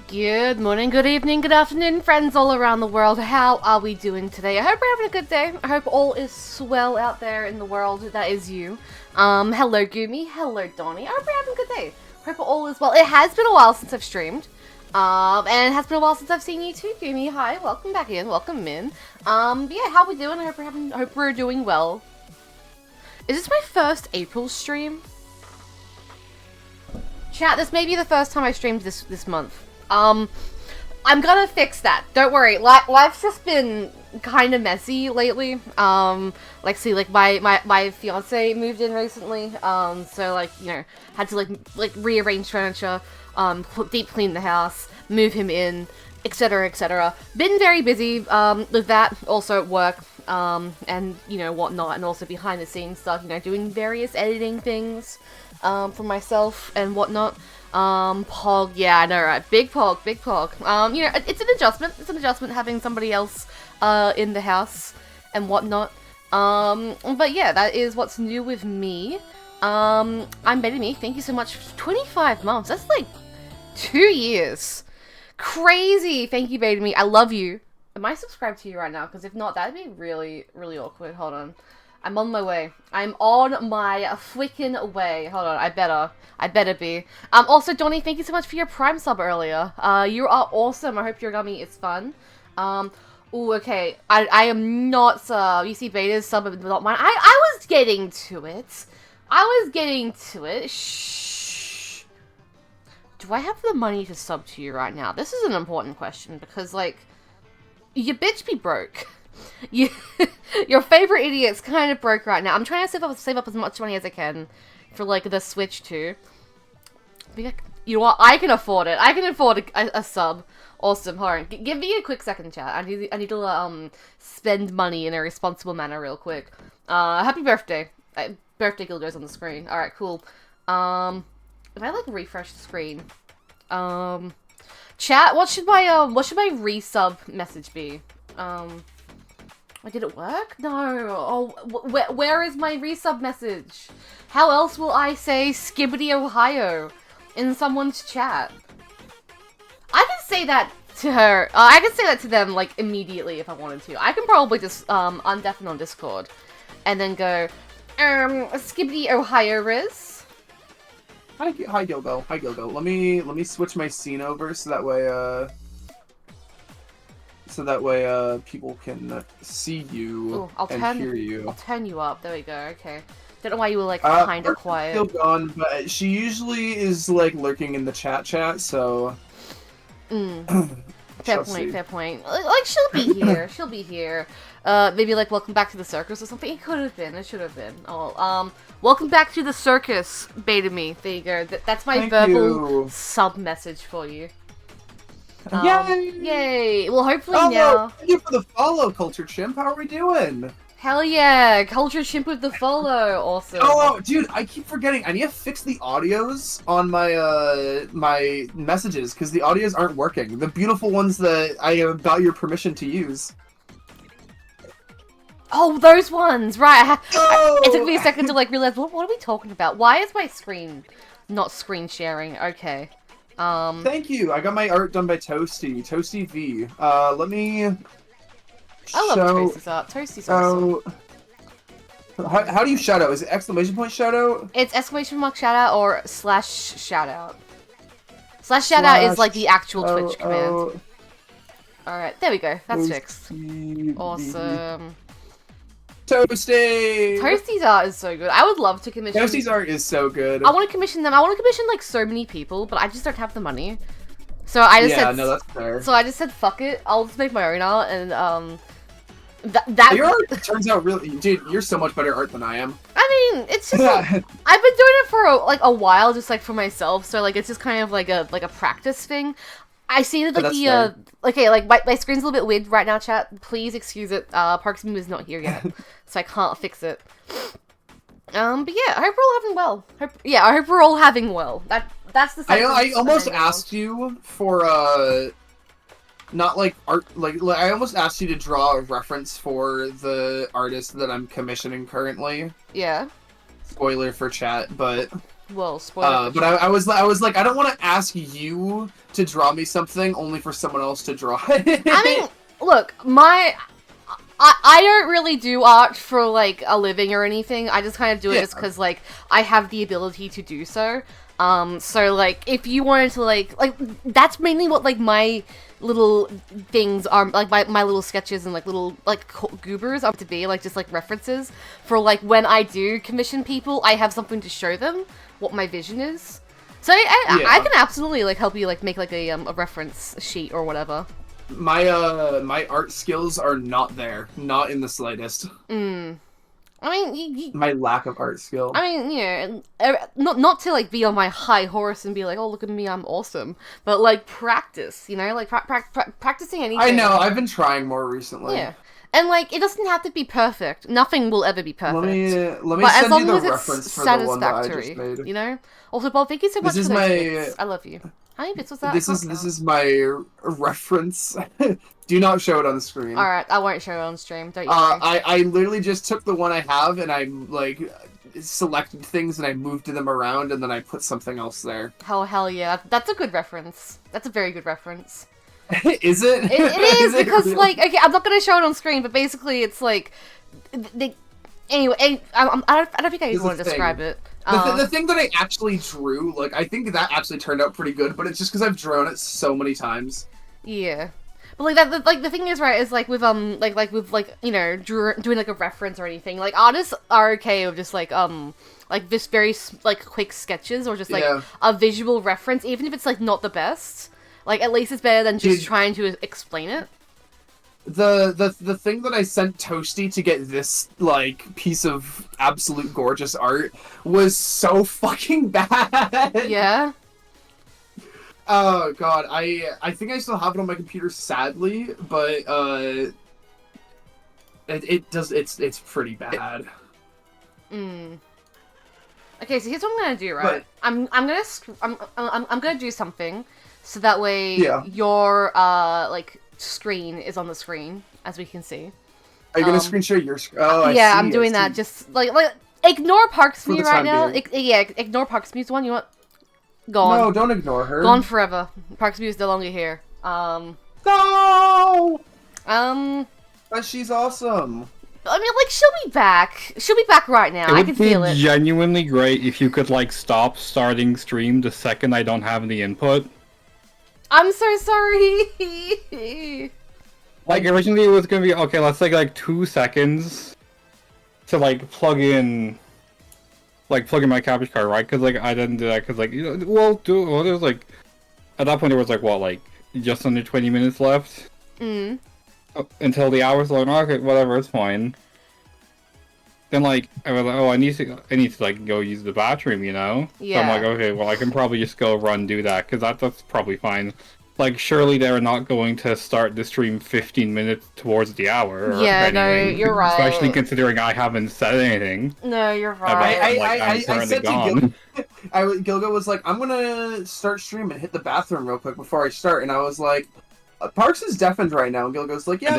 Good morning, good evening, good afternoon, friends all around the world. How are we doing today? I hope we're having a good day. I hope all is swell out there in the world. That is you. Hello Goomy, hello Donnie. I hope we're having a good day. I hope all is well. It has been a while since I've streamed. And it has been a while since I've seen you too, Goomy. Hi, welcome back in, welcome in. But yeah, how are we doing? I hope we're doing well. Is this my first April stream? Chat, this may be the first time I streamed this month. I'm gonna fix that. Don't worry. Life's just been kind of messy lately. My fiance moved in recently. So like, you know, had to like rearrange furniture, deep clean the house, move him in, etc, etc. Been very busy with that. Also at work, and you know whatnot, and also behind the scenes stuff. You know, doing various editing things, for myself and whatnot. Pog, yeah, I know, right? Big Pog, big Pog. You know, it's an adjustment. It's an adjustment having somebody else, in the house and whatnot. But yeah, that is what's new with me. I'm Betty Me. Thank you so much. 25 months. That's like 2 years. Crazy. Thank you, Betty Me. I love you. Am I subscribed to you right now? Because if not, that'd be really, really awkward. Hold on. I'm on my way. I'm on my freaking way. Hold on, I better be. Also, Donnie, thank you so much for your Prime sub earlier. You are awesome. I hope your gummy is fun. Ooh, okay. I am not UC Beta's sub, but not mine. I was getting to it. Shh. Do I have the money to sub to you right now? This is an important question because, like, your bitch be broke. Your favorite idiot's kind of broke right now. I'm trying to save up as much money as I can for, like, the Switch too. You know what? I can afford it. I can afford a sub. Awesome. Hold on. Give me a quick second, chat. I need to spend money in a responsible manner real quick. Happy birthday. Birthday Gilgo's on the screen. Alright, cool. If I, like, refresh the screen. Chat, what should my resub message be? Did it work? No. Oh, where is my resub message? How else will I say Skibbity Ohio in someone's chat? I can say that to her. I can say that to them, like, immediately if I wanted to. I can probably just, undeafen on Discord. And then go, Skibbity Ohio Riz. Hi Gilgo. Hi Gilgo. Let me switch my scene over so that way, people can see you and hear you. I'll turn you up. There we go. Okay. Don't know why you were like kind of quiet. Still gone, but she usually is like lurking in the chat, so. Fair point. Fair point. Like she'll be here. She'll be here. Maybe like welcome back to the circus or something. It could have been. It should have been. Oh, welcome back to the circus, Beta Me. There you go. That's my verbal sub message for you. Yay! Well, hopefully now. Thank you for the follow, Culture Chimp. How are we doing? Hell yeah! Culture Chimp with the follow. Awesome. Oh, dude, I keep forgetting. I need to fix the audios on my my messages because the audios aren't working. The beautiful ones that I got your permission to use. Oh, those ones, right? It took me a second to like realize what are we talking about? Why is my screen not screen sharing? Okay. Thank you. I got my art done by Toasty V. Let me. I love Toasty's art. Toasty's awesome. How do you shout out? Is it exclamation point shout out? It's exclamation mark shout out or slash shout out. Slash shout out is like the actual Twitch command. Alright, there we go. That's fixed. Awesome. Toasty! Toasty's art is so good. I would love to commission... Toasty's art is so good. I want to commission them. I want to commission, like, so many people, but I just don't have the money. So I just said... no, that's fair. So I just said, fuck it. I'll just make my own art, and, Your art turns out really... Dude, you're so much better art than I am. I mean, it's just, like, I've been doing it for, a while, just, like, for myself, so, like, it's just kind of, like a practice thing. I see that, like, okay, like, my screen's a little bit weird right now, chat. Please excuse it. Parks Moon is not here yet, so I can't fix it. But yeah, I hope we're all having well. I hope we're all having well. That's the sentence. I almost asked you for, not, like, art, like, I almost asked you to draw a reference for the artist that I'm commissioning currently. Yeah. Spoiler for chat, but... Well, spoiler. But I was like, I don't want to ask you to draw me something only for someone else to draw it. I mean, look, I don't really do art for, like, a living or anything. I just kind of do it just because, like, I have the ability to do so. So, like, if you wanted to, like, that's mainly what, like, my little things are, like, my little sketches and, like, little, like, goobers are to be, like, just, like, references for, like, when I do commission people, I have something to show them what my vision is. So, I can absolutely, like, help you, like, make, like, a reference sheet or whatever. My art skills are not there, not in the slightest. I mean, my lack of art skill. I mean, you know, not to like be on my high horse and be like, oh, look at me, I'm awesome. But like practice, you know, like practicing anything. I know, I've been trying more recently. Yeah, and like it doesn't have to be perfect. Nothing will ever be perfect. Let me but send as long you the as it's reference for the one that I just satisfactory, made. you know. Also, Bob, thank you so much for those bits. I love you. How many bits was that? This is my reference. Do not show it on the screen. Alright, I won't show it on stream, don't you worry. I literally just took the one I have and I, like, selected things and I moved them around and then I put something else there. Oh, hell yeah. That's a good reference. That's a very good reference. Is it? It is, because, like, okay, I'm not gonna show it on screen, but basically it's, like, anyway, I don't think I even want to describe it. The thing that I actually drew, like, I think that actually turned out pretty good, but it's just because I've drawn it so many times. Yeah. But like the thing is, right, is like with you know, doing like a reference or anything, like artists are okay with just like just very like quick sketches or just like a visual reference, even if it's like not the best. Like at least it's better than just trying to explain it. The thing that I sent Toasty to get this like piece of absolute gorgeous art was so fucking bad. Yeah. Oh god, I think I still have it on my computer, sadly, but it's pretty bad. Okay, so here's what I'm gonna do, right? But I'm gonna do something so that way your like screen is on the screen, as we can see. Are you gonna screen share your screen? Oh, yeah, I'm doing that. Just like ignore Parks Mew right now. Ignore Parks Mew's one. You want? Gone. No, don't ignore her. Gone forever. Parks Mew is no longer here. No. But she's awesome. I mean, like, she'll be back. She'll be back right now. I can feel it. It would be genuinely great if you could, like, stop starting stream the second I don't have any input. I'm so sorry. Like, originally it was gonna be, okay, let's take, like, 2 seconds to, like, plug in my capture card, right? Because, like, I didn't do that, because, like, you know, there's, like, at that point there was, like, what, like, just under 20 minutes left? Until the hour's like, okay, whatever, it's fine. Then, like, I was like, oh, I need to, like, go use the bathroom, you know? Yeah. So I'm like, okay, well, I can probably just go do that, because that's probably fine. Like, surely they're not going to start the stream 15 minutes towards the hour. Or yeah, anything, no, you're right. Especially considering I haven't said anything. No, you're right. I said to Gilgo was like, I'm gonna start stream and hit the bathroom real quick before I start, and I was like, Parks is deafened right now, and Gilgo's like, yeah,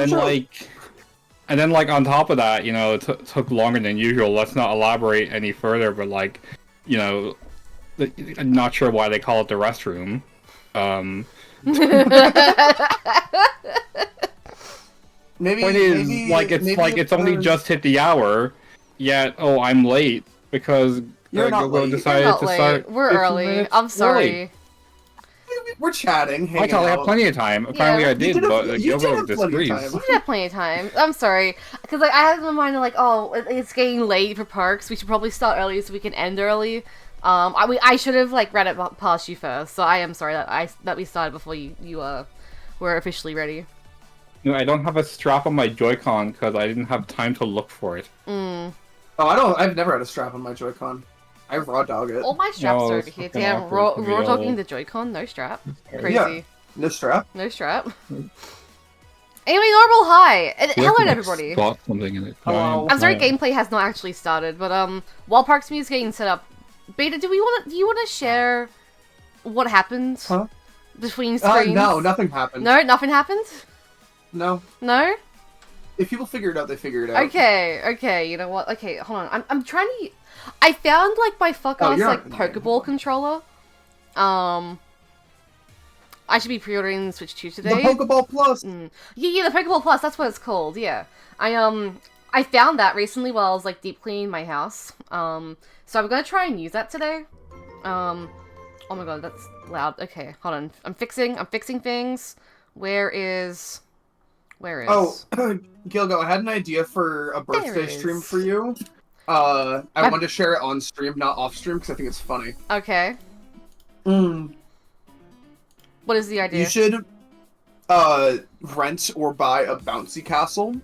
and then, like, on top of that, you know, it took longer than usual. Let's not elaborate any further, but, like, you know, I'm not sure why they call it the restroom. maybe it's only just hit the hour, yet I'm late because Gilgo decided to start. We're early. I'm sorry. We're chatting. I thought I had plenty of time. Apparently, I did, but Gilgo disagrees. You did have plenty of time. I'm sorry, because like I had in my mind like, oh, it's getting late for Parks. We should probably start early so we can end early. I should have like read it past you first, so I am sorry that we started before you were officially ready. You know, I don't have a strap on my Joy-Con because I didn't have time to look for it. Oh, I've never had a strap on my Joy-Con. I raw dog it. All my straps are over here. Yeah, raw dogging the Joy-Con, no strap. Crazy. Yeah, no strap. No strap. Anyway, normal hi. Hello, everybody. Something in it. I'm sorry, gameplay has not actually started, but while Parks Mew is getting set up, Beta, do you want to share what happened between screens? No, nothing happened. No, nothing happened. No. No. If people figure it out, they figure it out. Okay, you know what? Okay, hold on. I'm trying to... I found, like, my fuck-ass, like, Pokeball controller. I should be pre-ordering Switch 2 today. The Pokeball Plus! Yeah, the Pokeball Plus, that's what it's called, yeah. I found that recently while I was, like, deep cleaning my house. So I'm gonna try and use that today. Oh my god, that's loud. Okay, hold on. I'm fixing things. Where is... Oh, Gilgo, I had an idea for a birthday stream for you. I wanted to share it on stream, not off stream, because I think it's funny. Okay. What is the idea? You should rent or buy a bouncy castle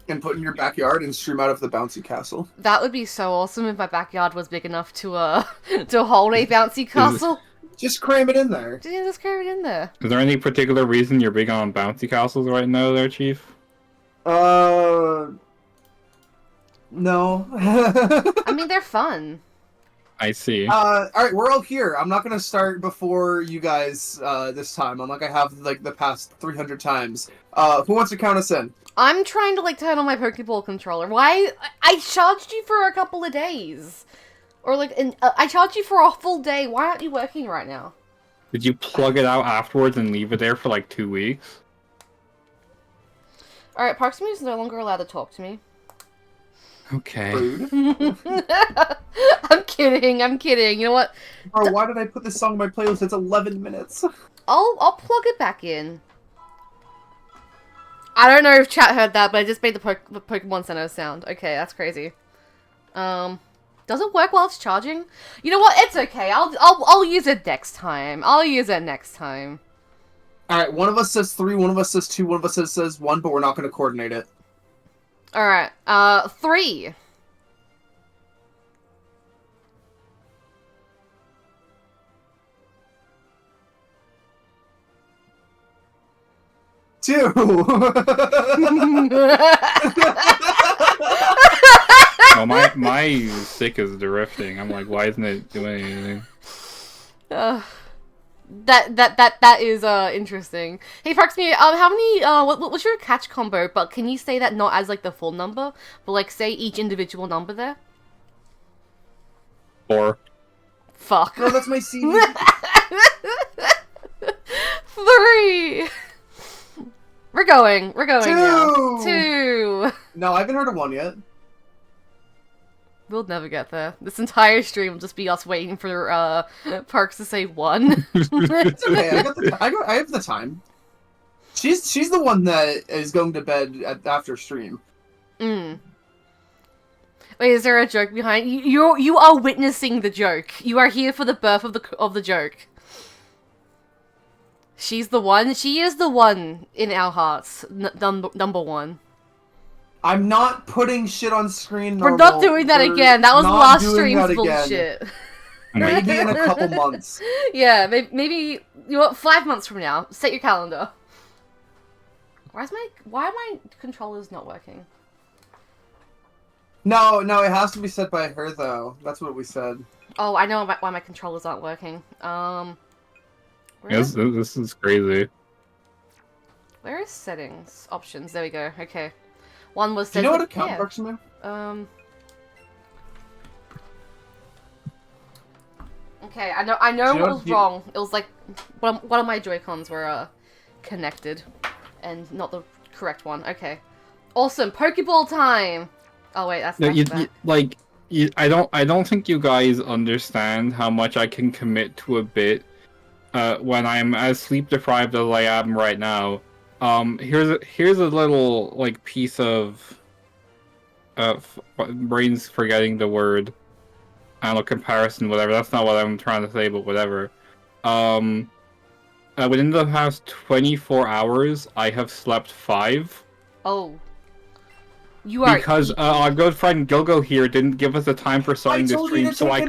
and put in your backyard and stream out of the bouncy castle. That would be so awesome if my backyard was big enough to to hold a bouncy castle. Just cram it in there. Yeah, just cram it in there. Is there any particular reason you're big on bouncy castles right now, there, Chief? No. I mean, they're fun. I see. Alright, we're all here. I'm not gonna start before you guys, this time. I'm like I have, like, the past 300 times. Who wants to count us in? I'm trying to, like, turn on my Pokeball controller. Why? I charged you for a couple of days. Or, like, I charged you for a full day. Why aren't you working right now? Did you plug it out afterwards and leave it there for, like, 2 weeks? Alright, Parksman is no longer allowed to talk to me. Okay. I'm kidding. You know what? Bro, why did I put this song in my playlist? It's 11 minutes. I'll plug it back in. I don't know if chat heard that, but I just made the Pokemon Center sound. Okay, that's crazy. Does it work while it's charging? You know what? It's okay. I'll use it next time. Alright, one of us says 3, one of us says 2, one of us says 1, but we're not going to coordinate it. Alright, 3. Two. Oh, my stick is drifting. I'm like, why isn't it doing anything? That is interesting. Hey Parksme, how many what's your catch combo? But can you say that not as like the full number, but like say each individual number there? 4. Fuck. No, that's my CD. 3. We're going 2. now. 2. No, I haven't heard of 1 yet. We'll never get there. This entire stream will just be us waiting for Parks to say 1. It's okay. I have the time. She's the one that is going to bed after stream. Wait, is there a joke behind you? Are witnessing the joke. You are here for the birth of the joke. She's the one. She is the one in our hearts. Number 1. I'm not putting shit on screen. We're not doing that again. That was the last stream's bullshit. Maybe in a couple months. Yeah, maybe you know, 5 months from now. Set your calendar. Why are my controllers not working? No, it has to be set by her though. That's what we said. Oh, I know why my controllers aren't working. This is crazy. Where is settings? Options. There we go. Okay. One was. Do you know what a count works, man? Okay, I know what was wrong. It was like one of my Joy-Cons were connected, and not the correct one. Okay, awesome. Pokeball time. Oh wait, that's I don't think you guys understand how much I can commit to a bit when I'm as sleep deprived as I am right now. Here's a little like piece of brains forgetting the word. I don't know, comparison, whatever. That's not what I'm trying to say, but whatever. Within the past 24 hours, I have slept 5. Oh. You are because our good friend Gilgo here didn't give us a time for starting the stream, so I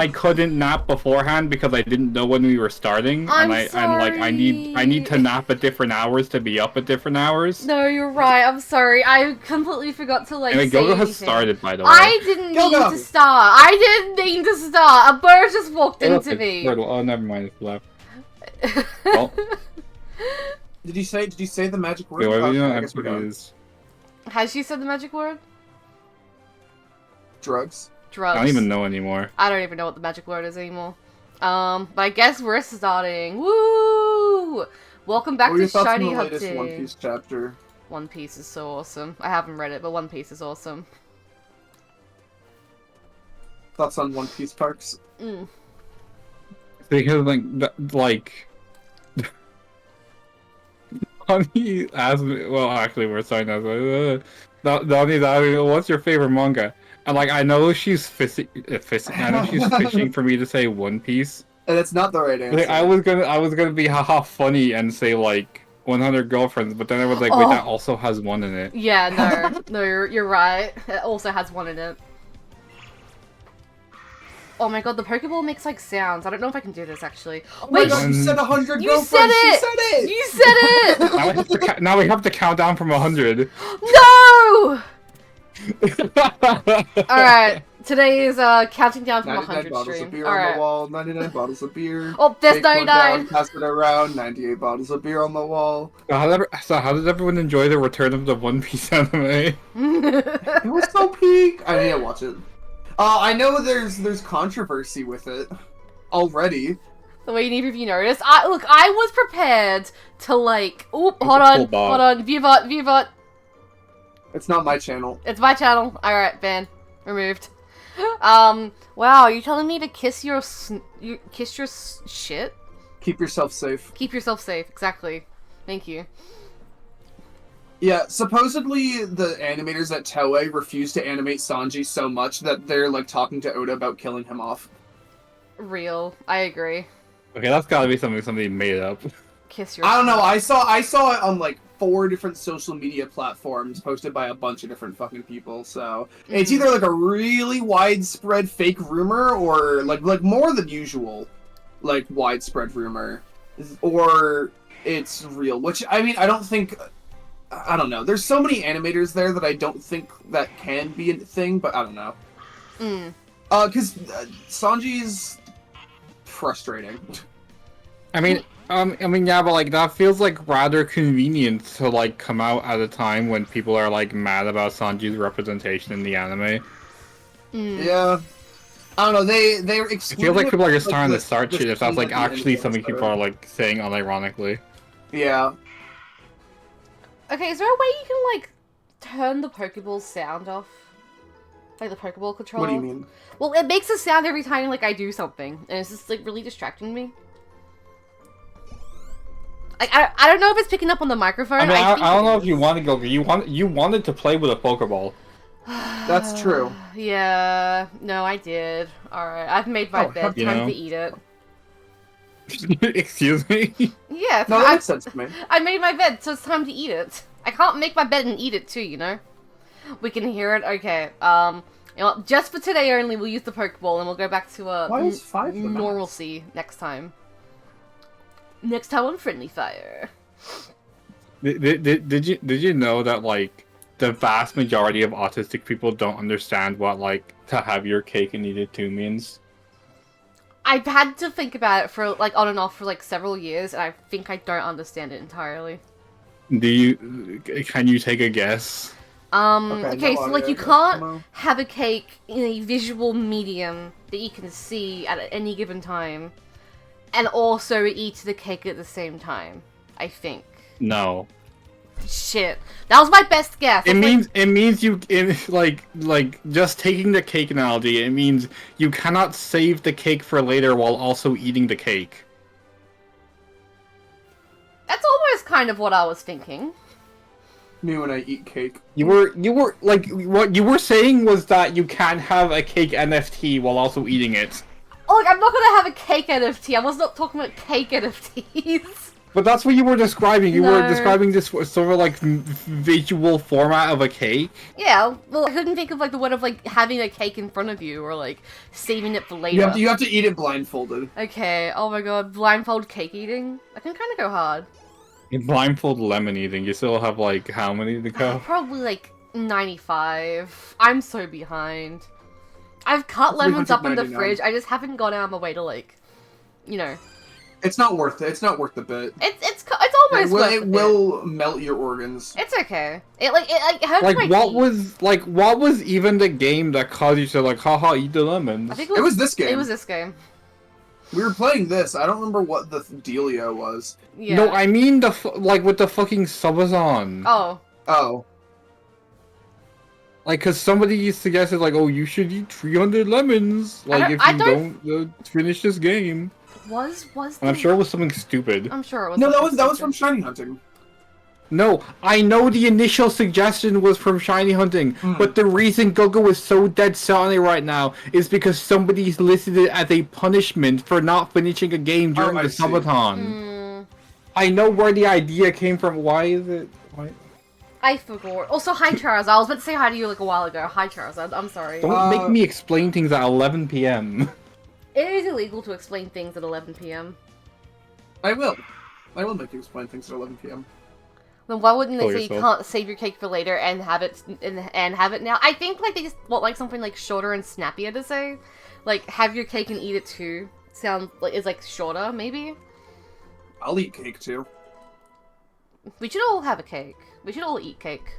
couldn't nap beforehand because I didn't know when we were starting. Sorry. I need to nap at different hours to be up at different hours. No, you're right. I'm sorry. I completely forgot to like. Anyway, say Gilgo anything. has started, by the way. I didn't mean to start. I didn't mean to start. A bird just walked into me. Oh, never mind. It's left. Well. Did you say the magic word? Wait, I guess we're done. Has she said the magic word? Drugs. Drugs. I don't even know anymore. I don't even know what the magic word is anymore. But I guess we're starting. Woo! Welcome back What were to your thoughts on Shiny the latest Hunting. One Piece chapter? One Piece is so awesome. I haven't read it, but One Piece is awesome. Thoughts on One Piece Parks? Because like Donnie asked me. Well, actually, we're starting now. Donnie's asking me, "What's your favorite manga?" And like, I know she's fishing. I know she's fishing for me to say One Piece. And it's not the right answer. Like, I was gonna be haha funny and say like 100 girlfriends, but then I was like, wait, that also has one in it. Yeah, no, you're right. It also has one in it. Oh my god, the Pokeball makes like sounds. I don't know if I can do this actually. Oh my god, you said 100 You girlfriends! said She it! said it! You said it! Now we have to count down from 100. No! Alright, today is counting down from 99 100 bottles stream. of beer Alright. on the wall, 99 bottles of beer. Oh, there's Take one 99! down, pass it around, 98 bottles of beer on the wall. So how did everyone enjoy the return of the One Piece anime? It was so peak! I need to watch it. I know there's controversy with it already. The way if you noticed. I was prepared to like... Oop, hold on. Viewbot. It's not my channel. It's my channel. Alright, ban. Removed. Wow, are you telling me to kiss your shit? Keep yourself safe. Keep yourself safe, exactly. Thank you. Yeah, supposedly the animators at Toei refused to animate Sanji so much that they're like talking to Oda about killing him off. Real. I agree. Okay, that's gotta be something somebody made up. Kiss your I don't know, shit. I saw it on like 4 different social media platforms posted by a bunch of different fucking people, so it's either like a really widespread fake rumor or like more than usual like widespread rumor, or it's real, which I mean I don't know. There's so many animators there that I don't think that can be a thing, but I don't know. Because Sanji's frustrating. I mean, yeah, but like that feels like rather convenient to like come out at a time when people are like mad about Sanji's representation in the anime. Yeah. I don't know. They're It feels like people are just trying to start shit if that's like actually something people are like saying unironically. Yeah. Okay, is there a way you can, like, turn the Pokeball's sound off? Like, the Pokeball controller? What do you mean? Well, it makes a sound every time, like, I do something. And it's just, like, really distracting me. Like, I don't know if it's picking up on the microphone. I mean, I don't know if if you wanted to go. You wanted to play with a Pokeball. That's true. Yeah. No, I did. Alright, I've made my bed. Time to eat it. Excuse me? Yeah. No, that makes sense to me. I made my bed, so it's time to eat it. I can't make my bed and eat it too, you know? We can hear it? Okay, you know, just for today only, we'll use the Pokeball and we'll go back to Why is 5 the max? normalcy next time. Next time on Friendly Fire. Did you know that like the vast majority of autistic people don't understand what like to have your cake and eat it too means? I've had to think about it for like on and off for like several years, and I think I don't understand it entirely. Can you take a guess? Okay, no so like audio, you no. can't have a cake in a visual medium that you can see at any given time, and also eat the cake at the same time, I think. No. Shit. That was my best guess. It means you like just taking the cake analogy, it means you cannot save the cake for later while also eating the cake. That's almost kind of what I was thinking. Me when I eat cake. You were like what you were saying was that you can't have a cake NFT while also eating it. Oh, look, I'm not gonna have a cake NFT. I was not talking about cake NFTs. But that's what you were describing. You No. were describing this sort of like visual format of a cake. Yeah, well, I couldn't think of like the word of like having a cake in front of you or like saving it for later. You have to eat it blindfolded. Okay, oh my god, blindfold cake eating? That can kind of go hard. You blindfold lemon eating. You still have like how many to go? Probably like 95. I'm so behind. I've cut lemons up in the 399. fridge. I just haven't gone out of my way to like, you know. It's not worth it. It's not worth the bit. It's almost It worked. will melt your organs. It's okay. It hurts Like, my what was even the game that caused you to, like, haha, eat the lemons? I think It was this game. It was this game. We were playing this. I don't remember what the dealio was. Yeah. No, I mean with the fucking Subathon. Oh. Oh. Like, cause somebody suggested, like, oh, you should eat 300 lemons, like, if you don't finish this game. Was And I'm sure it was something stupid. I'm sure it was. No, that was from Shiny Hunting. No, I know the initial suggestion was from Shiny Hunting, but the reason Gilgo is so dead set on it right now is because somebody's listed it as a punishment for not finishing a game during the subathon. I know where the idea came from. Why is it? Why? I forgot. Also, hi Charizard. I was meant to say hi to you like a while ago. Hi Charizard. I'm sorry. Don't make me explain things at 11 p.m. It is illegal to explain things at 11 p.m. I will make you explain things at 11 p.m. Then why wouldn't they Kill say you yourself. can't save your cake for later and have it now? I think like they just want like something like shorter and snappier to say, like have your cake and eat it too. Sounds like is like shorter maybe. I'll eat cake too. We should all have a cake. We should all eat cake.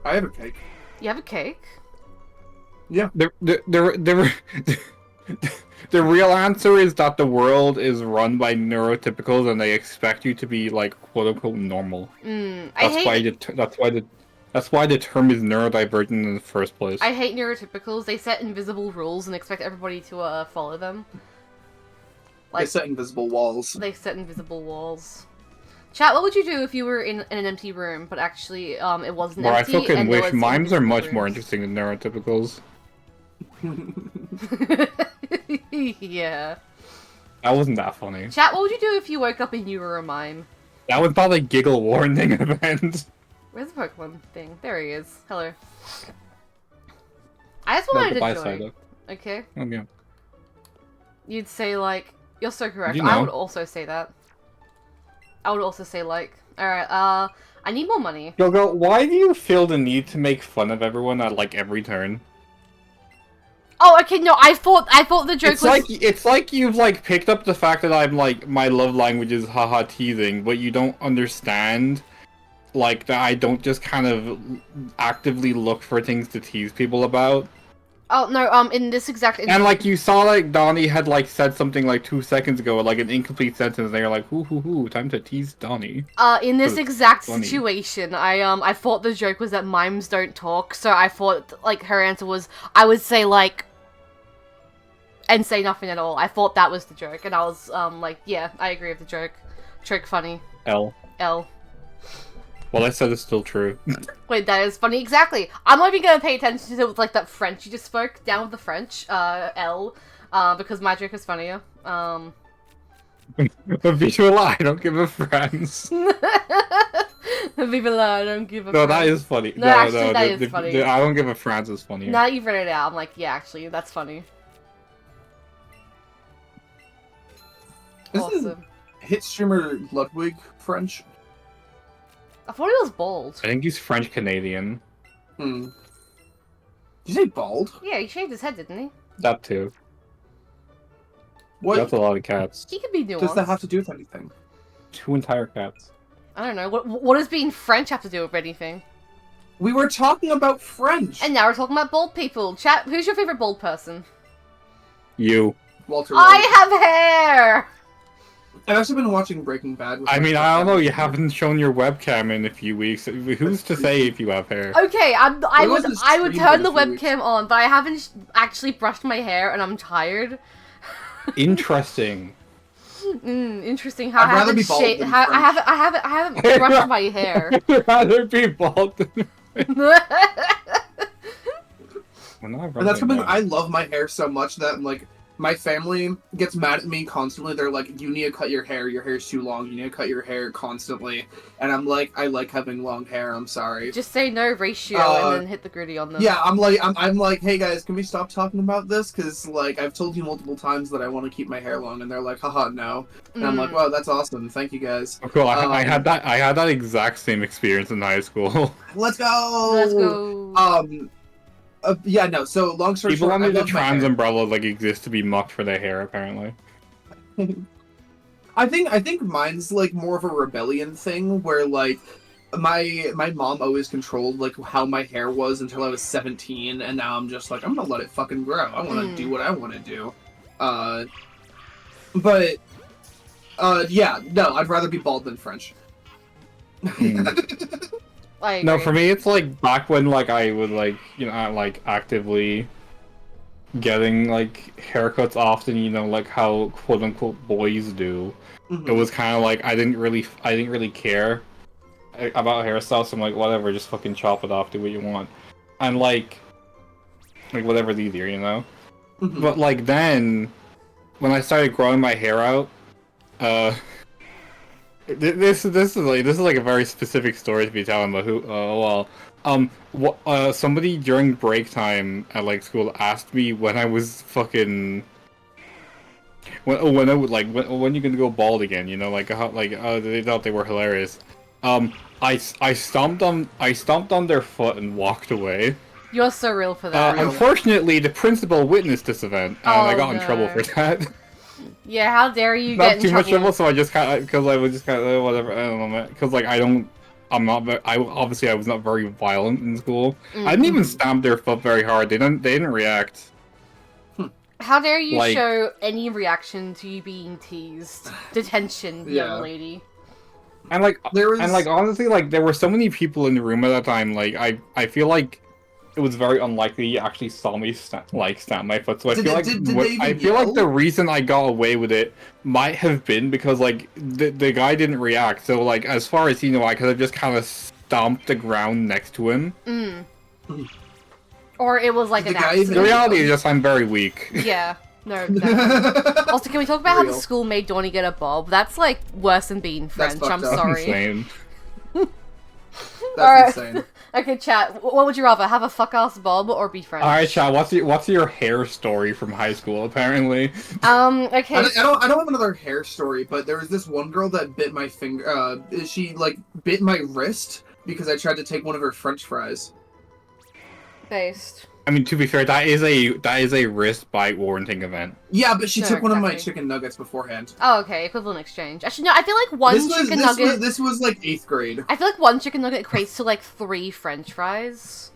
I have a cake. You have a cake? Yeah. The real answer is that the world is run by neurotypicals and they expect you to be like quote unquote normal. That's why the term is neurodivergent in the first place. I hate neurotypicals. They set invisible rules and expect everybody to follow them. Like, they set invisible walls. They set invisible walls. Chat, what would you do if you were in an empty room, but actually it wasn't Well, empty? I fucking wish was mimes are much rooms? more interesting than neurotypicals. Yeah. That wasn't that funny. Chat, what would you do if you woke up and you were a mime? That was not a giggle warning event. Where's the Pokemon thing? There he is. Hello. I just wanted to join. Okay. Oh, yeah. You'd say like, you're so correct. You know. I would also say that. I would also say like, alright, I need more money. Gilgo, why do you feel the need to make fun of everyone at like every turn? Oh, okay, no, I thought the joke was... It's like you've like picked up the fact that I'm like, my love language is haha teasing, but you don't understand like that I don't just kind of actively look for things to tease people about. Oh, no, in this exact... And like you saw like Donnie had like said something like 2 seconds ago, like an incomplete sentence, and you're like, hoo, time to tease Donnie. In this exact funny. situation, I thought the joke was that mimes don't talk, so I thought, like, her answer was, I would say, like, and say nothing at all. I thought that was the joke, and I was, like, yeah, I agree with the joke. Joke funny. L. Well, I said it's still true. Wait, that is funny. Exactly. I'm not even gonna pay attention to, like, that French you just spoke. Down with the French. L. Because my joke is funnier. Vive la, I don't give a France. Vive la, I don't give a No, France. that is funny. No, actually, that is funny. I don't give a France is funnier. Now that you've read it out, I'm like, yeah, actually, that's funny. Isn't Awesome. hit streamer Ludwig French? I thought he was bald. I think he's French Canadian. Did you say bald? Yeah, he shaved his head, didn't he? That too. What That's a lot of cats. He could be nuanced. does that have to do with anything? 2 entire cats. I don't know. What does being French have to do with anything? We were talking about French. And now we're talking about bald people. Chat, who's your favorite bald person? You. Walter I White. have hair! I've also been watching Breaking Bad. With I my mean, I don't know. family. You haven't shown your webcam in a few weeks. Who's to say if you have hair? Okay, I would wasn't turn streamed the in a few weeks. webcam on, but I haven't actually brushed my hair and I'm tired. Interesting. Interesting how I'd I rather haven't be bald than French. I haven't brushed my hair. I'd rather be bald than... And that's something I love my hair so much that like my family gets mad at me constantly. They're like, "You need to cut your hair. Your hair's too long. You need to cut your hair constantly." And I'm like, "I like having long hair. I'm sorry." Just say no ratio and then hit the gritty on them. Yeah, I'm like, "Hey guys, can we stop talking about this? Because like I've told you multiple times that I want to keep my hair long," and they're like, "Haha, no." And I'm like, "Wow, that's awesome. Thank you guys." Oh, cool. I had that exact same experience in high school. Let's go. Let's go. Yeah, no. So long story People short, under I the love my trans hair. umbrella like exist to be mocked for their hair, apparently. I think mine's like more of a rebellion thing where like my mom always controlled like how my hair was until I was 17, and now I'm just like I'm gonna let it fucking grow. I want to do what I want to do. But yeah, no, I'd rather be bald than French. No, for me it's like back when like I would like like actively getting like haircuts often, like how quote unquote boys do. It was kind of like I didn't really care about hairstyles, so I'm like, whatever, just fucking chop it off, do what you want. And like whatever's easier, But like then, when I started growing my hair out, this is like a very specific story to be telling, but somebody during break time at like school asked me when I was fucking when you gonna go bald again, they thought they were hilarious. I stomped on their foot and walked away. You're so real for that. Unfortunately, the principal witnessed this event, and I got in trouble for that. Yeah, how dare you Not get in too much trouble? trouble, so I just kind of, because I was just kind of whatever. I don't know, because like I was not very violent in school. I didn't even stamp their foot very hard. They didn't react. How dare you show any reaction to you being teased? Detention, young lady. And honestly, like there were so many people in the room at that time. Like I feel like it was very unlikely you actually saw me stamp my foot. So I feel like the reason I got away with it might have been because like the guy didn't react. So like as far as I could have just kind of stomped the ground next to him. Or it was like an accident. The reality is just I'm very weak. Yeah. No. Also, can we talk about how the school made Donnie get a bob? That's like worse than being French. I'm sorry. Insane. That's insane. Okay, chat. What would you rather, have a fuck ass bob or be French? All right, chat. What's your hair story from high school? Apparently. Okay. I don't have another hair story, but there was this one girl that bit my finger. She like bit my wrist because I tried to take one of her French fries. Based. I mean, to be fair, that is a wrist bite warranting event. Yeah, but she took one of my chicken nuggets beforehand. Oh, okay, equivalent exchange. Actually, no, I feel like one chicken nugget. This was like 8th grade. I feel like one chicken nugget equates to like 3 French fries.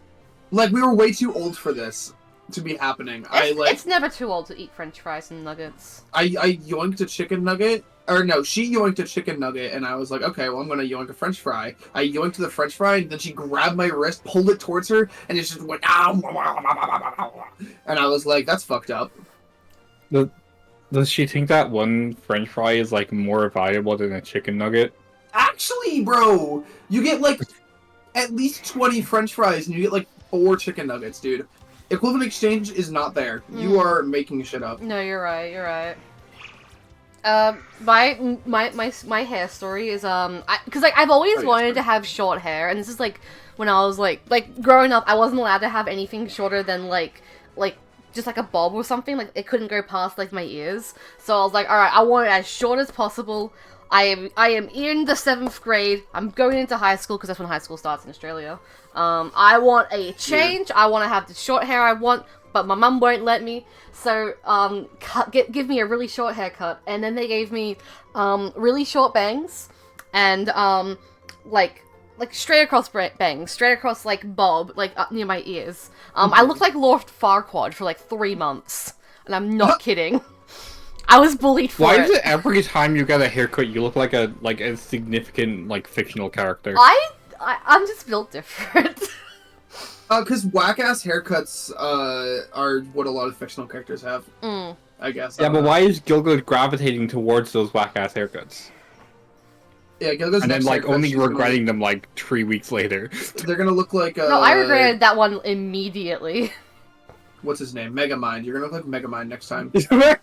Like we were way too old for this to be happening. It's never too old to eat French fries and nuggets. I yoinked a chicken nugget. Or no, she yoinked a chicken nugget, and I was like, okay, well, I'm gonna yoink a French fry. I yoinked the French fry, and then she grabbed my wrist, pulled it towards her, and it just went, ow, and I was like, that's fucked up. Does she think that one French fry is, like, more valuable than a chicken nugget? Actually, bro, you get, like, at least 20 French fries, and you get, like, 4 chicken nuggets, dude. Equivalent exchange is not there. You are making shit up. No, you're right. My hair story is because like I've always wanted to have short hair, and this is like when I was like growing up, I wasn't allowed to have anything shorter than like just like a bob or something. Like it couldn't go past like my ears. So I was like, all right, I want it as short as possible. I am in the 7th grade. I'm going into high school because that's when high school starts in Australia. I want a change. I want to have the short hair I want, but my mum won't let me. So, give me a really short haircut. And then they gave me, really short bangs. And, like straight across bangs. Straight across, like, bob, like, up near my ears. I looked like Lord Farquaad for, like, 3 months. And I'm not kidding. I was bullied for it. Why is it every time you get a haircut, you look like a significant, like, fictional character? I'm just built different. Because whack-ass haircuts, are what a lot of fictional characters have. I guess. Yeah, but why is Gilgo gravitating towards those whack-ass haircuts? Yeah, Gilgo's and then, like, only regretting them, like, 3 weeks later. They're gonna look like, No, I regretted that one immediately. What's his name? Megamind. You're gonna look like Megamind next time.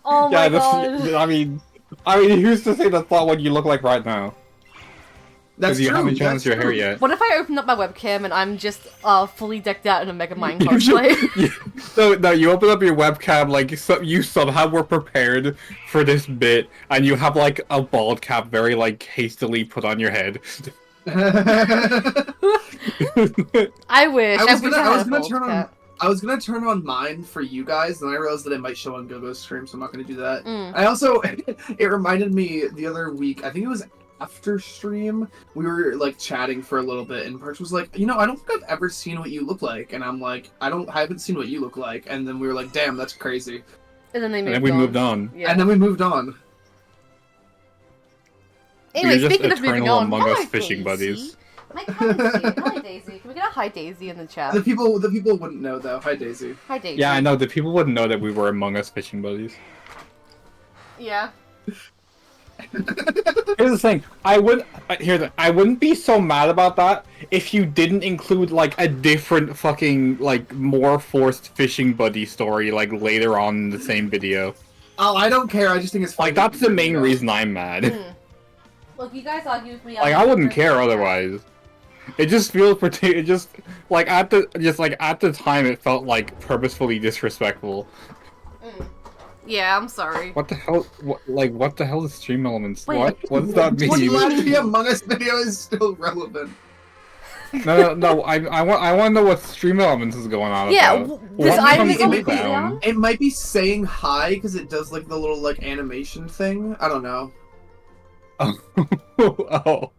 Oh my god. I mean, who's to say that's not what you look like right now? That's true. You haven't changed your hair yet. What if I open up my webcam and I'm just fully decked out in a Megamind cosplay? No, you open up your webcam, like, you somehow were prepared for this bit, and you have, like, a bald cap very, like, hastily put on your head. I wish. I was gonna turn on mine for you guys, and I realized that it might show on Gilgo's stream, so I'm not gonna do that. I also, it reminded me the other week, I think it was after stream, we were like chatting for a little bit, and Perch was like, you know, I don't think I've ever seen what you look like, and I'm like, I haven't seen what you look like, and then we were like, damn, that's crazy. And then we moved on. Yeah. And then we moved on. Anyway, We're speaking just of moving eternal on, Among Us hi, fishing Daisy. buddies. My cousin's here. Hi, Daisy. Can we get a hi, Daisy, in the chat? The people wouldn't know though. Hi, Daisy. Hi, Daisy. Yeah, I know. The people wouldn't know that we were Among Us fishing buddies. Yeah. Here's the thing. I wouldn't be so mad about that if you didn't include like a different fucking like more forced fishing buddy story like later on in the same video. Oh, I don't care. I just think it's funny. Like that's the main reason I'm mad. Look, you guys argue with me. Like I wouldn't care otherwise. It just feels it just like at the time it felt like purposefully disrespectful. Yeah, I'm sorry. What the hell? What the hell is stream elements? Wait, what does that mean? What glad the Among Us video is still relevant. No. I want to know what stream elements is going on. Yeah, about. this item is on the cooldown. It might be saying hi because it does like the little like animation thing. I don't know. Oh.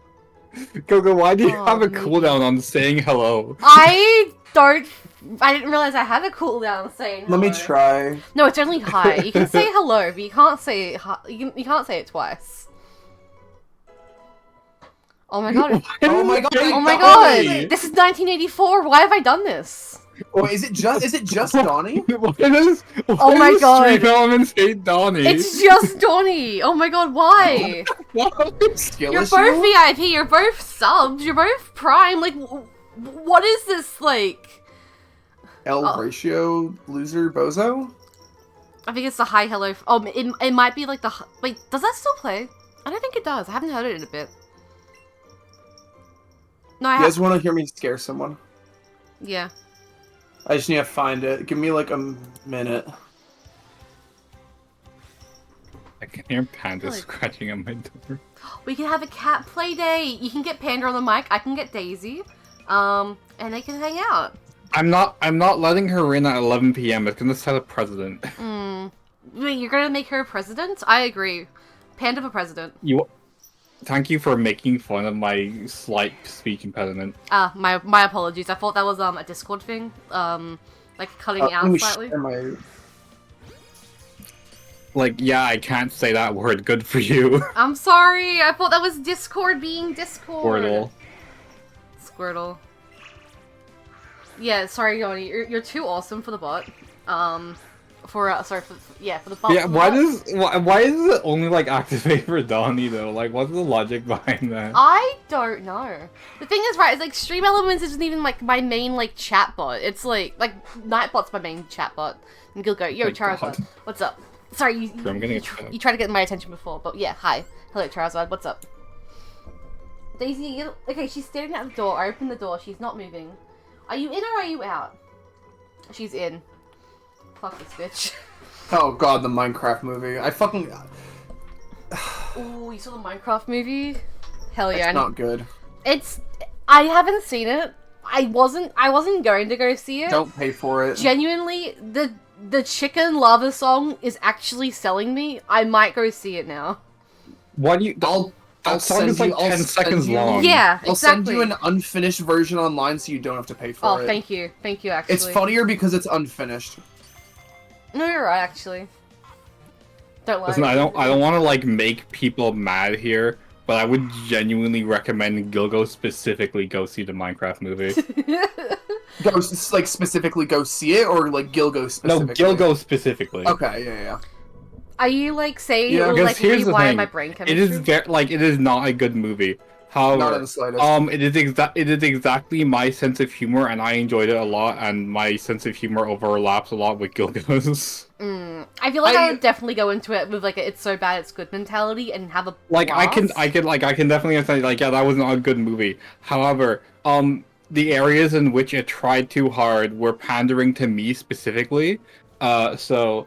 Gogo, why do you have a cooldown on saying hello? I didn't realize I had a cooldown saying hello. Let me try. No, it's only hi. You can say hello, but you can't say hi. You can't say it twice. Oh my god. Oh my god. Oh my god. This is 1984. Why have I done this? Oh, is it just Donnie? Oh my god. Stream elements hate Donnie. It's just Donnie. Oh my god, why? Skill You're issue? both VIP. You're both subs. You're both prime. Like, what is this like? L ratio loser bozo? I think it's the hi hello. Oh, it might be like the. Wait, does that still play? I don't think it does. I haven't heard it in a bit. No, You guys want to hear me scare someone? Yeah. I just need to find it. Give me like a minute. I can hear Panda scratching on my door. We can have a cat play day. You can get Panda on the mic. I can get Daisy. And they can hang out. I'm not letting her in at 11 p.m. It's gonna set a precedent. Wait, you're gonna make her a president? I agree. Panda for president. Thank you for making fun of my slight speech impediment. My apologies. I thought that was a Discord thing. Like cutting out slightly. Like, yeah, I can't say that word. Good for you. I'm sorry. I thought that was Discord being Discord. Squirtle. Yeah, sorry, Yoni. You're too awesome for the bot. For the bot. Yeah, why does it only like activate for Donnie though? Like, what's the logic behind that? I don't know. The thing is, right, it's like Stream Elements isn't even like my main like chat bot. It's like Nightbot's my main chat bot. And Gilgo, yo, Charizard, what's up? Sorry, you tried to get my attention before, but yeah, hi. Hello, Charizard, what's up? Daisy, okay, she's staring at the door. I opened the door, she's not moving. Are you in or are you out? She's in. Fuck this bitch. Oh god, the Minecraft movie. I fucking... Ooh, you saw the Minecraft movie? Hell yeah. It's not good. I haven't seen it. I wasn't going to go see it. Don't pay for it. Genuinely, the chicken lava song is actually selling me. I might go see it now. What do you... That song is like 10 seconds long. Yeah, exactly. I'll send you an unfinished version online so you don't have to pay for it. Oh, thank you. Thank you, actually. It's funnier because it's unfinished. No, you're right, actually. Don't lie. Listen, I don't want to like make people mad here, but I would genuinely recommend Gilgo specifically go see the Minecraft movie. Specifically go see it, or like Gilgo specifically? No, Gilgo specifically. Okay, yeah. Are you like saying Yeah, it'll like rewire my brain chemistry? It is not a good movie. However, not in the slightest. it is exactly my sense of humor, and I enjoyed it a lot. And my sense of humor overlaps a lot with Gilgo's. I feel like I would definitely go into it with like a, it's so bad it's good mentality and have a like blast. I can definitely understand like yeah, that was not a good movie. However, the areas in which it tried too hard were pandering to me specifically. So.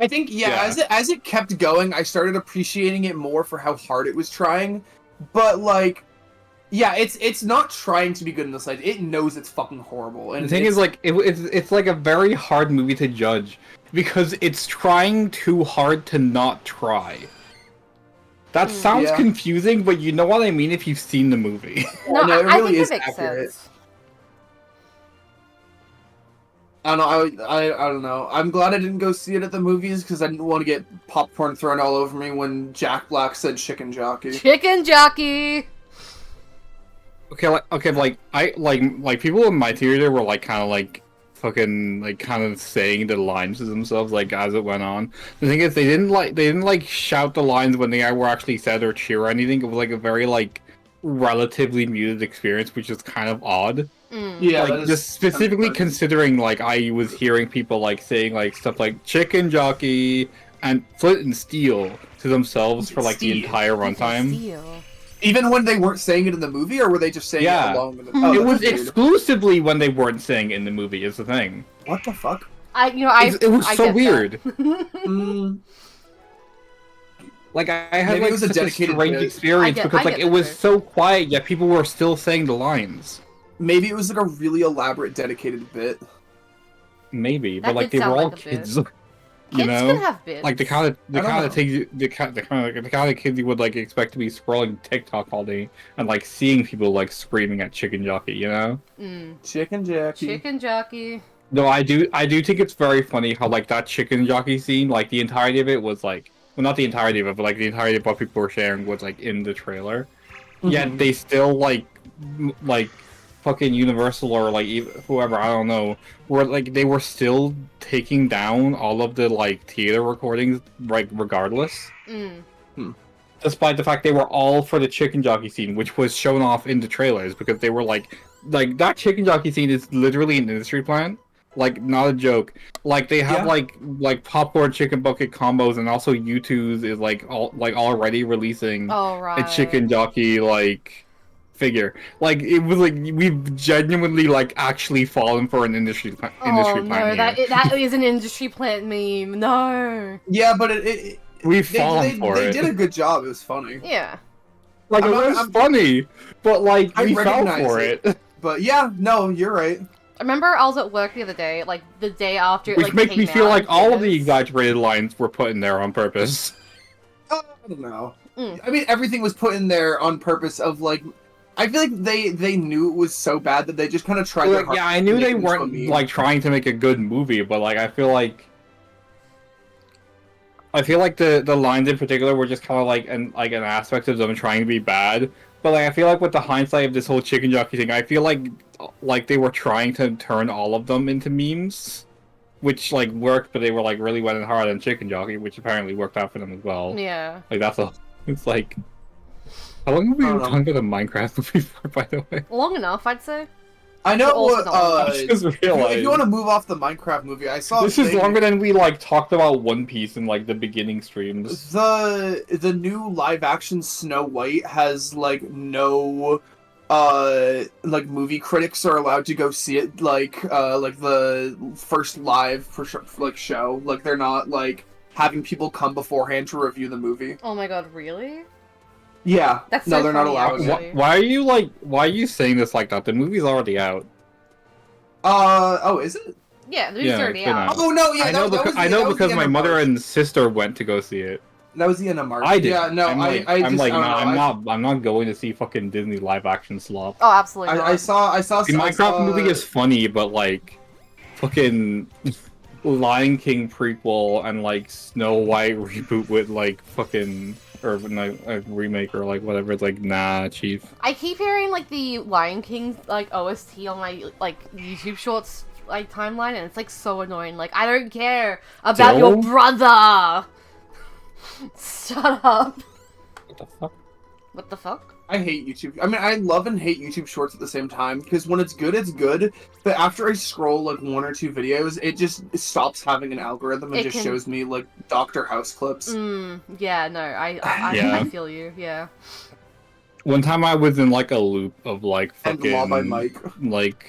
I think as it kept going, I started appreciating it more for how hard it was trying. But like, Yeah, it's not trying to be good in the slightest. It knows it's fucking horrible. And The thing is, like, it's like a very hard movie to judge because it's trying too hard to not try. That sounds confusing, but you know what I mean if you've seen the movie. No, it I really think is it makes accurate. sense. I don't know. I don't know. I'm glad I didn't go see it at the movies because I didn't want to get popcorn thrown all over me when Jack Black said chicken jockey. Chicken jockey. Like people in my theater were like kind of like fucking like kind of saying the lines to themselves like as it went on. The thing is, they didn't like shout the lines when they were actually said or cheer or anything. It was like a very like relatively muted experience, which is kind of odd. Yeah, like just specifically considering like I was hearing people like saying like stuff like chicken jockey and flint and steel to themselves for like the entire runtime. Even when they weren't saying it in the movie, or were they just saying it along with it? It was exclusively when they weren't saying it in the movie, is the thing. What the fuck? It was so weird. Like, I had like such a strange experience because like it was so quiet, yet people were still saying the lines. Maybe it was like a really elaborate, dedicated bit. Maybe, but like they were all kids. You know, can have bits. Like the kind of kids you would like expect to be scrolling TikTok all day and like seeing people like screaming at chicken jockey, you know? Chicken jockey. Chicken jockey. No, I do think it's very funny how like that chicken jockey scene, like the entirety of it was like, well, not the entirety of it, but like the entirety of what people were sharing was like in the trailer. Yet they still like fucking Universal or like whoever, I don't know, were like they were still taking down all of the like theater recordings like regardless. Despite the fact they were all for the chicken jockey scene, which was shown off in the trailers, because they were like that chicken jockey scene is literally an industry plant. Like, not a joke. Like, they have like popcorn chicken bucket combos, and also U2's is like already releasing a chicken jockey like figure. Like, it was like we've genuinely like actually fallen for an industry plant. No, that is an industry plant meme. No. Yeah, but we've fallen for it. They did a good job. It was funny. Yeah. Like, it was funny, but like we fell for it. But yeah, no, you're right. I remember I was at work the other day, like the day after it Which makes me feel like all of the exaggerated lines were put in there on purpose. I don't know. I mean, everything was put in there on purpose of like. I feel like they knew it was so bad that they just kind of tried. Like, yeah, I knew they weren't like trying to make a good movie, but like I feel like the lines in particular were just kind of like an aspect of them trying to be bad. But like I feel like with the hindsight of this whole chicken jockey thing, I feel like they were trying to turn all of them into memes, which like worked, but they were like really went hard on chicken jockey, which apparently worked out for them as well. Yeah. Like it's like. How long have we been talking about the Minecraft movie for, by the way? Long enough, I'd say. I know what, I just realized. If you want to move off the Minecraft movie, I saw this is longer than we like talked about One Piece in like the beginning streams. The new live action Snow White has like no like movie critics are allowed to go see it like the first live show. Like they're not like having people come beforehand to review the movie. Oh my god, really? Yeah. That's no, so they're funny, not allowed. Why are you saying this like that? The movie's already out. Oh, is it? Yeah, the movie's already out. Oh no, yeah. I know because my mother and sister went to go see it. That was the end of March. I did. Yeah, no, I'm not going to see fucking Disney live action slop. Oh, absolutely. I saw. The Minecraft movie is funny, but like, fucking Lion King prequel and like Snow White reboot with like fucking. Or a remake or like whatever. It's like, nah, chief. I keep hearing like the Lion King like OST on my like YouTube Shorts like timeline, and it's like so annoying. Like, I don't care about your brother. Shut up. What the fuck? What the fuck? I hate YouTube. I mean, I love and hate YouTube Shorts at the same time, because when it's good, it's good. But after I scroll like one or two videos, it stops having an algorithm and just shows me like Dr. House clips. Yeah, no, I feel you. Yeah. One time I was in like a loop of like fucking. And Law by Mike. Like.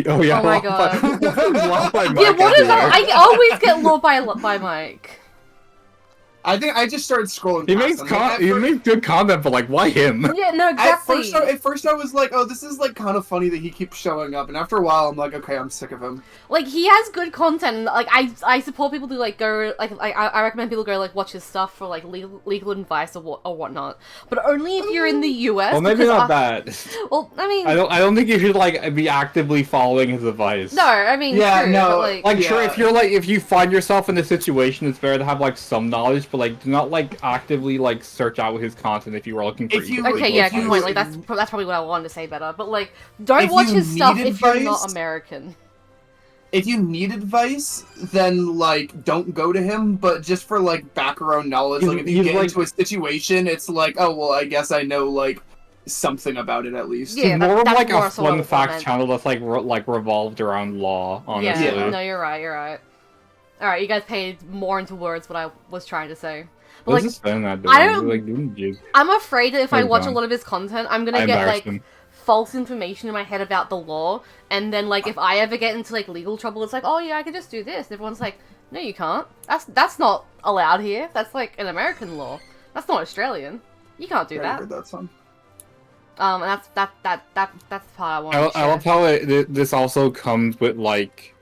Oh yeah. Oh my god. Law by Mike. Yeah, what is that? I always get Law by Mike. I think I just started scrolling. He past makes them. he makes good content, but like, why him? Yeah, no, exactly. At first, I was like, "Oh, this is like kind of funny that he keeps showing up." And after a while, I'm like, "Okay, I'm sick of him." Like, he has good content, and, like, I support people to, like, go, like, I recommend people go, like, watch his stuff for, like, legal advice or whatnot. But only if you're in the US. Well, maybe not that. Well, I mean... I don't think you should, like, be actively following his advice. No, I mean, Yeah, true, no, but, Like, sure, if you find yourself in a situation, it's better to have, like, some knowledge, but, like, do not, like, actively, like, search out his content if you were looking for Okay, yeah, good point. Like, that's probably what I wanted to say better. But, like, don't watch his stuff if you're not American. If you need advice, then, like, don't go to him, but just for, like, background knowledge, like, if you get into a situation, it's like, oh, well, I guess I know, like, something about it at least. Yeah, it's more of, like, a sort fun of fact channel that's, like, revolved around law, honestly. Yeah, no, you're right. Alright, you guys paid more into words what I was trying to say. But, like, I'm afraid that if I watch a lot of his content, I'm gonna get, like, false information in my head about the law, and then, like, if I ever get into, like, legal trouble, it's like, oh yeah, I can just do this. And everyone's like, no, you can't. That's not allowed here. That's, like, an American law. That's not Australian. You can't do that. I heard that song. And that's the part I want to share. I love how this also comes with, like,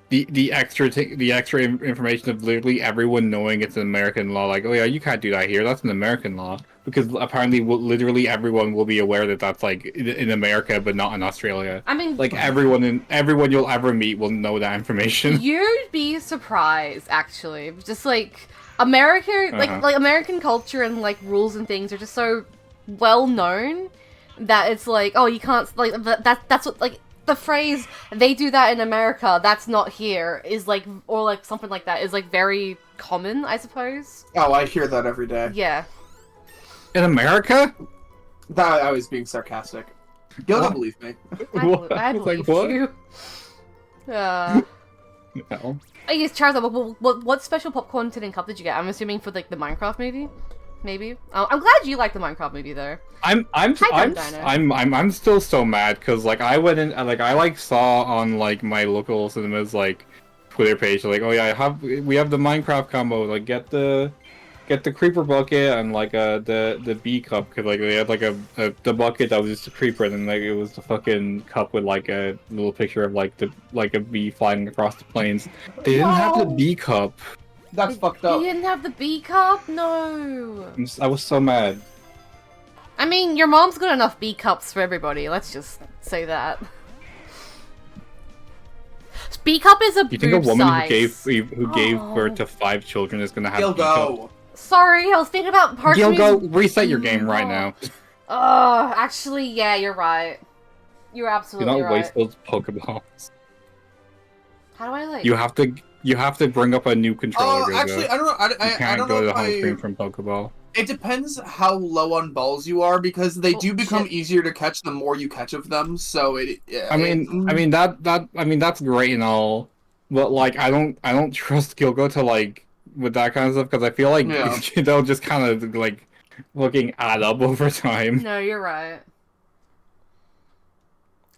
the extra information of literally everyone knowing it's an American law. Like, oh yeah, you can't do that here. That's an American law. Because apparently, literally everyone will be aware that that's, like, in America, but not in Australia. I mean, like, everyone you'll ever meet will know that information. You'd be surprised, actually. Just, like, America, like American culture and, like, rules and things are just so well known that it's like, oh, you can't, like, that's what, like, the phrase, they do that in America, that's not here, is, like, or, like, something like that, is, like, very common, I suppose. Oh, I hear that every day. Yeah. In America? That I was being sarcastic. You'll not believe me. I believe you. No. I guess, Charizard, what special popcorn tin and cup did you get? I'm assuming for, like, the Minecraft movie? Maybe. I'm glad you like the Minecraft movie though. I'm still so mad because, like, I went in, like, I, like, saw on, like, my local cinemas, like, Twitter page, like, oh yeah, we have the Minecraft combo, like, get the creeper bucket and, like, the bee cup, because, like, they had, like, the bucket that was just a creeper, and then, like, it was the fucking cup with, like, a little picture of, like, a bee flying across the plains. They didn't have the bee cup. That's fucked up. You didn't have the bee cup? No. I was so mad. I mean, your mom's got enough bee cups for everybody. Let's just say that. Bee cup is a boob size. You think a woman who gave birth to 5 children is gonna have Gilgo. bee cup? Sorry, I was thinking about Gilgo, reset your game right now. Oh, actually, yeah, you're right. You're absolutely right. Do not waste those Pokeballs. How do I, like... You have to bring up a new controller. Oh, actually, I don't know. You can't go to the home screen from Pokeball. It depends how low on balls you are, because they do become easier to catch the more you catch of them. So I mean that's great and all, but, like, I don't trust Gilgo to, like, with that kind of stuff, because I feel like they'll just kind of, like, looking add up over time. No, you're right.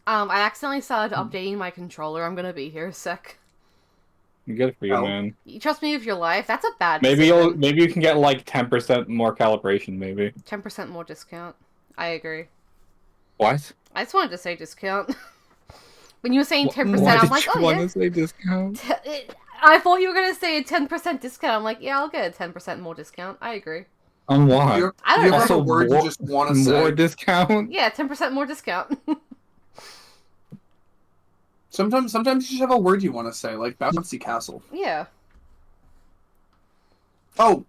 I accidentally started updating my controller. I'm gonna be here a sec. Good for you, man. You trust me with your life? That's a bad maybe you can get, like, 10% more calibration, maybe. 10% more discount. I agree. What? I just wanted to say discount. When you were saying 10%, I'm like, oh, yeah. Want to say discount? I thought you were going to say a 10% discount. I'm like, yeah, I'll get a 10% more discount. I agree. On what? I don't know. Also, word you just want to say. More discount? Yeah, 10% more discount. Sometimes you just have a word you want to say, like bouncy castle. Yeah. Oh,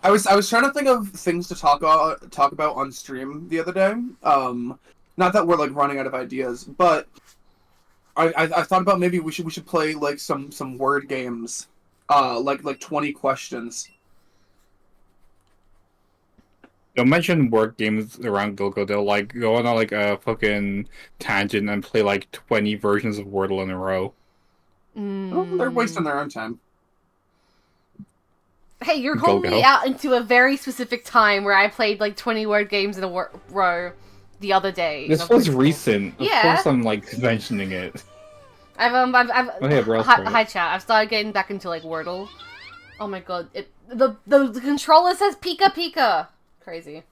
I was trying to think of things to talk about on stream the other day. Not that we're, like, running out of ideas, but I thought about maybe we should play, like, some word games, like 20 questions. Don't mention word games around Gilgo. They'll, like, go on, like, a fucking tangent and play, like, 20 versions of Wordle in a row. Oh, they're wasting their own time. Hey, you're holding me out into a very specific time where I played, like, 20 word games in a row the other day. This was recent. Yeah. Of course I'm, like, mentioning it. Hi chat. I've started getting back into, like, Wordle. Oh my god, the controller says Pika Pika. Crazy.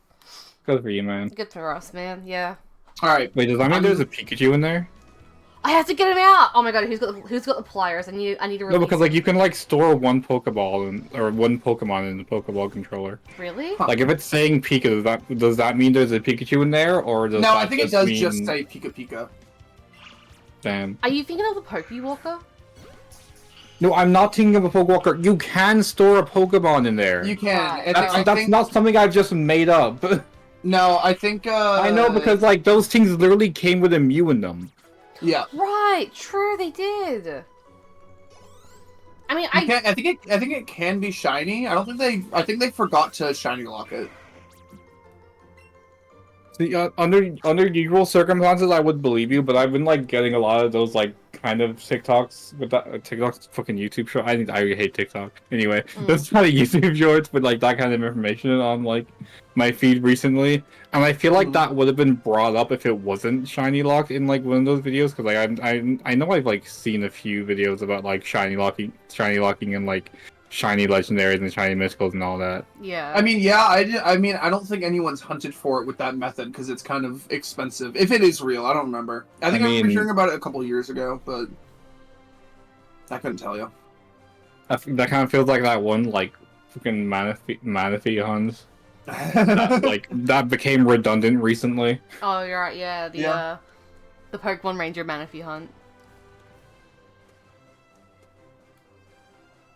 Good for you, man. Good for us, man. Yeah. All right. Wait, does that mean there's a Pikachu in there? I have to get him out. Oh my god, who's got the pliers? I need to release No, because like him. you can like store one Pokeball or one Pokemon in the Pokeball controller. Really? Like if it's saying Pika, does that mean there's a Pikachu in there, or does No, that I think it just does mean... just say Pika Pika. Damn. Are you thinking of the Pokewalker? No, I'm not thinking of a Pokewalker. You can store a Pokemon in there. You can. Right. And That's, I that's think, not something I've just made up. No, I think. I know because like those things literally came with a Mew in them. Yeah. Right. True, they did. I mean, I think it can be shiny. I think they forgot to shiny lock it. See, under usual circumstances, I would believe you, but I've been like getting a lot of those like kind of TikToks with that TikTok's fucking YouTube show. I hate TikTok. Anyway, that's not a YouTube shorts, but like that kind of information on like my feed recently, and I feel like that would have been brought up if it wasn't shiny locked in like one of those videos, because like I know I've like seen a few videos about like shiny locking and like shiny legendaries and shiny mysticals and all that. yeah. I mean, yeah, I don't think anyone's hunted for it with that method because it's kind of expensive. If it is real, I don't remember. I think I remember hearing about it a couple years ago, but I couldn't tell you. That kind of feels like that one like fucking Manaphy hunts. that became redundant recently. Oh, you're right. Yeah, the Pokemon Ranger Manaphy hunt.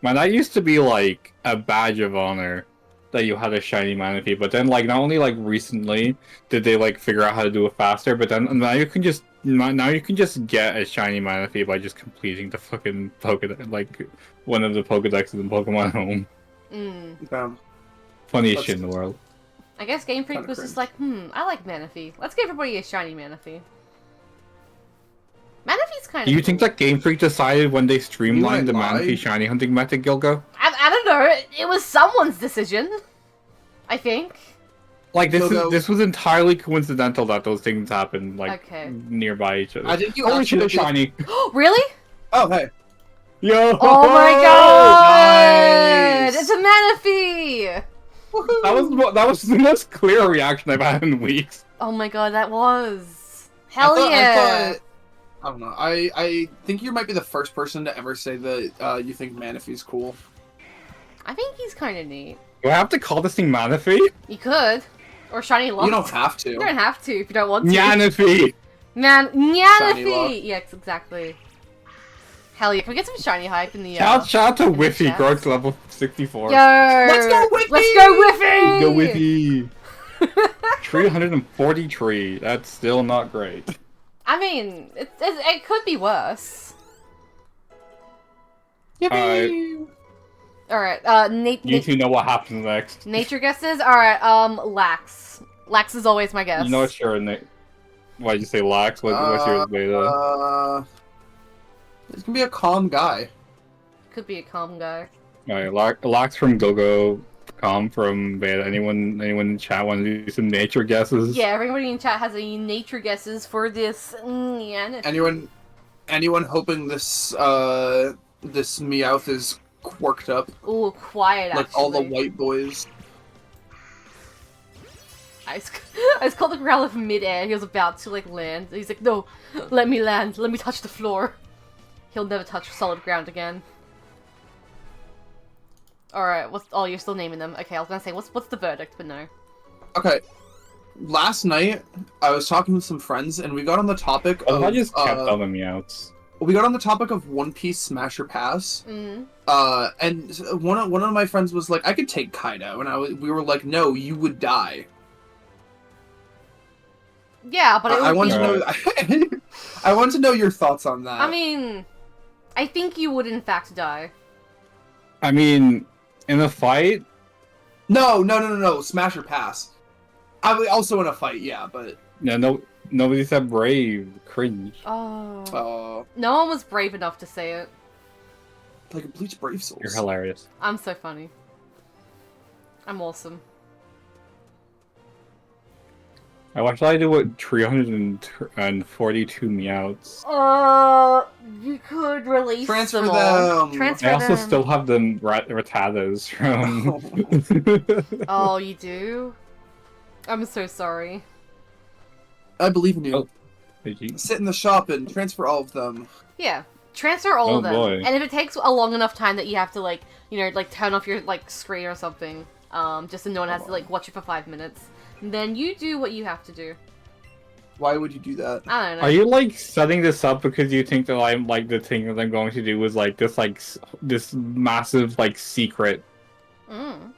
Man, that used to be like a badge of honor that you had a shiny Manaphy, but then like not only like recently did they like figure out how to do it faster, but then now you can just get a shiny Manaphy by just completing the fucking Pokédex, like one of the Pokédexes in Pokemon Home. Funniest shit in the world. I guess Game Freak was just like, I like Manaphy. Let's give everybody a shiny Manaphy. Manaphy's kind of Do you think that Game Freak decided when they streamlined the lie? Manaphy shiny hunting method, Gilgo? I don't know. It was someone's decision. I think. Like Gilgo. this was entirely coincidental that those things happened like Okay. nearby each other. I think you Holy shit, actually a shiny. Really? Oh, hey. Yo! Oh my god! Nice! It's a Manaphy! That was the most clear reaction I've had in weeks. Oh my god, that was. Hell yeah! I don't know. I think you might be the first person to ever say that you think Manaphy's cool. I think he's kind of neat. Do I have to call this thing Manaphy? You could. Or Shiny Lock. You don't have to. You don't have to if you don't want to. Manaphy! Manaphy! Yes, exactly. Hell yeah, can we get some shiny hype in the Shout out to Whiffy, chat? growing to level 64. Yo! Let's go Whiffy! Let's go Whiffy! Go Whiffy! 343, that's still not great. I mean, it could be worse. Yippee! Alright, You two know what happens next. nature guesses? Alright, Lax. Lax is always my guess. You know it's your why'd you say Lax? What's your beta? He's gonna be a calm guy. Could be a calm guy. Alright, Lax from Gilgo, Calm from beta. Anyone in chat want to do some nature guesses? Yeah, everybody in chat has a nature guesses for this. Anyone hoping this this Meowth is quirked up? Ooh, quiet, like actually. all the white boys. I just called the Growlithe mid-air. He was about to, like, land. He's like, no, let me land. Let me touch the floor. He'll never touch solid ground again. Alright, oh, you're still naming them. Okay, I was gonna say, what's the verdict, but no. Okay. Last night, I was talking with some friends, and we got on the topic of... I just kept on the Meowths. We got on the topic of One Piece Smash or Pass. Mm. And one of my friends was like, I could take Kaido, and we were like, no, you would die. Yeah, but I want to know. I want to know your thoughts on that. I mean, I think you would in fact die. I mean, in a fight? No. Smash or Pass. Also in a fight, yeah, but... Yeah, nobody said brave. Cringe. Oh. No one was brave enough to say it. Like Bleach Brave Souls. You're hilarious. I'm so funny. I'm awesome. What should I do with 342 Meowths? You could release Transfer them all. them. Transfer I also them. still have the Rattatas from... Oh, you do? I'm so sorry. I believe in you. Oh. Thank you. Sit in the shop and transfer all of them. Yeah. Transfer all of them. Boy. And if it takes a long enough time that you have to, like, you know, like, turn off your, like, screen or something, just so no one has to, like, watch it for 5 minutes, then you do what you have to do. Why would you do that? I don't know. Are you, like, setting this up because you think that I'm, like, the thing that I'm going to do is, like, this massive, like, secret? Mm.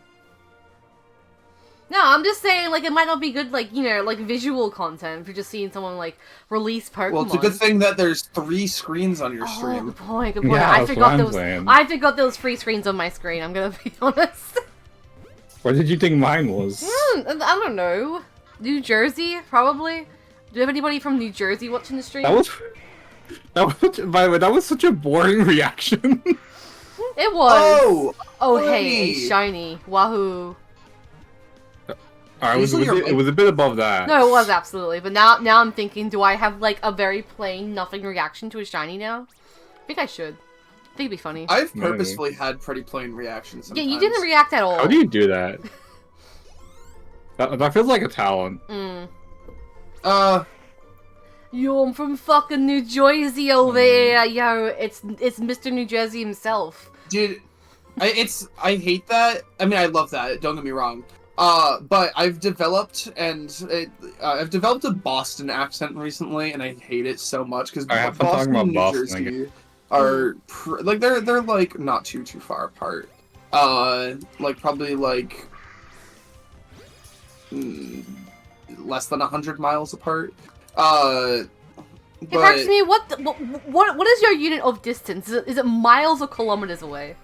No, I'm just saying, like, it might not be good, like, you know, like, visual content if you're just seeing someone, like, release Pokemon. Well, it's a good thing that there's 3 screens on your stream. Good point, good point. Yeah, I forgot that's what I'm saying. I forgot there was 3 screens on my screen, I'm gonna be honest. What did you think mine was? I don't know. New Jersey, probably? Do you have anybody from New Jersey watching the stream? That was, by the way, that was such a boring reaction. It was. Oh, hey, hey. a shiny. Wahoo. Alright, Usually it was a bit above that. No, it was absolutely. But now I'm thinking, do I have, like, a very plain, nothing reaction to a shiny now? I think I should. I think it'd be funny. I've Maybe. purposefully had pretty plain reactions sometimes. Yeah, you didn't react at all. How do you do that? that feels like a talent. Yo, I'm from fucking New Jersey over here. Yo, it's Mr. New Jersey himself. Dude, I hate that. I mean, I love that. Don't get me wrong. But I've developed a Boston accent recently, and I hate it so much because Boston and New Jersey are they're like not too far apart. Like probably like less than 100 miles apart. It hurts me. What is your unit of distance? Is it miles or kilometers away?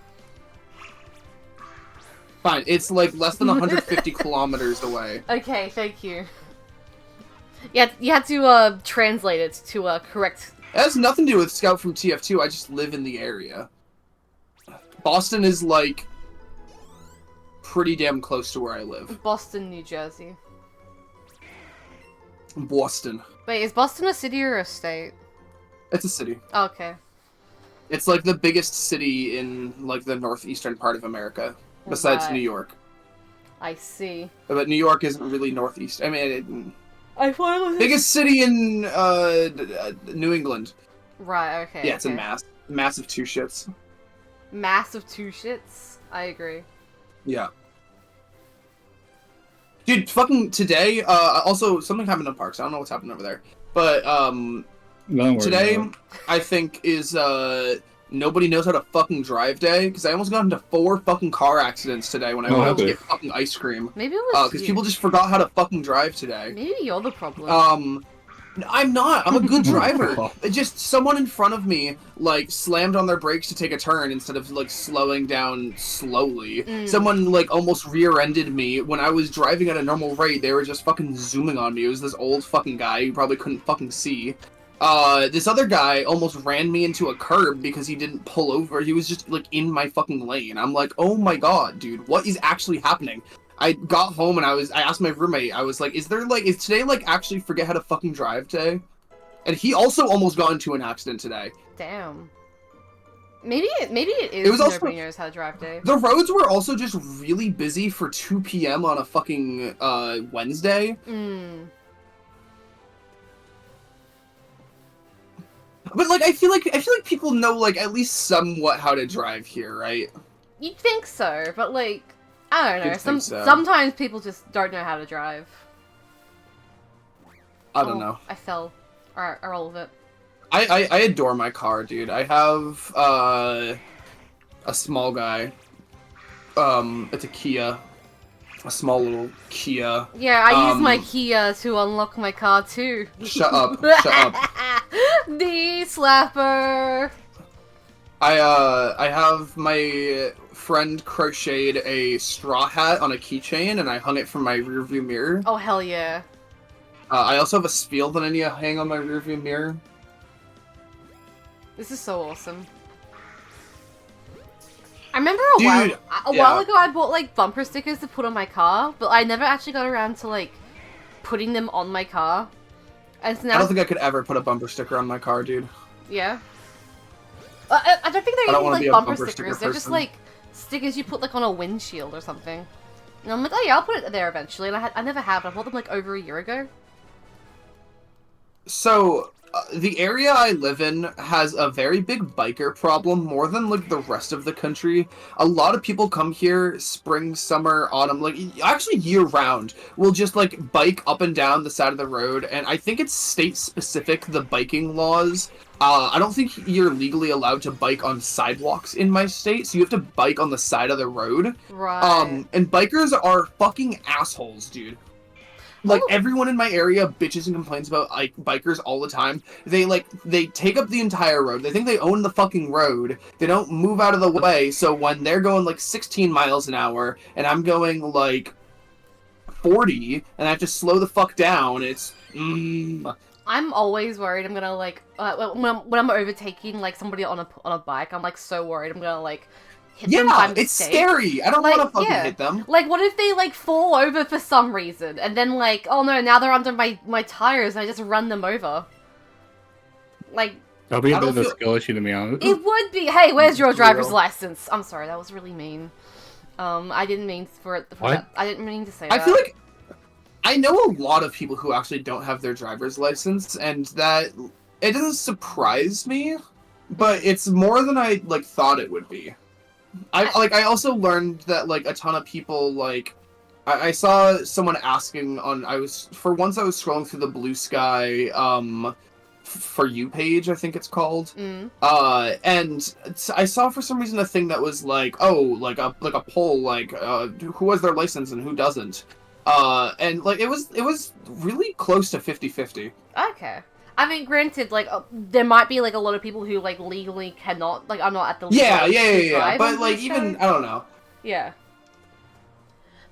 Fine, it's like less than 150 kilometers away. Okay, thank you. Yeah, you had to translate it to correct. It has nothing to do with Scout from TF2. I just live in the area. Boston is like pretty damn close to where I live. Boston, New Jersey. Boston. Wait, is Boston a city or a state? It's a city. Oh, okay. It's like the biggest city in like the northeastern part of America, besides Right. New York. I see. But New York isn't really northeast. I mean, I thought it was biggest city in New England. Right. Okay. Yeah, it's okay. a massive 2 shits. Massive 2 shits. I agree. Yeah. Dude, fucking today, also, something happened in Parks. I don't know what's happening over there. But, today, I think, is, nobody knows how to fucking drive day, because I almost got into 4 fucking car accidents today when I went out to get fucking ice cream. Maybe it was Because people just forgot how to fucking drive today. Maybe you're the problem. I'm not. I'm a good driver. Just someone in front of me, like, slammed on their brakes to take a turn instead of, like, slowing down slowly. Someone, like, almost rear-ended me when I was driving at a normal rate. They were just fucking zooming on me. It was this old fucking guy who probably couldn't fucking see. This other guy almost ran me into a curb because he didn't pull over. He was just, like, in my fucking lane. I'm like, oh my god, dude, what is actually happening? I got home and I asked my roommate, I was like, is today, like, actually forget how to fucking drive day? And he also almost got into an accident today. Damn. Maybe it is. It was also nobody knows how to drive day. The roads were also just really busy for 2 p.m. on a fucking Wednesday. But like I feel like people know like at least somewhat how to drive here, right? You'd think so, but like I don't know. You'd think so. Sometimes people just don't know how to drive. I don't know. I fell. Alright, all of it. I adore my car, dude. I have a small guy. It's a Kia. A small little Kia. Yeah, I use my Kia to unlock my car too. Shut up. Shut up. The slapper. I have my friend crocheted a straw hat on a keychain and I hung it from my rearview mirror. Oh hell yeah. I also have a spiel that I need to hang on my rearview mirror. This is so awesome. I remember Dude, a while ago I bought like bumper stickers to put on my car, but I never actually got around to like putting them on my car. And so now I don't think I could ever put a bumper sticker on my car, dude. Yeah. I don't think they're even like bumper stickers. They're just person. like stickers you put like on a windshield or something. And I'm like, oh yeah, I'll put it there eventually. And I never have. I bought them like over a year ago. So, the area I live in has a very big biker problem, more than, like, the rest of the country. A lot of people come here spring, summer, autumn, like, actually year-round, will just, like, bike up and down the side of the road, and I think it's state-specific, the biking laws. I don't think you're legally allowed to bike on sidewalks in my state, so you have to bike on the side of the road. Right. And bikers are fucking assholes, dude. Like, everyone in my area bitches and complains about, like, bikers all the time. They take up the entire road. They think they own the fucking road. They don't move out of the way, so when they're going, like, 16 miles an hour, and I'm going, like, 40, and I have to slow the fuck down, it's... I'm always worried I'm gonna, like, when I'm overtaking, like, somebody on a bike, I'm, like, so worried I'm gonna, like... hit them by it's mistake. scary. I don't Like, want to fucking yeah. hit them. Like, what if they, like, fall over for some reason, and then, like, oh no, now they're under my tires, and I just run them over? Like... That'll be a I bit don't of a feel- skill issue, to be honest. It would be, hey, where's your driver's Real. license? I'm sorry, that was really mean. I didn't mean for What? that. I didn't mean to say I that. feel like I know a lot of people who actually don't have their driver's license, and that it doesn't surprise me, but it's more than I like thought it would be. I also learned that like a ton of people like I saw someone asking on I was scrolling through the Blue Sky for you page, I think it's called. And I saw for some reason a thing that was like, oh, like a poll, like who has their license and who doesn't. And like it was really close to 50-50. Okay. I mean, granted, like, there might be, like, a lot of people who, like, legally cannot, like, I'm not at the legal age to Yeah. drive But on like Blue even Sky. I don't know. Yeah.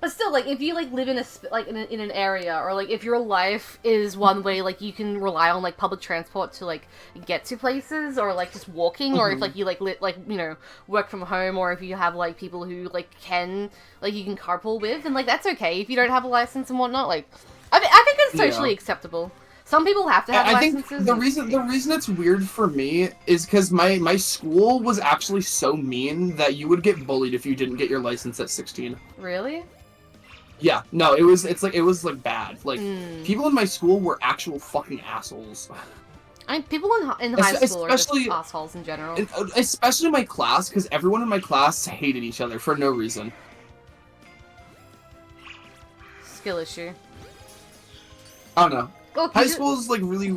But still, like, if you, like, live in in an area, or, like, if your life is one way, like, you can rely on, like, public transport to, like, get to places, or, like, just walking, or if, like, you, like, you know, work from home, or if you have, like, people who, like, can, like, you can carpool with, and, like, that's okay if you don't have a license and whatnot, like, I think it's socially acceptable. Some people have to have I licenses. think the reason it's weird for me is because my school was actually so mean that you would get bullied if you didn't get your license at 16. Really? Yeah, no, it was bad. Like people in my school were actual fucking assholes. I mean, people in high school are just assholes in general. Especially my class, because everyone in my class hated each other for no reason. Skill issue. I don't know. Look, High school is like really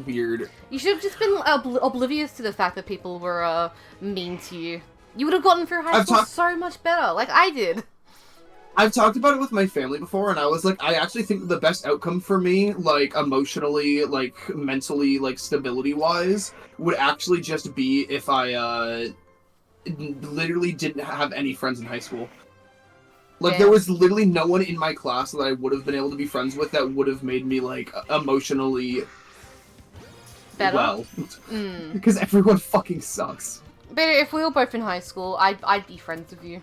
weird. You should have just been oblivious to the fact that people were mean to you. You would have gotten through high school so much better, like I did. I've talked about it with my family before, and I was like, I actually think the best outcome for me, like emotionally, like mentally, like stability-wise, would actually just be if I literally didn't have any friends in high school. Like, there was literally no one in my class that I would have been able to be friends with that would have made me, like, emotionally better. Well. Because everyone fucking sucks. But if we were both in high school, I'd be friends with you.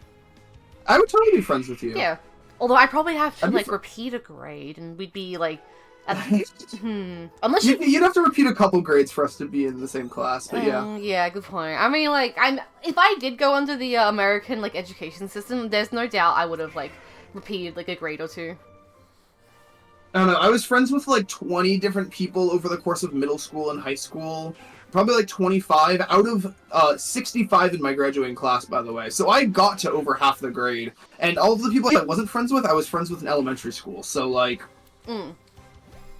I would totally be friends with you. Yeah. Although I'd probably have to, like, repeat a grade, and we'd be, like... Unless You'd have to repeat a couple grades for us to be in the same class, but yeah. Yeah, good point. I mean, like, if I did go under the American, like, education system, there's no doubt I would have, like, repeated, like, a grade or two. I don't know, I was friends with, like, 20 different people over the course of middle school and high school. Probably, like, 25 out of 65 in my graduating class, by the way. So I got to over half the grade. And all of the people I wasn't friends with, I was friends with in elementary school. So, like...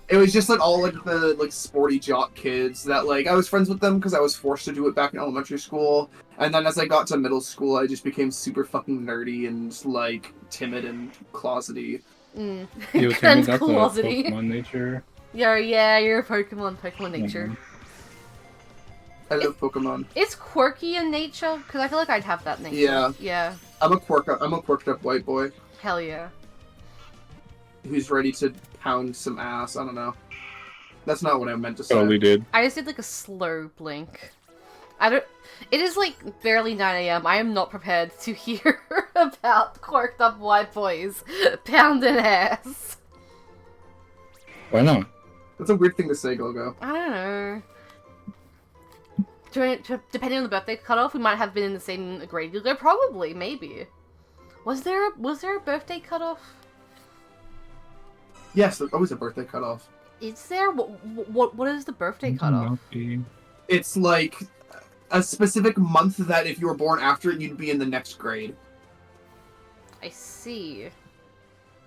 It was just, like, all, like, the, like, sporty jock kids that, like, I was friends with them because I was forced to do it back in elementary school. And then as I got to middle school, I just became super fucking nerdy and, like, timid and closety. Yo, Timmy, that's a Pokemon nature. Yeah, you're a Pokemon nature. I love Pokemon. It's quirky in nature, because I feel like I'd have that nature. Yeah. Yeah. I'm a quirked up white boy. Hell yeah. Who's ready to pound some ass. I don't know. That's not what I meant to say. Totally did. I just did like a slow blink. It is like barely 9 AM. I am not prepared to hear about quirked up white boys pounding ass. Why not? That's a weird thing to say, Gilgo. I don't know. Depending on the birthday cutoff, we might have been in the same grade. Gilgo, probably, maybe. Was there a birthday cutoff? Yes, there's always a birthday cutoff. Is there? What is the birthday cutoff? It's like a specific month that if you were born after it, you'd be in the next grade. I see.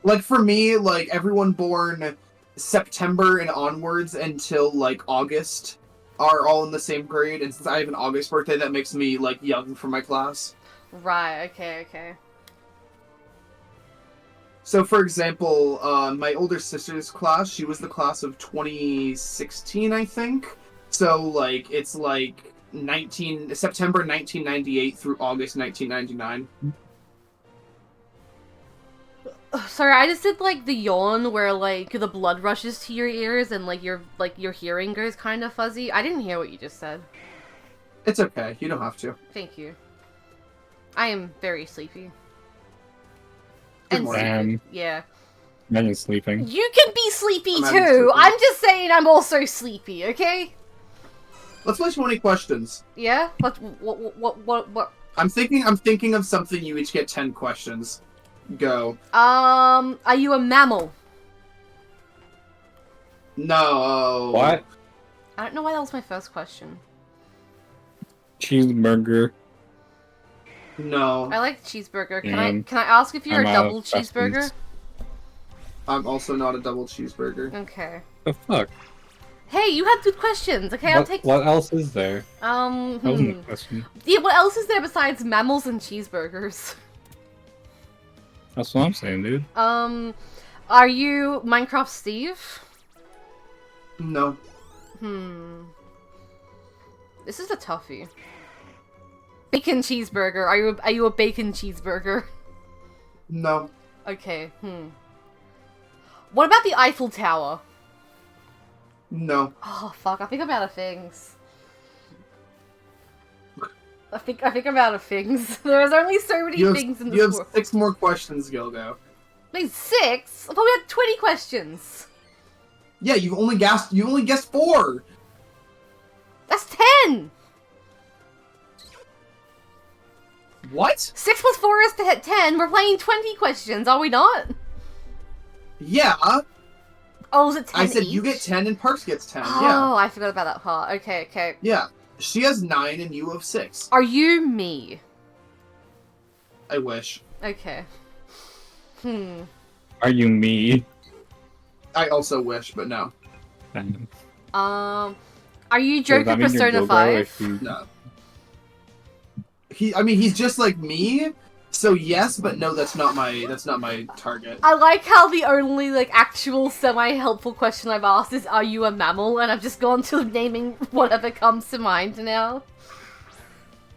Like for me, like everyone born September and onwards until like August are all in the same grade, and since I have an August birthday, that makes me like young for my class. Right, okay. So for example, my older sister's class, she was the class of 2016, I think. So like it's like September 1998 through August 1999. Sorry, I just did like the yawn where like the blood rushes to your ears and like your hearing goes kind of fuzzy. I didn't hear what you just said. It's okay, you don't have to. Thank you. I am very sleepy. Good And morning. yeah. Imagine sleeping. You can be sleepy I'm too. sleepy. I'm just saying I'm also sleepy, okay? Let's play 20 questions. Yeah? What? I'm thinking of something. You each get 10 questions. Go. Are you a mammal? No. What? I don't know why that was my first question. Cheeseburger. No. I like cheeseburger. And Can I ask if you're I'm a out double of cheeseburger? questions. I'm also not a double cheeseburger. Okay. The fuck? Hey, you had good questions. Okay, I'll take. What else is there? That wasn't a question. Yeah, what else is there besides mammals and cheeseburgers? That's what I'm saying, dude. Are you Minecraft Steve? No. This is a toughie. Bacon cheeseburger. Are you a bacon cheeseburger? No. Okay. What about the Eiffel Tower? No. Oh fuck! I think I'm out of things. I think I'm out of things. There's only so many things in this You have world. 6 more questions, Gilgo. Wait, 6? I thought we had 20 questions. Yeah, you only guessed 4. That's 10. What? 6 plus 4 is to hit 10. We're playing 20 questions, are we not? Yeah. Oh, is it 10 I said each? you get 10 and Parks gets 10. Oh, Yeah. I forgot about that part. Okay. Yeah. She has 9 and you have 6. Are you me? I wish. Okay. Are you me? I also wish, but no. Are you Does that Joker mean you're Persona Gilgo 5? if you- No. He's just like me. So yes, but no, that's not my target. I like how the only, like, actual semi-helpful question I've asked is, are you a mammal? And I've just gone to naming whatever comes to mind now.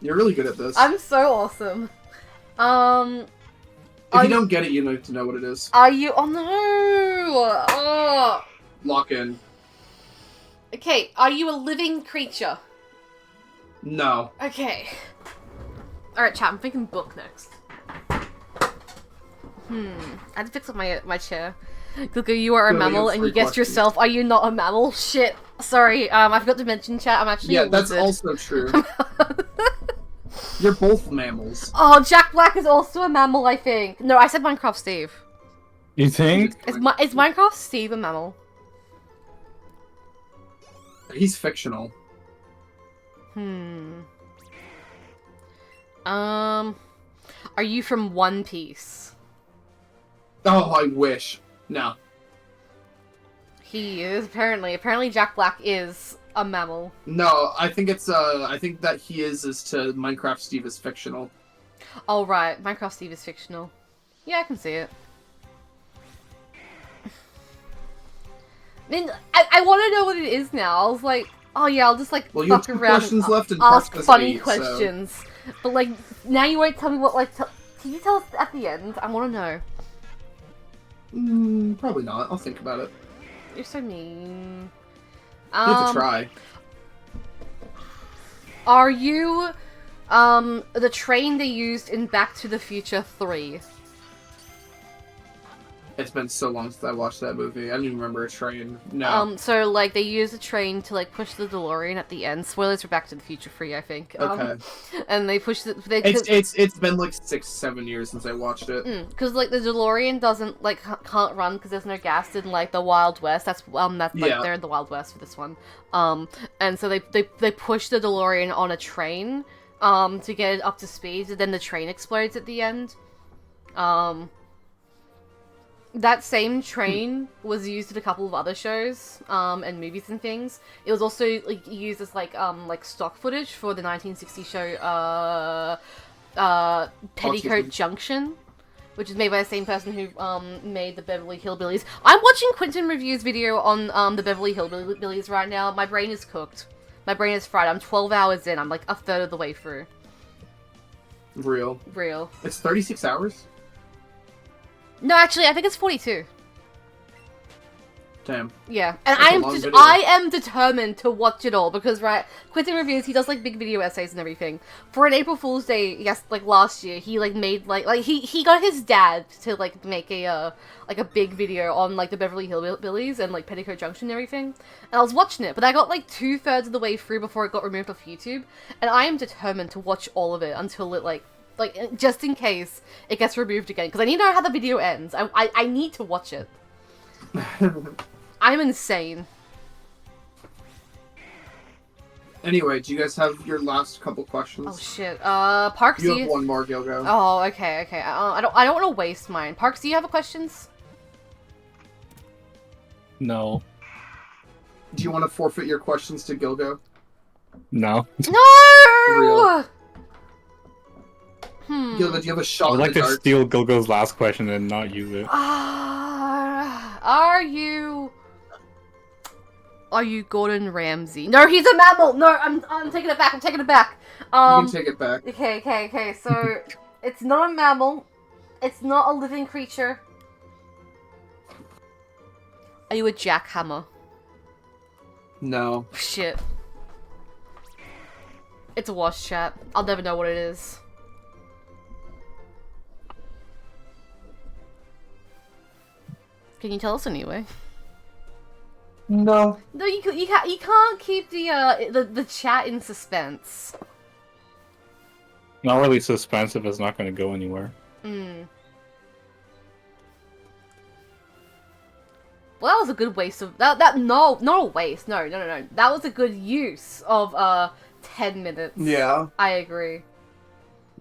You're really good at this. I'm so awesome. If you don't get it, you need to know what it is. Are you... Oh, no! Oh. Lock in. Okay, are you a living creature? No. Okay. Alright, chat, I'm thinking book next. I had to fix up my chair. Gilgo, you are a Gilgo, you mammal, have and you 3 guessed questions. yourself. Are you not a mammal? Shit. Sorry, I forgot to mention, chat, I'm actually a That's lizard. also true. You're both mammals. Oh, Jack Black is also a mammal, I think. No, I said Minecraft Steve. You think? Is Minecraft Steve a mammal? He's fictional. Are you from One Piece? Oh, I wish. No. He is, apparently. Apparently Jack Black is a mammal. No, I think it's I think that he is as to Minecraft Steve is fictional. Oh, right. Minecraft Steve is fictional. Yeah, I can see it. I mean, I want to know what it is now. I was like, oh yeah, I'll just like Well, you have fuck 2 around questions and left and ask Parks has funny 8, so- questions. But like, now you won't tell me what like. Can you tell us at the end? I want to know. Probably not. I'll think about it. You're so mean. You have to try. Are you the train they used in Back to the Future 3? It's been so long since I watched that movie. I don't even remember a train. No. So like they use a train to like push the DeLorean at the end. Spoilers for Back to the Future 3, I think. Okay. And they push the. It's been like 6-7 years since I watched it. Because like the DeLorean doesn't like can't run because there's no gas in like the Wild West. That's like they're in the Wild West for this one. And so they push the DeLorean on a train to get it up to speed. And then the train explodes at the end. That same train was used in a couple of other shows, and movies and things. It was also like used as like stock footage for the 1960 show Petticoat Junction, which is made by the same person who made the Beverly Hillbillies. I'm watching Quentin Review's video on the Beverly Hillbillies right now. My brain is cooked. My brain is fried. I'm 12 hours in. I'm like a third of the way through. Real. It's 36 hours? No, actually, I think it's 42. Damn. Yeah, and That's I am determined to watch it all because Quentin Reviews, he does like big video essays and everything. For an April Fool's Day, like last year, he like made like he got his dad to like make a big video on like the Beverly Hillbillies and like Petticoat Junction and everything. And I was watching it, but I got like 2/3 of the way through before it got removed off YouTube, and I am determined to watch all of it until it like just in case it gets removed again, because I need to know how the video ends. I need to watch it. I'm insane. Anyway, do you guys have your last couple questions? Oh shit. Parks, you have one more, Gilgo. Oh, okay. I don't want to waste mine. Parks, do you have questions? No. Do you want to forfeit your questions to Gilgo? No. No! Real. Gilgo, do you have a shot? I would like to dark? steal Gilgo's last question and not use it. Are you Gordon Ramsay? No, he's a mammal! No, I'm taking it back, you can take it back. Okay, so it's not a mammal. It's not a living creature. Are you a jackhammer? No. Shit. It's a wash, chat. I'll never know what it is. Can you tell us anyway? No. No, you can't keep the chat in suspense. Not really suspense if it's not going to go anywhere. Well, that was a good waste of that. No, not a waste. No. That was a good use of 10 minutes. Yeah. I agree.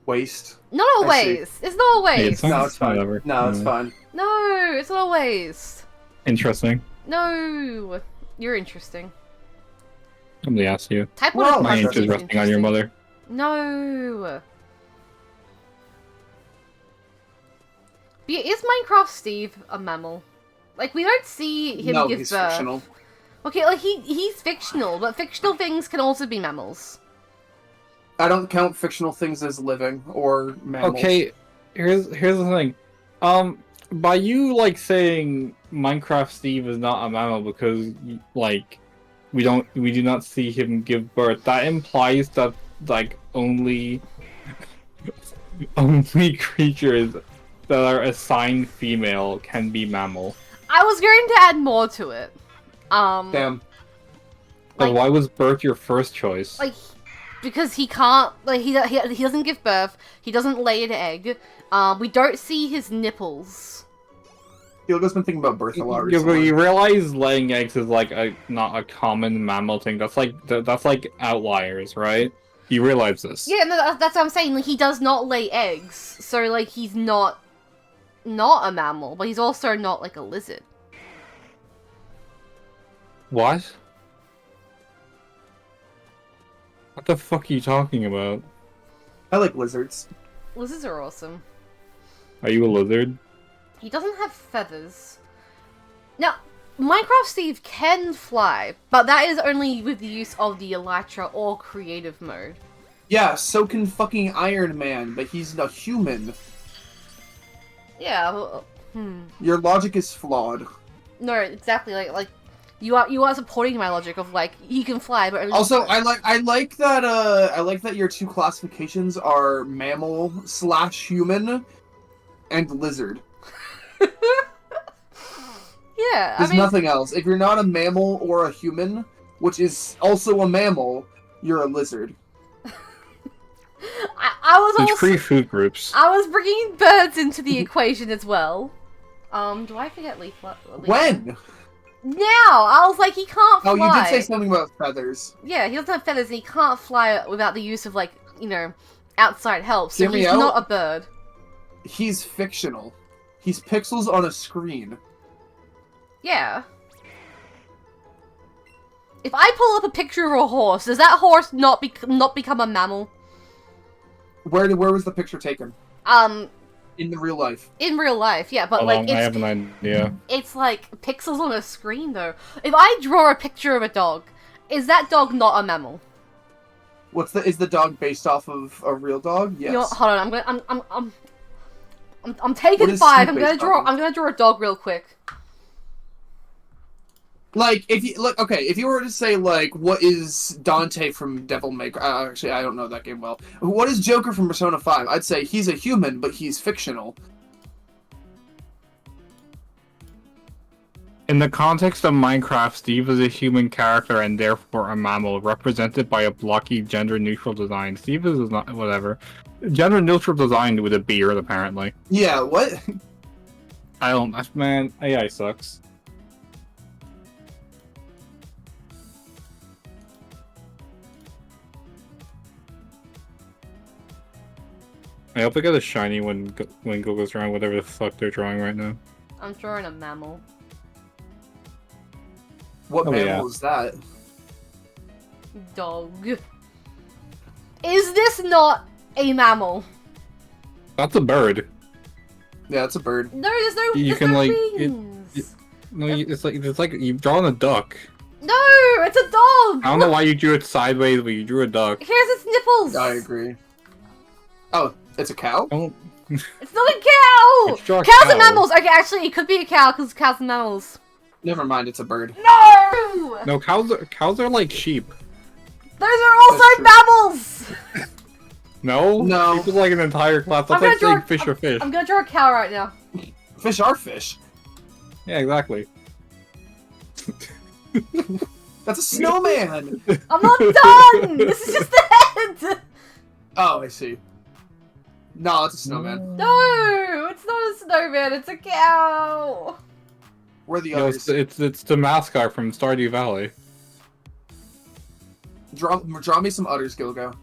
Waste. Not a waste. It's not a waste. No, it's fine. No, it's fine. No, it's not a waste. Interesting. No, you're interesting. Somebody asked you. Type Well, one. My age is resting on your mother. No. Is Minecraft Steve a mammal? Like, we don't see him No, give he's birth. fictional. Okay, like he's fictional, but fictional things can also be mammals. I don't count fictional things as living or mammals. Okay, here's the thing. By you like saying Minecraft Steve is not a mammal because like we do not see him give birth, that implies that like only creatures that are assigned female can be mammal. I was going to add more to it. Damn. Like, why was birth your first choice? Like, because he can't, like, he doesn't give birth, he doesn't lay an egg, we don't see his nipples. Gilgo's been thinking about birth a lot Yeah, but recently. you realize laying eggs is like not a common mammal thing. That's like outliers, right? You realize this? Yeah, no, that's what I'm saying. Like, he does not lay eggs, so like he's not a mammal, but he's also not like a lizard. What? What the fuck are you talking about? I like lizards. Lizards are awesome. Are you a lizard? He doesn't have feathers. Now, Minecraft Steve can fly, but that is only with the use of the Elytra or creative mode. Yeah, so can fucking Iron Man, but he's not human. Yeah, well, Your logic is flawed. No, exactly. Like you are supporting my logic of like he can fly, but Also, I like that your two classifications are mammal / human and lizard. Yeah, There's I mean, nothing else. If you're not a mammal or a human, which is also a mammal, you're a lizard. I was There's also... free food groups. I was bringing birds into the equation as well. Do I forget Leaf? When? Now! I was like, he can't fly. Oh, you did say something about feathers. Yeah, he doesn't have feathers and he can't fly without the use of, like, you know, outside help. So Hear me he's out. not a bird. He's fictional. He's pixels on a screen. Yeah. If I pull up a picture of a horse, does that horse not become a mammal? Where was the picture taken? In the real life. In real life, yeah, but Hold like on, I have an idea. it's like pixels on a screen though. If I draw a picture of a dog, is that dog not a mammal? Is the dog based off of a real dog? Yes. You know what, hold on, I'm taking What is 5. Snoop based off of? I'm gonna draw a dog real quick. Like, if you were to say, like, what is Dante from Devil May Cry? Actually, I don't know that game well. What is Joker from Persona 5? I'd say he's a human, but he's fictional. In the context of Minecraft, Steve is a human character and therefore a mammal, represented by a blocky, gender-neutral design. Steve is not whatever. Gender-neutral design with a beard, apparently. Yeah, what? I don't. Man, AI sucks. I hope I get a shiny when Gilgo's around, whatever the fuck they're drawing right now. I'm drawing a mammal. What Oh, mammal yeah. is that? Dog. Is this not a mammal? That's a bird. Yeah, it's a bird. No, there's no. You there's can, no like, wings. No, it's like you've drawn a duck. No, it's a dog. I don't know why you drew it sideways, but you drew a duck. Here's its nipples. I agree. Oh, it's a cow? Don't. It's not a cow. Let's draw a Cows cow. are mammals. Okay, actually, it could be a cow because cows are mammals. Never mind, it's a bird. No. No, cows are like sheep. Those are also That's true. mammals. No? No. Sheep is like an entire class. I'm That's like gonna saying draw- fish or fish. I'm gonna draw a cow right now. Fish are fish. Yeah, exactly. That's a snowman! I'm not done. This is just the head. Oh, I see. No, it's a snowman. No, it's not a snowman. It's a cow. Where are the No, others? it's the mascot from Stardew Valley. Draw me some udders, Gilgo.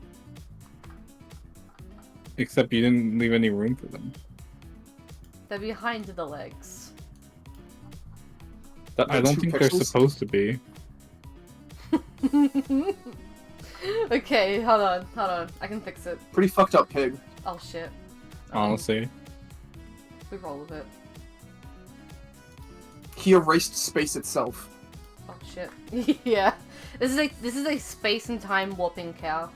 Except you didn't leave any room for them. They're behind the legs. I Like don't 2 think they're pixels? supposed to be. Okay, hold on. I can fix it. Pretty fucked up pig. Oh shit. Honestly. We roll with it. He erased space itself. Oh shit. Yeah. This is a space and time warping cow.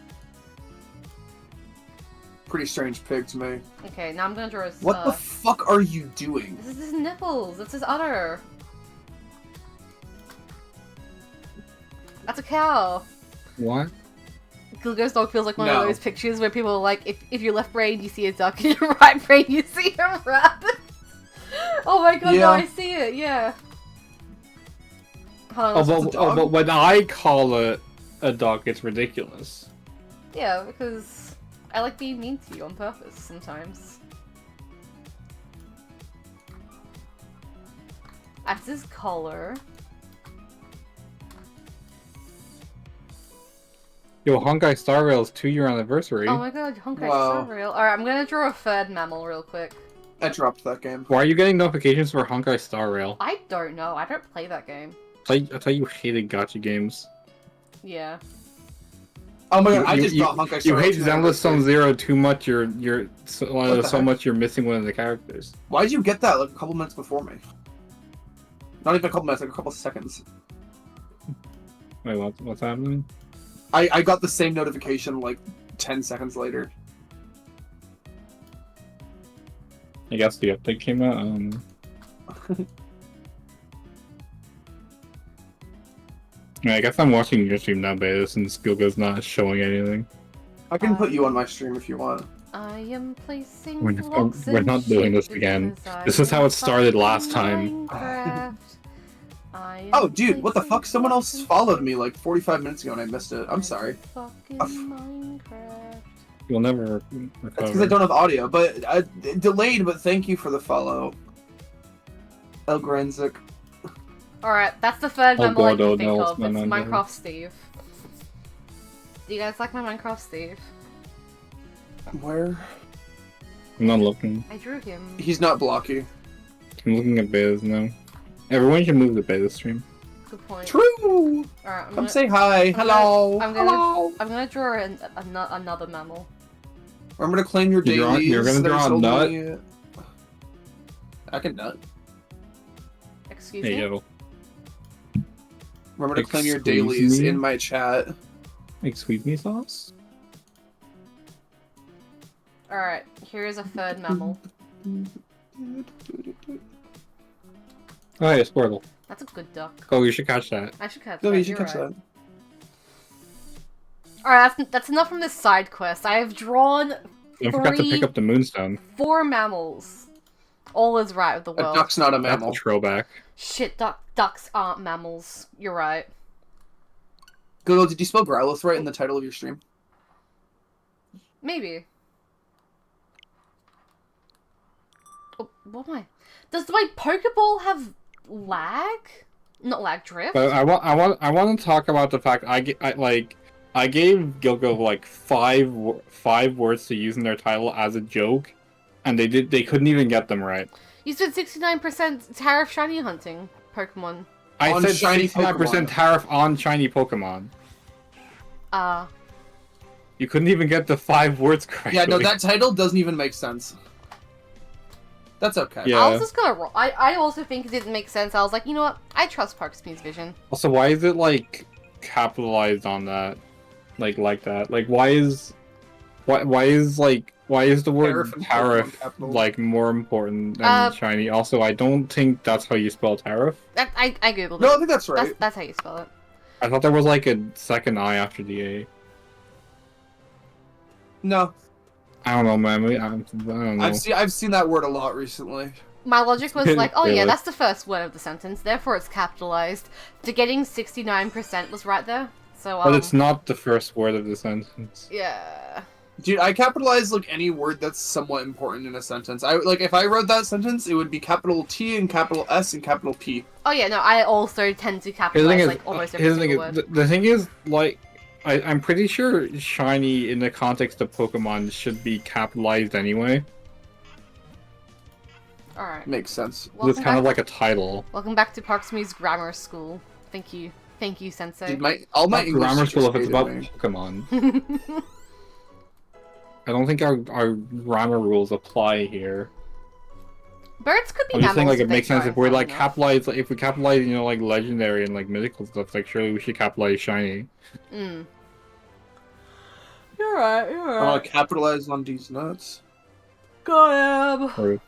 Pretty strange pig to me. Okay, now I'm gonna draw his What the fuck are you doing? This is his nipples. That's his udder. That's a cow. What? Gilgo's dog feels like one No. of those pictures where people are like, if your left brain you see a duck, and your right brain you see a rabbit. Oh my god, no, Yeah. I see it, yeah. Hold on, a dog? But when I call it a duck, it's ridiculous. yeah, because I like being mean to you on purpose sometimes. That's his collar. Yo, Honkai Star Rail's 2-year anniversary. Oh my god, Honkai Wow. Star Rail. Alright, I'm gonna draw a third mammal real quick. I dropped that game. Why are you getting notifications for Honkai Star Rail? I don't know, I don't play that game. I thought you hated gacha games. Yeah. Oh my god, I You- just you- got Honkai You Star hate Rail Zenless 2 Sum Zero too much. You're so What the heck? much you're missing one of the characters. Why'd you get that like a couple minutes before me? Not even a couple minutes, like a couple seconds. Wait, what's happening? I got the same notification like 10 seconds later. I guess the update came out. I guess I'm watching your stream now, beta, since Gilgo's not showing anything. I can put you on my stream if you want. I am placing We're blocks not and doing this shit again. because I This is how it am started fucking last time. Minecraft. Oh, dude, what the fuck? Someone else followed me like 45 minutes ago and I missed it. I'm sorry. Fucking Minecraft. You'll never That's recover. because I don't have audio, but delayed. But thank you for the follow, El Granzik. Alright, that's the third Oh, member I Gordo can think knows of. my It's number. Minecraft Steve. Do you guys like my Minecraft Steve? Where? I'm not looking. I drew him. He's not blocky. I'm looking at betas now. Everyone should move the beta stream. Good point. True. Alright, Come say hi. Hello. I'm gonna draw another mammal. I'm gonna claim your dailies. You're gonna that draw are a sold nut? me- I can nut. Excuse Hey me? yo, Remember to claim your Excuse dailies me? in my chat. excuse me, sauce. Alright, here is a third mammal. Oh hey, a Squirtle. That's a good duck. Oh, you should catch that. I should catch No, that. you should You're catch right. that. Alright, that's enough from this side quest. I have drawn Don't forget to pick 3 up the moonstone. 4 mammals. All is right with the A world. duck's not a That's mammal. a throwback. Shit, ducks aren't mammals. You're right. Gilgo, did you spell Growlithe right in the title of your stream? Maybe. Oh, what am I? Does my Pokeball have lag? Not lag, drift? But I want to talk about the fact I gave Gilgo like five words to use in their title as a joke, and they couldn't even get them right. You said 69% tariff shiny hunting Pokemon. I On said shiny 69% Pokemon. tariff on shiny Pokemon. Uh, You couldn't even get the 5 words correctly. Yeah, no, that title doesn't even make sense. That's okay. Yeah. I was just gonna roll. I also think it didn't make sense. I was like, you know what? I trust Parksme's vision. Also, why is it like capitalized on that? Like that? Like why is the word Tariff and tariff Pokemon capital. like more important than shiny? Also, I don't think that's how you spell tariff. I googled No, I it. think that's right. That's how you spell it. I thought there was like a second I after the A. No, I don't know, man. I don't know. I've seen that word a lot recently. My logic was like, oh yeah, Really? that's the first word of the sentence, therefore it's capitalized. The getting 69% was right there. So But it's not the first word of the sentence. yeah. Dude, I capitalize like any word that's somewhat important in a sentence. If I wrote that sentence, it would be capital T and capital S and capital P. Oh yeah, no, I also tend to Here's the capitalize thing is, like almost every here's the single thing word. is, the thing is, like, I'm pretty sure shiny in the context of Pokemon should be capitalized anyway. Alright. Makes sense. It's kind of like a title. Welcome back to Parksme's grammar school. Thank you, sensei. Dude, all my Not English grammar school if teachers it's about hated me. Pokemon. I don't think our grammar rules apply here. Birds could be I'm just saying, mammals like, it if they makes sense try if we're hard like enough. capitalize, if we capitalize, you know, like legendary and like mythical stuff, like surely we should capitalize shiny. Mm. You're right. I want to capitalize on these nuts. Got him. Or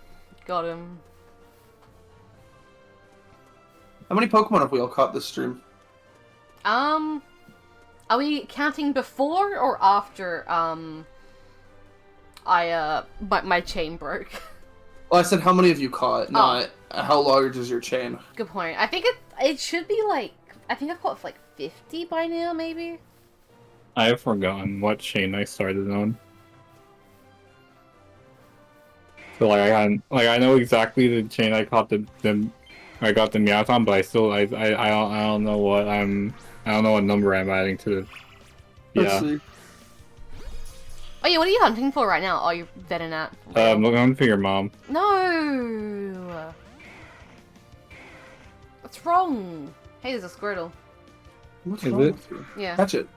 Got him. How many Pokemon have we all caught this stream? Are we counting before or after, my chain broke? Well, I said how many have you caught, not how large is your chain. Good point. I think it should be like, I think I've caught like 50 by now, maybe? I have forgotten what chain I started on. So like I know exactly the chain I caught the Meowth on, but I don't know what I don't know what number I'm adding to the. Let's Yeah. see. Oh yeah, what are you hunting for right now? Oh, you're vetting at. I'm looking for your mom. No! What's wrong? Hey, there's a Squirtle. What's Is wrong it? with you? Yeah. Catch it.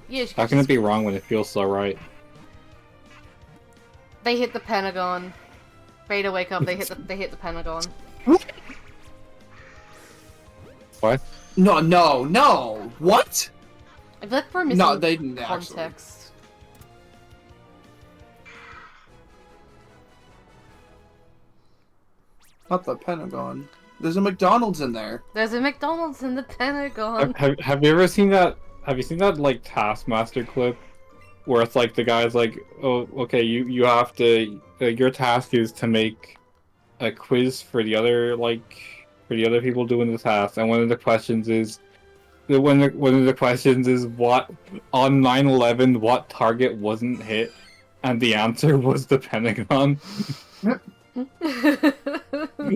Yeah, How can it be wrong when it feels so right? They hit the Pentagon. Beta, wake up! They hit the Pentagon. What? No. What? I feel like we're missing No, they didn't actually. context. Not the Pentagon. There's a McDonald's in there. There's a McDonald's in the Pentagon. Have you ever seen that? Have you seen that like Taskmaster clip where it's like the guy's like, oh, okay, you have to your task is to make a quiz for the other like for the other people doing the task, and one of the questions is one of the questions is what on 9/11 what target wasn't hit, and the answer was the Pentagon.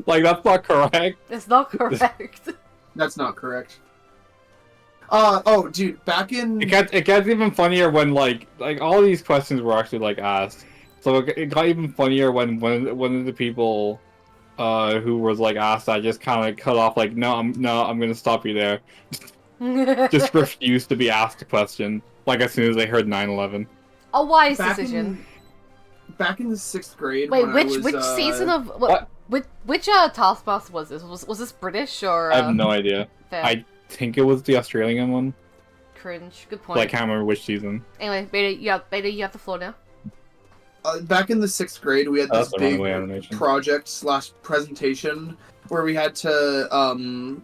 Like that's not correct. It's not correct. That's not correct. Oh, dude, back in... It gets even funnier when like all these questions were actually like asked. So it got even funnier when one of the people who was like asked that just kind of cut off like I'm gonna stop you there. Just refused to be asked a question like as soon as they heard 9/11. A wise decision. Back in the 6th grade. Wait, when which season of what? Which Taskmaster was this? Was this British or? I have no idea. Fair. I think it was the Australian one. Cringe. Good point. But I can't remember which season. Anyway, Beta, you have the floor now. Back in the 6th grade, we had this big animation. project / presentation where we had to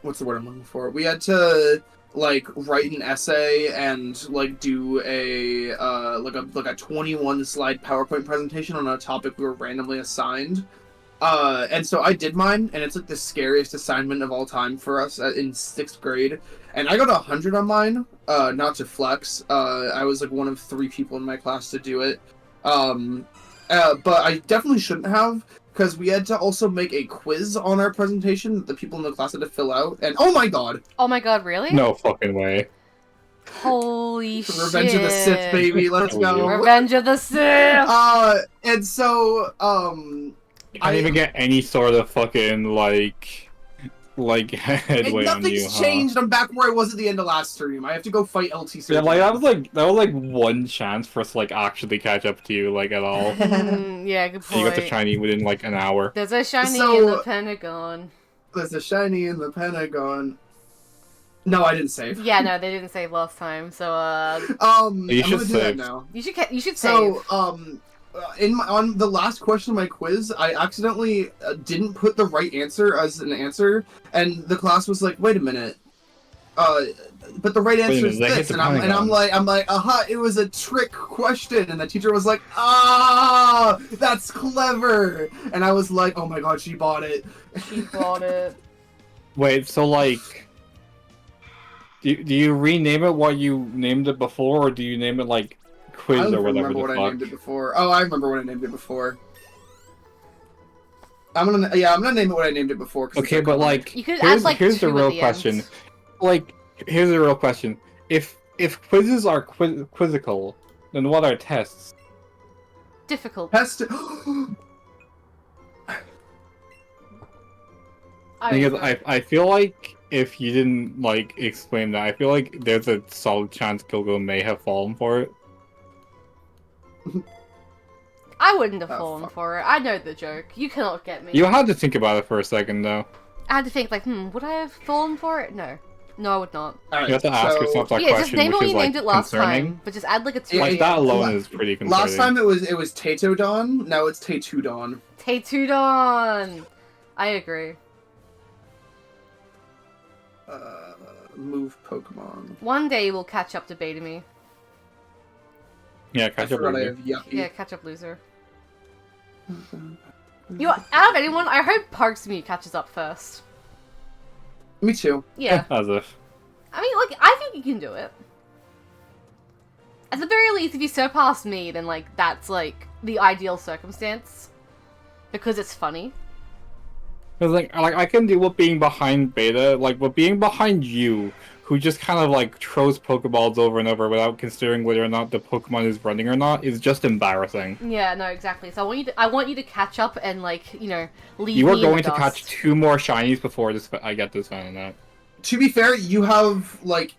what's the word I'm looking for? We had to like write an essay and like do a like a 21 slide PowerPoint presentation on a topic we were randomly assigned. And so I did mine, and it's like the scariest assignment of all time for us in 6th grade. And I got 100 on mine, not to flex. I was like one of 3 people in my class to do it. But I definitely shouldn't have, because we had to also make a quiz on our presentation that the people in the class had to fill out. And oh my god! Oh my god, really? No fucking way. Holy shit. Revenge of the Sith, baby, let's go. Revenge of the Sith! And so, You can't even get any sort of fucking headway on you. Nothing's changed. I'm back where I was at the end of last stream. I have to go fight LT. Yeah, like that was like one chance for us to like actually catch up to you like at all. Yeah, good point. You got the shiny within like an hour. There's a shiny in the Pentagon. There's a shiny in the Pentagon. No, I didn't save. Yeah, no, they didn't save last time. So You I'm should gonna do that save. now. you should save. So on the last question of my quiz, I accidentally didn't put the right answer as an answer, and the class was like, "Wait a minute, but the right answer is this," and I'm like, "Aha! It was a trick question," and the teacher was like, "Ah, that's clever," and I was like, "Oh my god, she bought it." She bought it. Wait, so like, do you rename it what you named it before, or do you name it like quiz I don't or whatever remember the what fuck? I named it before. Oh, I remember what I named it before. I'm gonna name it what I named it before. Okay, but like, You could add, like, here's the 2 at real the question. end. Like, here's the real question. If quizzes are quizzical, then what are tests? Difficult. Test. Because I feel like if you didn't like explain that, I feel like there's a solid chance Gilgo may have fallen for it. I wouldn't have Oh, fallen fuck. for it. I know the joke. You cannot get me. You had to think about it for a second, though. I had to think, like, would I have fallen for it? No. No, I would not. Alright, You have to ask so yourself that Yeah, just question, name it which what is you like named it last concerning. time, but just add, like, a 2. Like Yeah, that alone la- is pretty concerning. last time it was Tato-don, now it's Tatudon. Tatudon! I agree. Move Pokemon. One day we'll catch up to Beta-me. Yeah, I catch up forgot with I me. have Yuppie. Yeah, catch up, loser. You know, out of anyone, I hope Parksmew catches up first. Me too. Yeah. As if. I mean, like, I think you can do it. At the very least, if you surpass me, then, like, that's, like, the ideal circumstance. Because it's funny. Cause like I can deal with being behind Beta, like with being behind you, who just kind of like throws Pokeballs over and over without considering whether or not the Pokemon is running or not, is just embarrassing. Yeah, no, exactly. So I want you to catch up and, like, you know, leave You are me in going the to dust. catch 2 more shinies before I get this Venonat. To be fair, you have like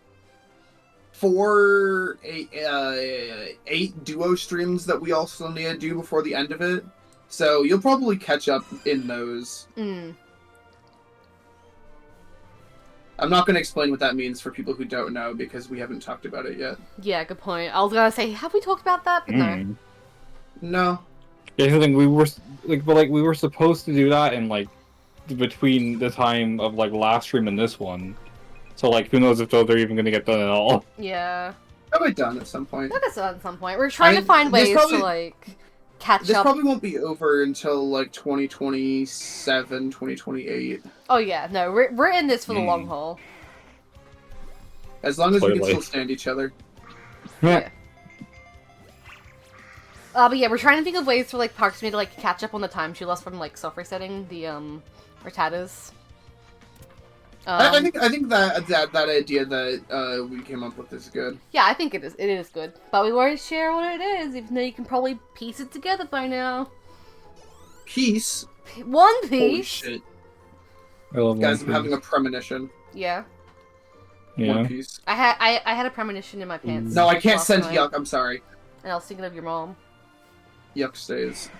8 duo streams that we also need to do before the end of it. So you'll probably catch up in those. Mm. I'm not going to explain what that means for people who don't know because we haven't talked about it yet. Yeah, good point. I was gonna say, have we talked about that? But no. No. Yeah, I think we were we were supposed to do that in like between the time of like last stream and this one. So like, who knows if those are even going to get done at all? Yeah. That'll be done at some point. That is at some point. We're trying to find there's ways probably- to, like, catch This up. probably won't be over until like 2027, 2028. Oh yeah, no, we're in this for the long haul. As long as we can Clearly. still stand each other. Yeah. But yeah, we're trying to think of ways for like Parksme to like catch up on the time she lost from like self-resetting the Rattatas. I think that idea that we came up with is good. Yeah, I think it is. It is good, but we won't share what it is, even though you can probably piece it together by now. Peace. One Holy piece. shit. I love Guys, One I'm having a Piece. premonition. Yeah. Yeah. One Piece. I had a premonition in my pants. No, I can't last sense night, yuck. I'm sorry. And I was thinking of your mom. Yuck stays.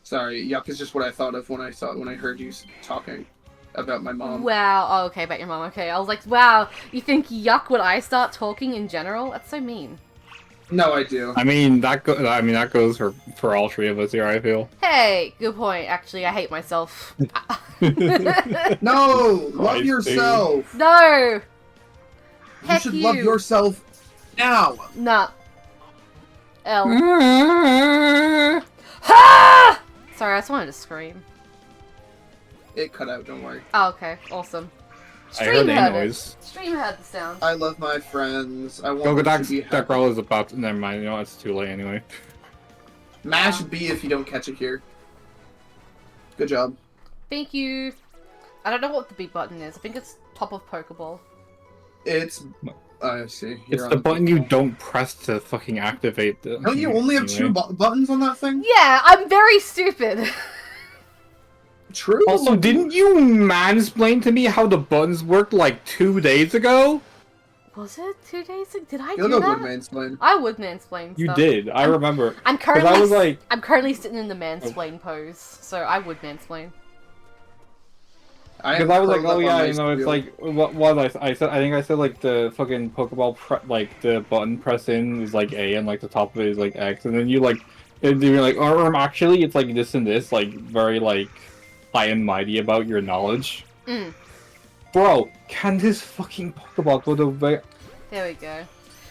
Sorry, yuck is just what I thought of when I heard you talking about my mom. Wow. Oh, okay, about your mom. Okay, I was like, wow. You think yuck when I start talking in general? That's so mean. No, I do. I mean that goes for all three of us here. I feel. Hey, good point. Actually, I hate myself. No, love Christ, yourself. No. You Heck should love yourself now. Nah. L. Ha! Sorry, I just wanted to scream. It cut out. Don't worry. Oh, okay. Awesome. I heard that heard noise. it. Stream heard the sound. I love my friends. I want Go, them that to be that happy. girl is about to. Never mind. You know it's too late anyway. Mash B if you don't catch it here. Good job. Thank you. I don't know what the B button is. I think it's top of Pokeball. It's. I see. It's You're the on button you don't press to fucking activate the. Don't you only have two anyway. buttons on that thing? Yeah, I'm very stupid. True. Also, didn't you mansplain to me how the buttons worked like 2 days ago? Was it 2 days ago? Did I do Gilgo that? would mansplain. I would mansplain You stuff. did. I remember. I'm currently I was like- I'm currently sitting in the mansplain pose, so I would mansplain. Because I was like, oh yeah, you know, it's wheel. like what I said. I think I said like the fucking Pokeball like the button press in is like A and like the top of it is like X, and then you like you're like, actually it's like this and this, like very like high and mighty about your knowledge. Mm. Bro, can this fucking Pokeball go to There we go.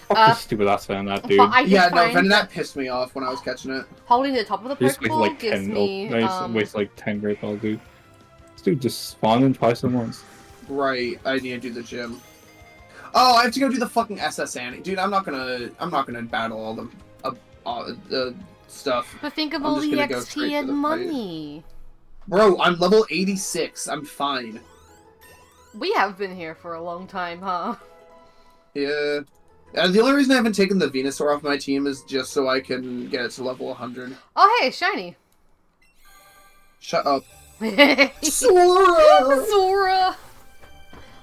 fuck this stupid ass fan that dude? But I did Yeah, no, find that pissed me off when I was catching it. holding the top of the He just wasted Pokeball like gives 10. me Wasted like 10 great balls, dude. This dude just spawned in twice at once. Right, I need to do the gym. Oh, I have to go do the fucking SS Annie. Dude, I'm not gonna battle all the stuff. But think of I'm all just the gonna go straight XP to the and fight. money. Bro, I'm level 86. I'm fine. We have been here for a long time, huh? Yeah. The only reason I haven't taken the Venusaur off my team is just so I can get it to level 100. Oh hey, shiny. Shut up. Sora! Sora! Sora!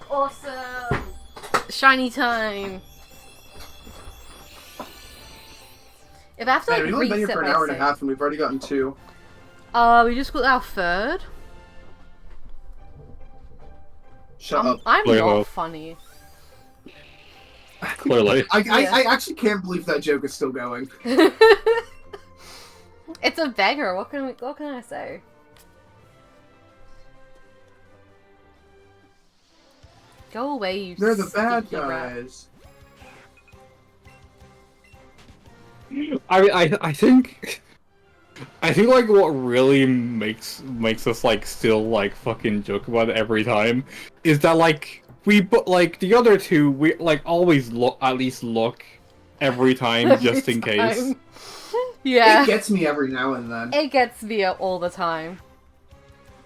Awesome! Shiny time! If I have to Man, like we've only been here reset for an my hour and a save. half and we've already gotten 2. We just got our third. Shut up. I'm Clearly. not funny. Clearly. I actually can't believe that joke is still going. It's a banger. What can I say? Go away, you. They're the bad stinky rat. guys. I think like what really makes us like still like fucking joke about it every time is that like like the other two we like always at least look every time just in case. Time. Yeah. It gets me every now and then. It gets me all the time.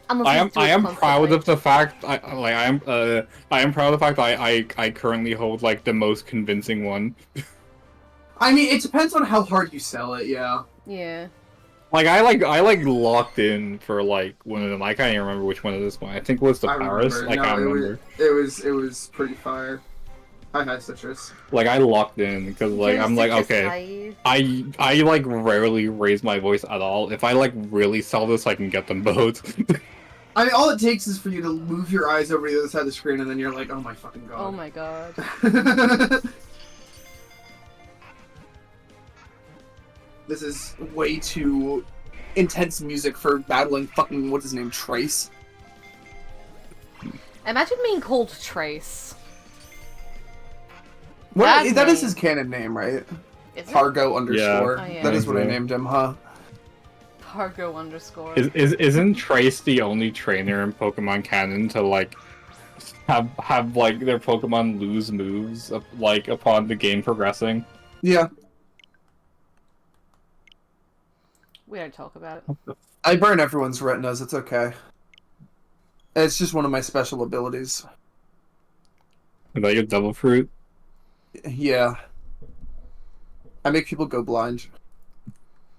I am proud of the fact I am proud of the fact I currently hold like the most convincing one. I mean, it depends on how hard you sell it, yeah. Yeah. Like I locked in for like one of them. I can't even remember which one of this one. I think it was the Paris. I can't remember. It was pretty fire. Hi, Citrus. Like I locked in because like I'm like okay. I like rarely raise my voice at all. If I like really sell this, I can get them both. I mean, all it takes is for you to move your eyes over to the other side of the screen, and then you're like, oh my fucking god. Oh my god. This is way too intense music for battling fucking, what's his name, Trace? Imagine being called Trace. What, That that is name. his canon name, right? Is it? Pargo underscore. Oh, yeah. That is what I Yeah. named him, huh? Pargo underscore. Isn't Trace the only trainer in Pokemon canon to like have like their Pokemon lose moves like upon the game progressing? Yeah. We don't talk about it. I burn everyone's retinas, it's okay. It's just one of my special abilities. About your double fruit? Yeah. I make people go blind.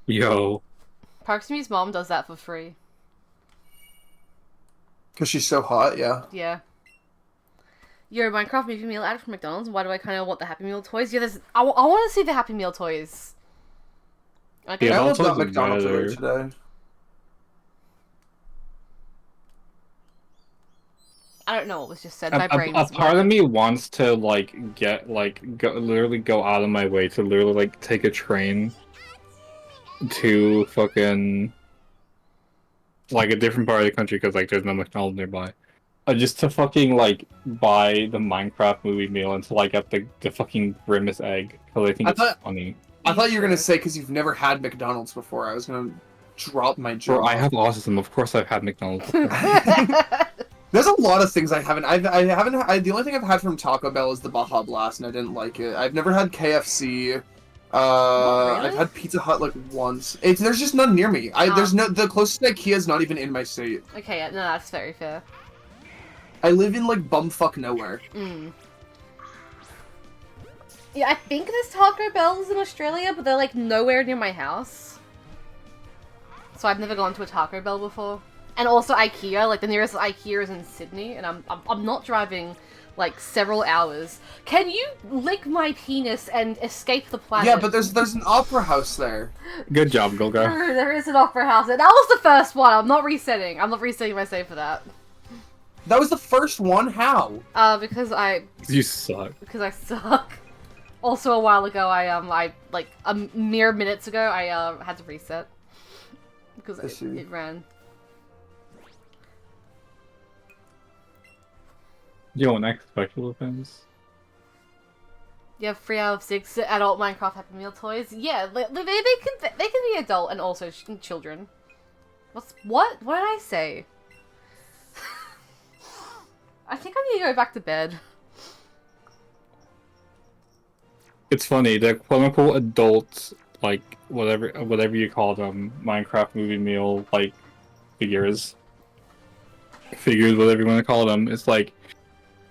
Yo. Parksy's mom does that for free. Because she's so hot, yeah. Yeah. Yo, Minecraft movie meal added from McDonald's. Why do I kind of want the Happy Meal toys? Yeah, I want to see the Happy Meal toys. Okay. Yeah, I those almost got doesn't McDonald's matter. earlier today. I don't know what was just said. My brain A was part of me wants to like literally go out of my way to literally like take a train to fucking like a different part of the country because like there's no McDonald's nearby. Just to fucking like buy the Minecraft movie meal and to like get the fucking grimace egg because I think it's funny. I thought you were gonna say because you've never had McDonald's before. I was gonna drop my jaw. Bro, I have autism. Of course, I've had McDonald's. There's a lot of things I haven't. The only thing I've had from Taco Bell is the Baja Blast, and I didn't like it. I've never had KFC. Really? I've had Pizza Hut like once. There's just none near me. The closest IKEA is not even in my state. Okay, yeah, no, that's very fair. I live in like bumfuck nowhere. Yeah, I think there's Taco Bells in Australia, but they're like nowhere near my house. So I've never gone to a Taco Bell before. And also IKEA, like the nearest IKEA is in Sydney, and I'm not driving like several hours. Can you lick my penis and escape the planet? Yeah, but there's an opera house there. Good job, Gilgo. There is an opera house. That was the first one. I'm not resetting. I'm not resetting my save for that. That was the first one? How? Because I You suck. suck. Also, a while ago, I like a mere minutes ago, I had to reset because it ran. Yo, next special events. You have 3 out of 6 adult Minecraft Happy Meal toys. Yeah, they can be adult and also children. What did I say? I think I need to go back to bed. It's funny, the quote-unquote adult, like, whatever you call them, Minecraft movie meal, like, figures, whatever you want to call them, it's like,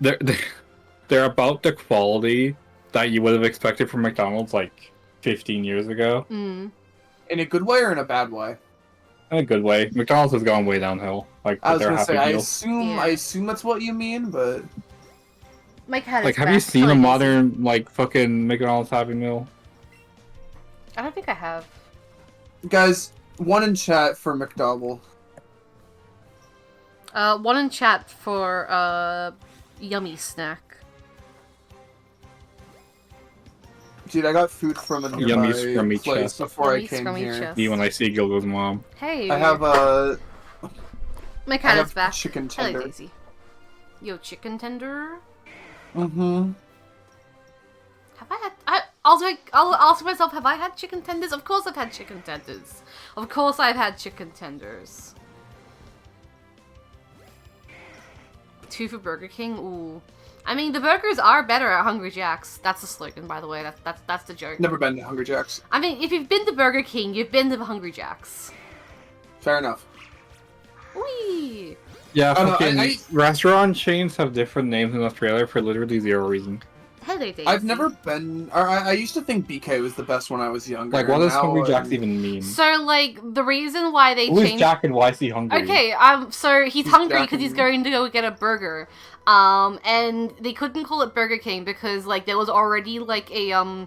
they're about the quality that you would have expected from McDonald's, like, 15 years ago. Mm. In a good way or in a bad way? In a good way. McDonald's has gone way downhill. Like, I was their gonna Happy say, I Meal. assume that's what you mean, but My cat is Like, have back. you seen a Hello, modern, like, fucking McDonald's Happy Meal? I don't think I have. guys, one in chat for McDouble. One in chat for yummy snack. Dude, I got food from a nearby Yummy scrummy place chest. before Yummy I came scrummy here. chest. Me when I see Gilgo's mom. Hey. I have My I cat have is back. chicken Hello, tender. Daisy. Yo, chicken tender. Mm-hmm. Have I had? I'll ask myself, have I had chicken tenders? Of course I've had chicken tenders. Of course I've had chicken tenders. 2 for Burger King. Ooh. I mean, the burgers are better at Hungry Jack's. That's the slogan, by the way. That's the joke. Never been to Hungry Jack's. I mean, if you've been to Burger King, you've been to Hungry Jack's. Fair enough. Whee! Yeah, Oh, no, fucking restaurant chains have different names in Australia for literally zero reason. Hello, Daisy. I've never been. I used to think BK was the best when I was younger. Like, what does Now Hungry I'm- Jack's even mean? So, like, the reason why they Who is changed... Jack and why is he hungry? Okay, so he's hungry because he's going to go get a burger. And they couldn't call it Burger King because, like, there was already, like, a,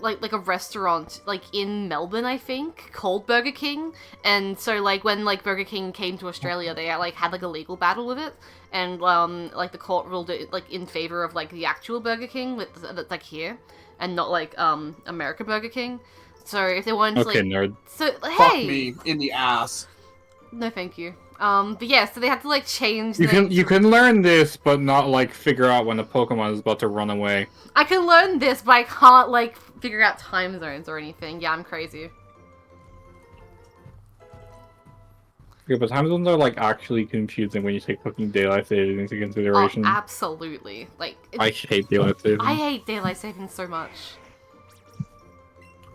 like a restaurant, like, in Melbourne, I think, called Burger King. And so, like, when, like, Burger King came to Australia, they, like, had, like, a legal battle with it. And, like, the court ruled it, like, in favor of, like, the actual Burger King that's, like, here. And not, like, American Burger King. So, if they wanted to, Okay, like... nerd. So, Fuck hey! me in the ass. No, thank you. But yeah, so they had to like change. You can learn this, but not like figure out when a Pokemon is about to run away. I can learn this, but I can't like figure out time zones or anything. Yeah, I'm crazy. Yeah, but time zones are like actually confusing when you take fucking daylight savings into consideration. Oh, absolutely. Like I hate daylight savings. I hate daylight savings so much.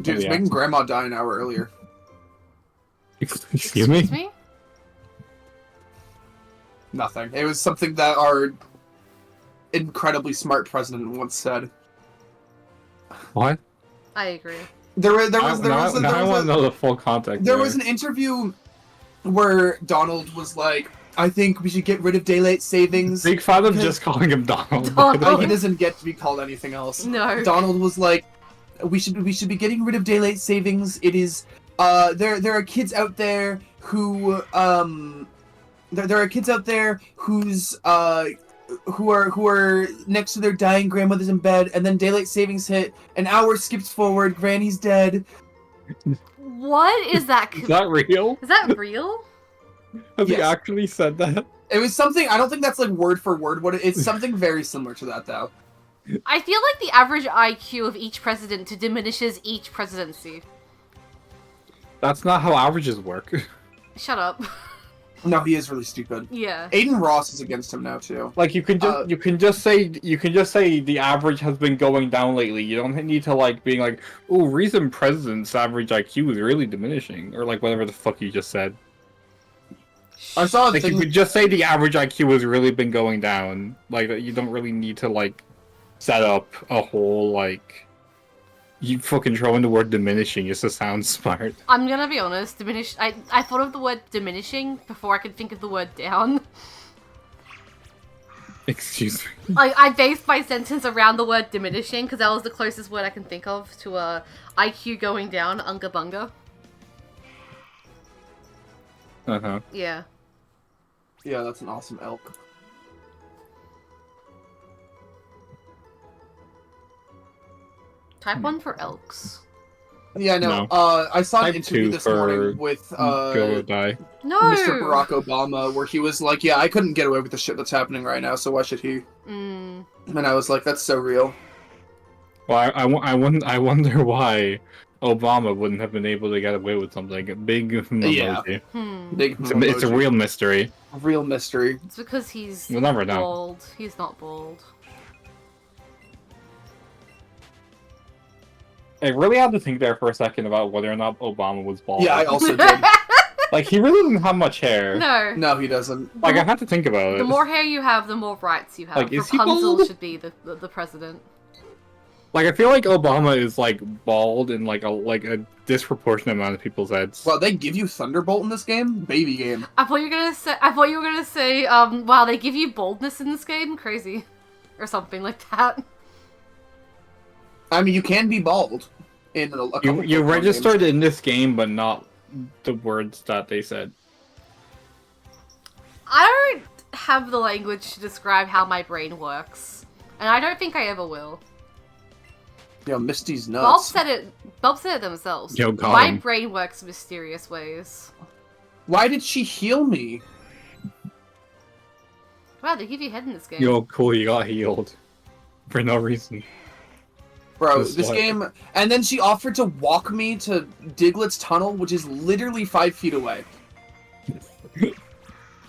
Dude, it's yeah. making Grandma die an hour earlier. Excuse me? Nothing. It was something that our incredibly smart president once said. What? I agree. I want to know the full context. There was an interview where Donald was like, I think we should get rid of daylight savings. Big fan of just calling him Donald. He doesn't get to be called anything else. No. Donald was like, we should be getting rid of daylight savings. It is there are kids out there who there are kids out there who are next to their dying grandmothers in bed, and then daylight savings hit, an hour skips forward, Granny's dead. What is that? Is that real? Is that real? Has he Yes. actually said that? It was something, I don't think that's like word for word it's something very similar to that though. I feel like the average IQ of each president diminishes each presidency. That's not how averages work. Shut up. No, he is really stupid. Yeah. Aiden Ross is against him now too. Like you can just say the average has been going down lately. You don't need to like being like, oh, recent president's average IQ is really diminishing, or like whatever the fuck you just said. I saw a Like thing. you could just say the average IQ has really been going down. Like you don't really need to like set up a whole like. You fucking throw in the word diminishing just to sound smart. I'm gonna be honest, I thought of the word diminishing before I could think of the word down. Excuse me. I based my sentence around the word diminishing because that was the closest word I can think of to IQ going down, unga bunga. Uh-huh. Yeah. Yeah, that's an awesome elk. Type 1 for elks. Yeah, no. No. I saw an Type interview 2 this for morning with Go die. No! Mr. Barack Obama, where he was like, yeah, I couldn't get away with the shit that's happening right now, so why should he? Mm. And I was like, that's so real. Well, I wonder why Obama wouldn't have been able to get away with something. A big emoji. Big It's a real mystery. real mystery. It's because he's We'll never know. bald. He's not bald. I really had to think there for a second about whether or not Obama was bald. Yeah, I also did. Like, he really doesn't have much hair. No. No, he doesn't. Like, I had to think about it. The more hair you have, the more rights you have. Like, is he Rapunzel bald? should be the president. Like, I feel like Obama is, like, bald in, like a disproportionate amount of people's heads. Well, they give you Thunderbolt in this game? Baby game. I thought you were gonna say, wow, they give you boldness in this game? Crazy. Or something like that. I mean, you can be bald in a couple You Pokemon registered games. in this game, but not the words that they said. I don't have the language to describe how my brain works. And I don't think I ever will. Yo, Misty's Bob nuts. said it themselves. Yo, got My him. brain works mysterious ways. Why did she heal me? Wow, they give you head in this game. Yo, cool, you got healed. For no reason. Bro, Just this like- game... And then she offered to walk me to Diglett's tunnel, which is literally 5 feet away.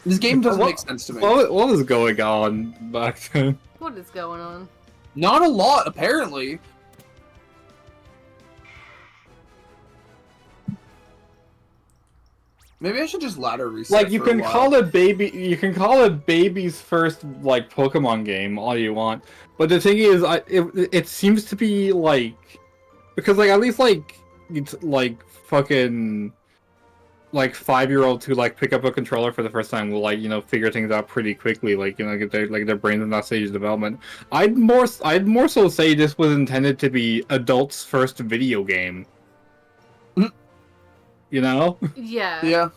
This game doesn't make sense to me. What was going on back then? What is going on? Not a lot, apparently. Maybe I should just ladder reset. Like, you for a can while. call it baby's first, like, Pokemon game all you want. But the thing is, it seems to be, like... Because, like, at least, like, it's, like, fucking... Like, 5-year-olds who, like, pick up a controller for the first time will, like, you know, figure things out pretty quickly. Like, you know, get their brains in that stage of development. I'd more so say this was intended to be adults' first video game. You know? Yeah. Yeah.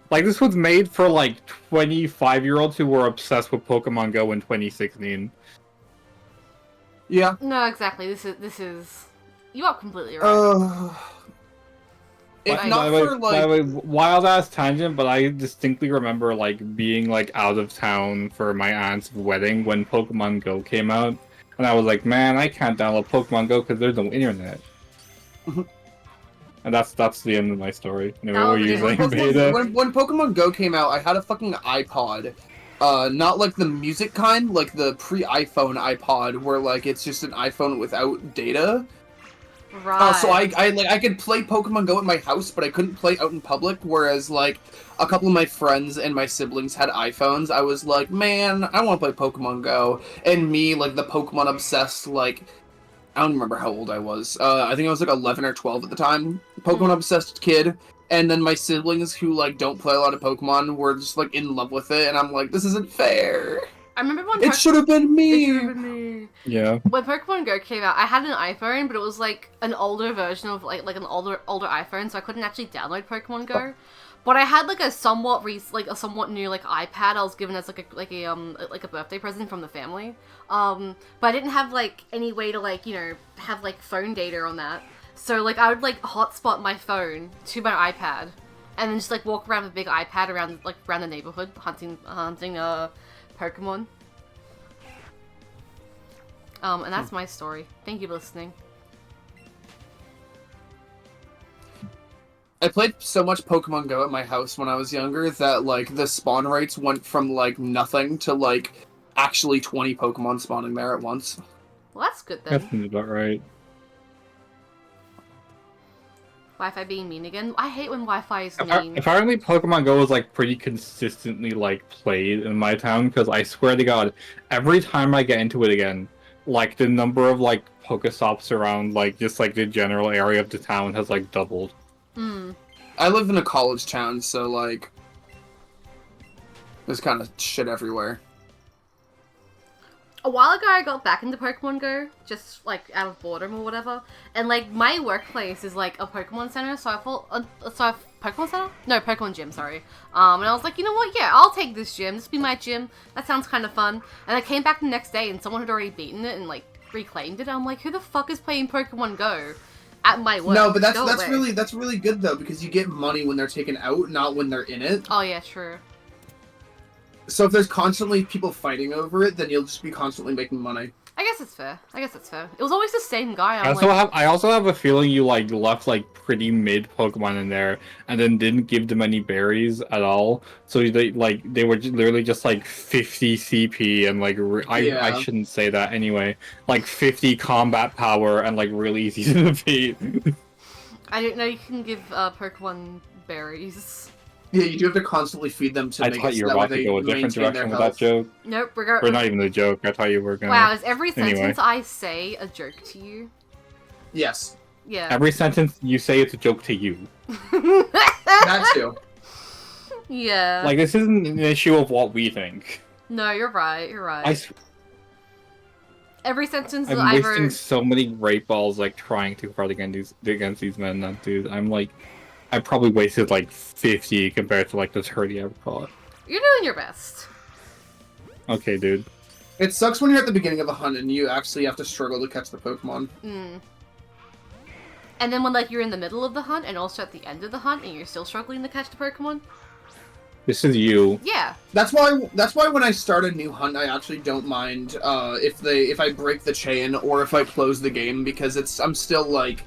Like, this was made for, like, 25-year-olds who were obsessed with Pokemon Go in 2016. Yeah. No, exactly. This is. You are completely right. If not for like, by the way, wild ass tangent, but I distinctly remember like being like out of town for my aunt's wedding when Pokemon Go came out, and I was like, man, I can't download Pokemon Go because there's no internet. And that's the end of my story. Anyway, what were you saying, Beta? When Pokemon Go came out, I had a fucking iPod. Not like the music kind, like the pre-iPhone iPod, where like it's just an iPhone without data. Right. So I could play Pokemon Go at my house, but I couldn't play out in public. Whereas like a couple of my friends and my siblings had iPhones. I was like, man, I want to play Pokemon Go. And me, like the Pokemon obsessed, like I don't remember how old I was. I think I was like 11 or 12 at the time. Pokemon obsessed kid. And then my siblings who like don't play a lot of Pokemon were just like in love with it, and I'm like, this isn't fair. I remember when it should have been me. It should have been me. Yeah. When Pokemon Go came out, I had an iPhone, but it was like an older version of like an older iPhone, so I couldn't actually download Pokemon Go. But I had like a somewhat new like iPad I was given as like a birthday present from the family. But I didn't have like any way to like, you know, have like phone data on that. So like I would like hotspot my phone to my iPad, and then just like walk around with a big iPad around the neighborhood hunting Pokemon. And that's my story. Thank you for listening. I played so much Pokemon Go at my house when I was younger that like the spawn rates went from like nothing to like actually 20 Pokemon spawning there at once. Well, that's good then. That seems about right. Wi-Fi being mean again. I hate when Wi-Fi is mean. Apparently, Pokemon Go is like pretty consistently like played in my town because I swear to God, every time I get into it again, like the number of like Pokestops around like just like the general area of the town has like doubled. I live in a college town, so like there's kind of shit everywhere. A while ago, I got back into Pokemon Go, just like out of boredom or whatever. And like my workplace is like a Pokemon Center, so I thought, Pokemon Center? No, Pokemon Gym. Sorry. And I was like, you know what? Yeah, I'll take this gym. This will be my gym. That sounds kind of fun. And I came back the next day, and someone had already beaten it and like reclaimed it. I'm like, who the fuck is playing Pokemon Go at my work? No, but that's really good though, because you get money when they're taken out, not when they're in it. Oh yeah, true. So if there's constantly people fighting over it, then you'll just be constantly making money. I guess it's fair. It was always the same guy. I also have a feeling you like left like pretty mid Pokemon in there, and then didn't give them any berries at all. So they were literally just like 50 CP and like I shouldn't say that anyway. Like 50 combat power and like really easy to defeat. I didn't know you can give Pokemon berries. Yeah, you do have to constantly feed them to make it so that way they I thought you were about to go a different direction with that joke. Nope, Or not even a joke. I thought you were gonna. Wow, is every sentence I say a joke to you? Yes. Yeah. Every sentence you say it's a joke to you. That too. Yeah. Like, this isn't an issue of what we think. No, you're right. Every sentence that I'm wasting so many great balls, like, trying too hard against these men, not dude. I'm like... I probably wasted like 50 compared to like the 30 I would call it. You're doing your best. Okay, dude. It sucks when you're at the beginning of a hunt and you actually have to struggle to catch the Pokemon. And then when like you're in the middle of the hunt and also at the end of the hunt and you're still struggling to catch the Pokemon. This is you. Yeah. That's why when I start a new hunt, I actually don't mind if I break the chain or if I close the game, because I'm still like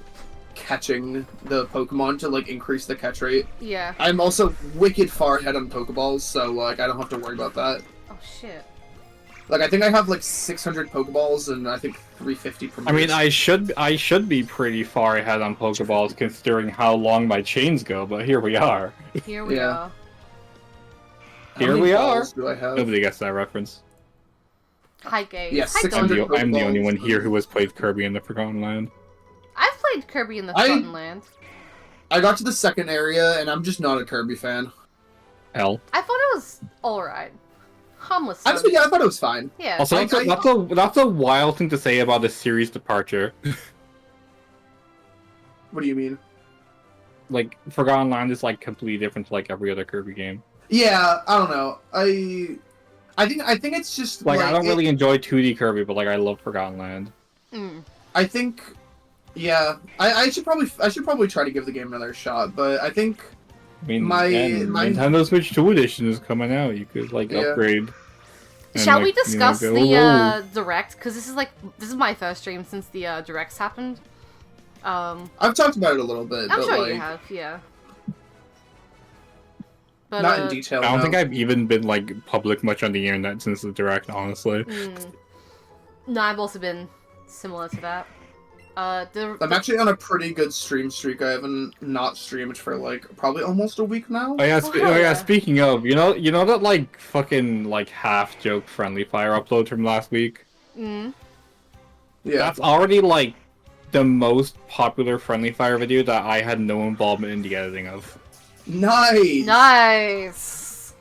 catching the Pokemon to like increase the catch rate. Yeah. I'm also wicked far ahead on Pokeballs, so like I don't have to worry about that. Oh shit. Like I think I have like 600 Pokeballs and I think 350 per. I mean, I should be pretty far ahead on Pokeballs considering how long my chains go, but here we are. Here we are. Here we are. Do I have? Nobody gets that reference. Hi, Gabe. Yes, I'm the only one here who has played Kirby in the Forgotten Land. I've played Kirby in the Forgotten Land. I got to the second area, and I'm just not a Kirby fan. Hell. I thought it was alright. Harmless. I thought it was fine. Yeah. Also, that's a wild thing to say about a series departure. What do you mean? Like, Forgotten Land is like completely different to like every other Kirby game. Yeah, I don't know. I think it's just like I don't really enjoy 2D Kirby, but like I love Forgotten Land. I think Yeah, I should probably try to give the game another shot, but I think I mean, my Nintendo Switch 2 edition is coming out. You could like upgrade. And, Shall we like, discuss go, the direct? Because this is my first stream since the directs happened. I've talked about it a little bit. I'm but, sure like, you have, yeah. But, not in detail. I don't no. think I've even been like public much on the internet since the direct, honestly. No, I've also been similar to that. I'm actually on a pretty good stream streak. I haven't not streamed for like probably almost a week now. Oh yeah, yeah. Speaking of, you know that like fucking like half joke friendly fire upload from last week. Yeah, That's already like the most popular friendly fire video that I had no involvement in the editing of. nice. Nice.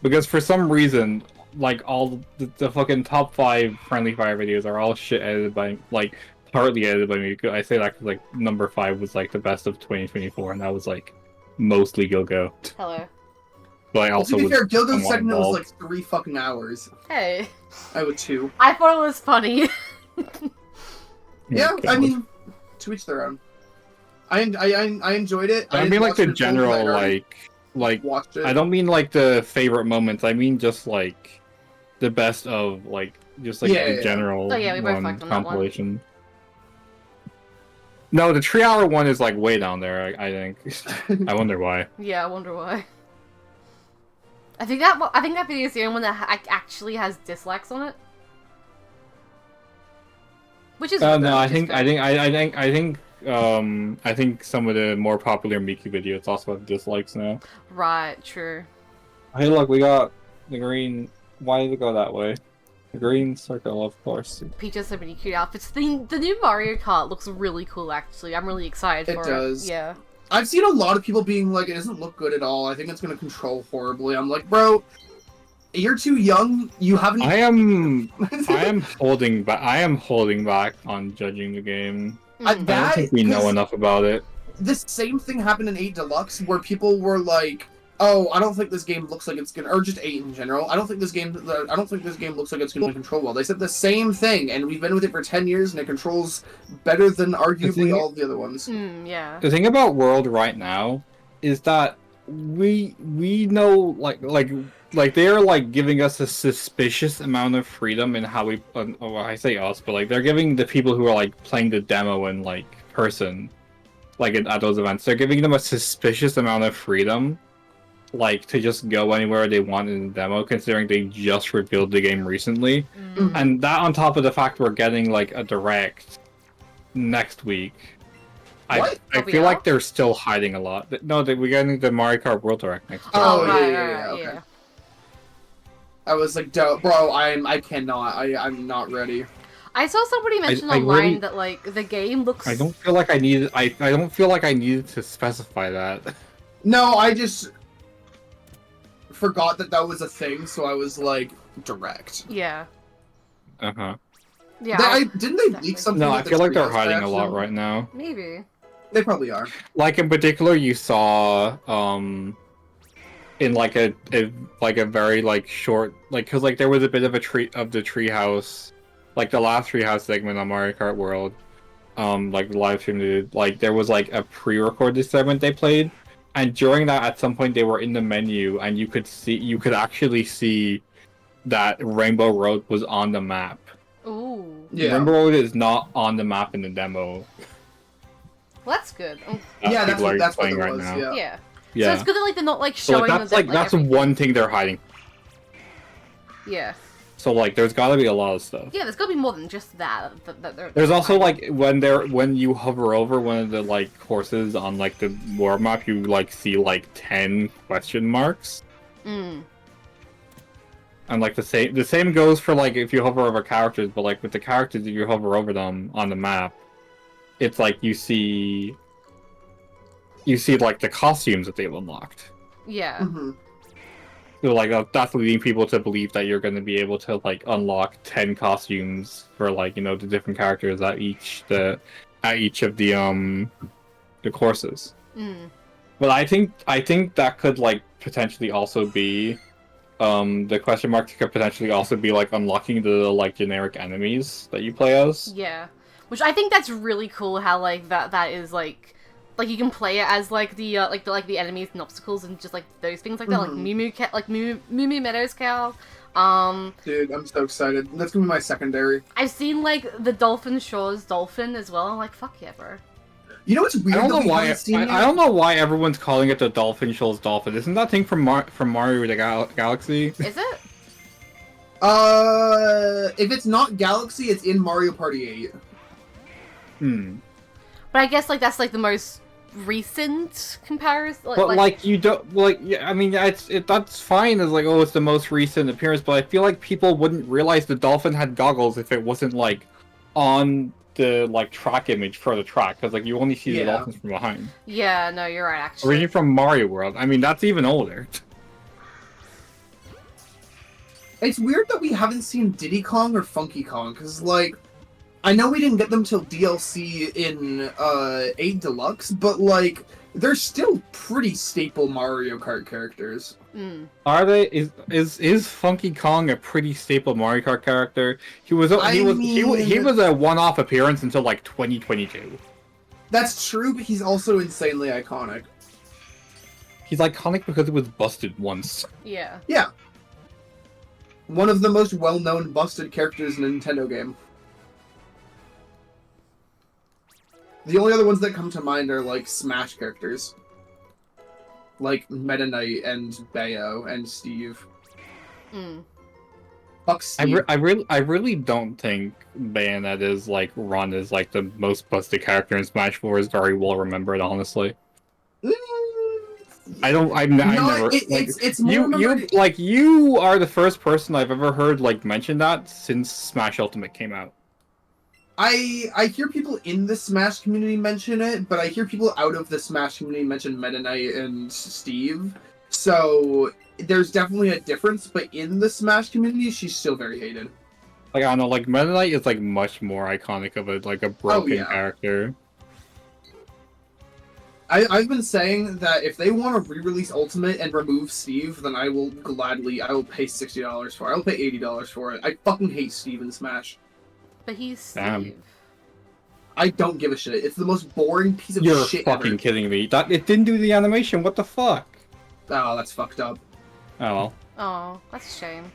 Because for some reason, like all the fucking top 5 friendly fire videos are all shit edited by like partly edited by me. I say that because like number 5 was like the best of 2024, and that was like mostly Gilgo. Hello. But I Well, also to be fair, was Gilgo's somewhat segment was involved. like 3 fucking hours. Hey. I would 2. I thought it was funny. Yeah, Okay. I mean, to each their own. I enjoyed it. I mean didn't like watch the it in full, general but I already like watched it. I don't mean like the favorite moments. I mean just like the best of like just like Yeah, the yeah. general Oh, yeah, we both one liked on that one. compilation. No, the 3-hour one is like way down there. I think. I wonder why. Yeah, I wonder why. I think that video is the only one that actually has dislikes on it. Which is good, No, though, I which is think fair. I think some of the more popular Miku videos also have dislikes now. Right, true. Hey, look, we got the green. Why did it go that way? The green circle, of course. Peach has so many cute outfits. The new Mario Kart looks really cool, actually. I'm really excited for it. It does. Yeah. I've seen a lot of people being like, it doesn't look good at all. I think it's going to control horribly. I'm like, bro, you're too young. You haven't. I am holding back. I am holding back on judging the game. I don't think we know enough about it. This same thing happened in 8 Deluxe, where people were like, "Oh, I don't think this game looks like it's gonna," or just 8 in general. I don't think this game looks like it's gonna control well. They said the same thing, and we've been with it for 10 years, and it controls better than arguably all the other ones. Yeah. The thing about World right now is that we know like they are like giving us a suspicious amount of freedom in how we. Well, I say us, but like they're giving the people who are like playing the demo in like person, like at those events, they're giving them a suspicious amount of freedom, like to just go anywhere they want in the demo, considering they just revealed the game recently, and that on top of the fact we're getting like a direct next week. What? I feel like they're still hiding a lot. No, we're getting the Mario Kart World Direct next week. Oh, right, yeah, okay. yeah. I was like, bro, I cannot. I'm not ready. I saw somebody mention I online really- that like the game looks. I don't feel like I needed. I don't feel like I needed to specify that. No, I just forgot that was a thing, so I was like, direct. Yeah. Uh huh. Yeah. Didn't they leak something? No, I with the feel like they're Treehouse hiding a faction? lot right now. Maybe. They probably are. Like in particular, you saw in like a very like short because like there was a bit of the treehouse, like the last treehouse segment on Mario Kart World, like the live stream did, like there was like a pre-recorded segment they played, and during that at some point they were in the menu and you could actually see that Rainbow Road was on the map. Ooh. Yeah. Rainbow Road is not on the map in the demo. Well, that's good. Yeah, that's people are what playing it right was. now. Yeah. Yeah. Yeah. So it's good that like they're not like So showing like, them. that's everything. one thing they're hiding. Yeah. So like there's gotta be a lot of stuff. Yeah, there's gotta be more than just that. There's also like when you hover over one of the like courses on like the world map, you like see like 10 question marks. Mm. And like the same goes for like if you hover over characters, but like with the characters, if you hover over them on the map, it's like you see like the costumes that they've unlocked. Yeah. Mm-hmm. So like that's leading people to believe that you're going to be able to like unlock 10 costumes for like, you know, the different characters at each of the courses. Mm. But I think that could like potentially also be the question mark could potentially also be like unlocking the like generic enemies that you play as. Yeah. Which I think that's really cool. How like that is like you can play it as like the enemies and obstacles and just like those things like that, like Moo Moo Meadows cow. Dude, I'm so excited. That's gonna be my secondary. I've seen like the Dolphin Shores dolphin as well. I'm like, fuck yeah, bro. You know what's weird? I don't know why everyone's calling it the Dolphin Shoals Dolphin. Isn't that thing from Mario the Galaxy? Is it? If it's not Galaxy, it's in Mario Party 8. But I guess like that's like the most recent comparison. But like you don't like. Yeah, I mean, that's fine as like, oh, it's the most recent appearance. But I feel like people wouldn't realize the dolphin had goggles if it wasn't like on the like track image for the track, because like you only see the dolphins from behind. Yeah, no, you're right. Actually, originally from Mario World. I mean, that's even older. It's weird that we haven't seen Diddy Kong or Funky Kong, because like, I know we didn't get them till DLC in 8 Deluxe, but like, they're still pretty staple Mario Kart characters. Are they? Is Funky Kong a pretty staple Mario Kart character? He was a one-off appearance until like 2022. That's true, but he's also insanely iconic. He's iconic because it was busted once. Yeah. Yeah. One of the most well-known busted characters in a Nintendo game. The only other ones that come to mind are, like, Smash characters. Like, Meta Knight and Bayo and Steve. Fuck Steve. I really don't think Bayonetta's, like, run is, like, the most busted character in Smash 4 is very well remembered, honestly. It's more you are the first person I've ever heard, like, mention that since Smash Ultimate came out. I hear people in the Smash community mention it, but I hear people out of the Smash community mention Meta Knight and Steve. So there's definitely a difference, but in the Smash community, she's still very hated. Like, I don't know, like, Meta Knight is, like, much more iconic of a broken character. I've been saying that if they want to re-release Ultimate and remove Steve, then I will pay $60 for it. I will pay $80 for it. I fucking hate Steve in Smash. But he's Steve. Damn. I don't give a shit. It's the most boring piece of shit You're fucking ever. kidding me. It didn't do the animation, what the fuck? Oh, that's fucked up. Oh well. Oh, that's a shame.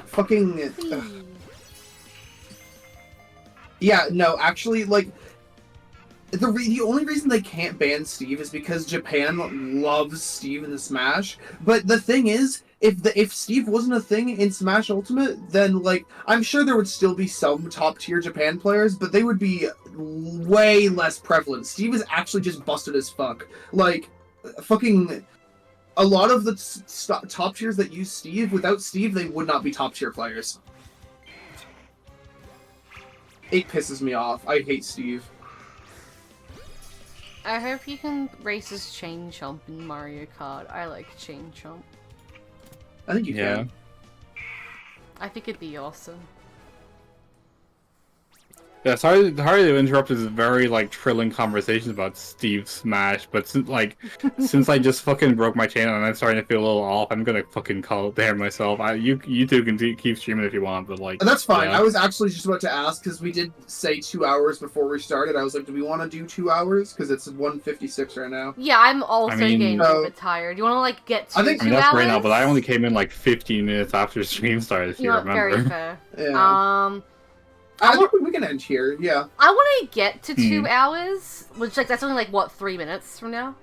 Fucking... Yeah, no, actually, like... The only reason they can't ban Steve is because Japan loves Steve in the Smash. But the thing is, if Steve wasn't a thing in Smash Ultimate, then like I'm sure there would still be some top tier Japan players, but they would be way less prevalent. Steve is actually just busted as fuck. Like, fucking a lot of the top tiers that use Steve, without Steve, they would not be top tier players. It pisses me off. I hate Steve. I hope you can race as Chain Chomp in Mario Kart. I like Chain Chomp. I think you can. I think it'd be awesome. Yeah, sorry to interrupt this very, like, trilling conversations about Steve Smash, but since I just fucking broke my channel and I'm starting to feel a little off, I'm gonna fucking call it there myself. You two can keep streaming if you want, but like... That's fine. Yeah. I was actually just about to ask, because we did say 2 hours before we started. I was like, do we want to do 2 hours? Because it's 1:56 right now. Yeah, I'm also getting a bit tired. You want to, like, get to 2 hours? That's great now, but I only came in, like, 15 minutes after stream started, if you remember. Very fair. Yeah. I think we can end here, yeah. I want to get to 2 hours, which, like, that's only, like, what, 3 minutes from now?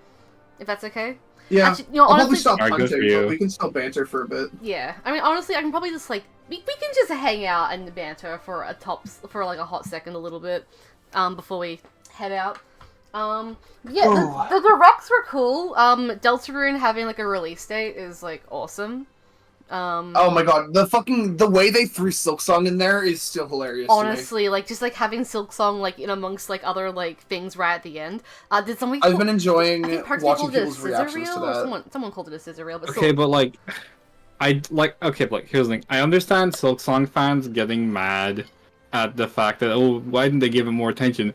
If that's okay? Yeah. Actually, I'll honestly, probably stop punching, but we can still banter for a bit. Yeah. I mean, honestly, I can probably just, like, we can just hang out and banter for a hot second a little bit, before we head out. The directs were cool. Deltarune having, like, a release date is, like, awesome. Oh my god, the way they threw Silksong in there is still hilarious. Honestly, like just like having Silksong like in amongst like other like things right at the end. I've been enjoying watching people's reactions to that. Someone called it a scissor reel, but okay, but like, here's the thing. I understand Silksong fans getting mad at the fact that why didn't they give it more attention?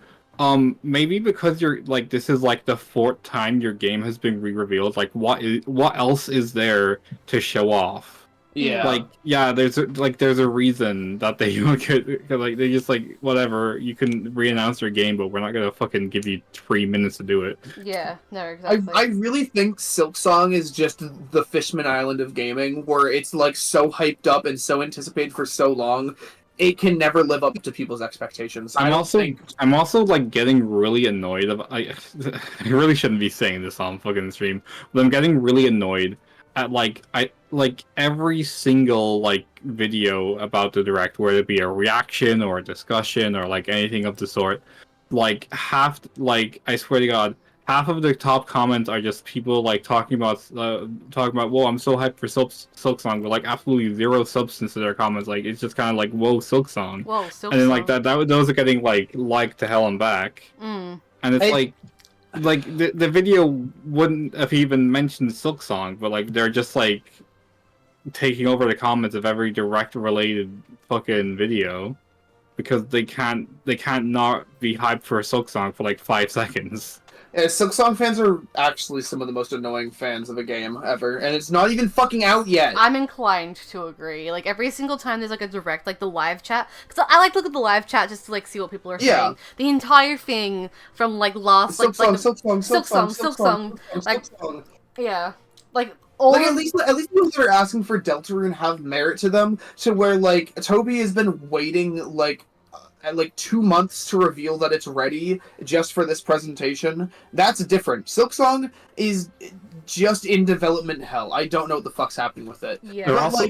Maybe because you're like this is like the 4th time your game has been re-revealed. Like, what else is there to show off? Yeah. Like, yeah, there's a reason that they look at, like, they just like, whatever, you can re-announce your game, but we're not gonna fucking give you 3 minutes to do it. Yeah, no, exactly. I really think Silksong is just the Fishman Island of gaming, where it's like so hyped up and so anticipated for so long, it can never live up to people's expectations. I'm also like getting really annoyed I really shouldn't be saying this on fucking stream, but I'm getting really annoyed at like every single like video about the direct, whether it be a reaction or a discussion or like anything of the sort, like I swear to God, half of the top comments are just people like talking about whoa, I'm so hyped for Silksong, but like absolutely zero substance to their comments. Like it's just kind of like, whoa, Silksong. Whoa, Silksong. And then like those are getting like liked to hell and back. Mm. And it's like the video wouldn't have even mentioned Silksong, but like they're just like taking over the comments of every direct related fucking video because they can't not be hyped for a Silksong for like 5 seconds. Yeah, Silksong fans are actually some of the most annoying fans of a game ever, and it's not even fucking out yet. I'm inclined to agree. Like, every single time there's, like, a direct, like, the live chat, because I like to look at the live chat just to, like, see what people are saying. The entire thing from, like, last, like, Silksong, like, yeah. Like, all like, at least people that are asking for Deltarune have merit to them, to where, like, Toby has been waiting, like 2 months to reveal that it's ready just for this presentation. That's different. Silksong is just in development hell. I don't know what the fuck's happening with it. Yeah. There also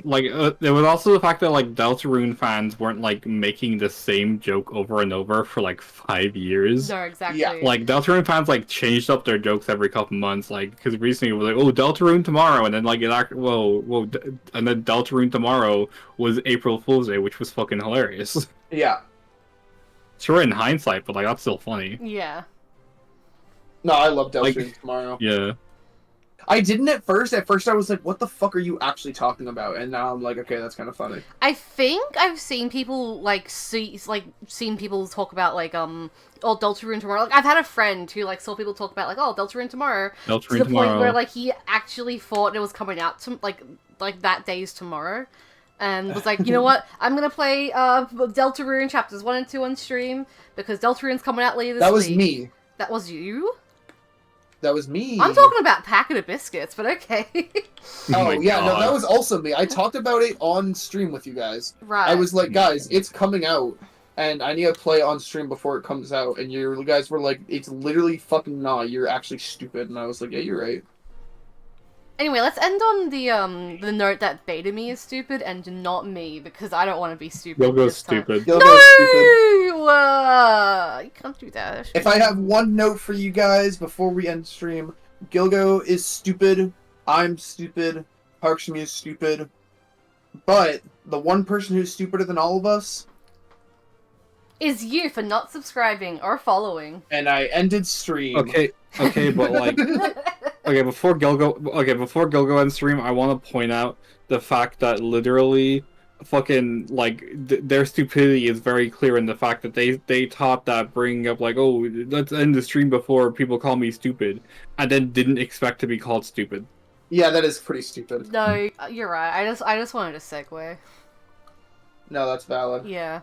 there was also the fact that like Deltarune fans weren't like making the same joke over and over for like 5 years. No, exactly. Yeah. Like Deltarune fans like changed up their jokes every couple months, like because recently it was like, oh, Deltarune tomorrow, and then like and then Deltarune tomorrow was April Fool's Day, which was fucking hilarious. Yeah. Sure, in hindsight, but like that's still funny. Yeah. No, I love Deltarune Like, tomorrow. Yeah. I didn't at first. At first I was like, what the fuck are you actually talking about? And now I'm like, okay, that's kind of funny. I think I've seen people, like, seen people talk about, like, oh, Deltarune tomorrow. Like, I've had a friend who, like, saw people talk about, like, oh, Deltarune tomorrow. Deltarune to the tomorrow. point where, like, he actually thought it was coming out, like that day's tomorrow. And was like, you know what? I'm gonna play Deltarune chapters 1 and 2 on stream because Deltarune's coming out later this week. That was me. That was you? That was me. I'm talking about packet of biscuits, but okay. Oh, yeah, no, God. that was also me. I talked about it on stream with you guys. Right. I was like, guys, it's coming out, and I need to play on stream before it comes out. And you guys were like, it's literally fucking not. You're actually stupid. And I was like, yeah, you're right. Anyway, let's end on the note that Beta Me is stupid and not me, because I don't want to be stupid. Gilgo's this time. stupid. Gilgo's stupid. You can't do that. If I have one note for you guys before we end stream, Gilgo is stupid, I'm stupid, Parkshmi is stupid, but the one person who's stupider than all of us is you for not subscribing or following. And I ended stream. Okay, but like, before Gilgo ends stream, I want to point out the fact that literally, fucking like their stupidity is very clear in the fact that they taught that bringing up like, oh, let's end the stream before people call me stupid, and then didn't expect to be called stupid. Yeah, that is pretty stupid. No, you're right. I just wanted to segue. No, that's valid. Yeah.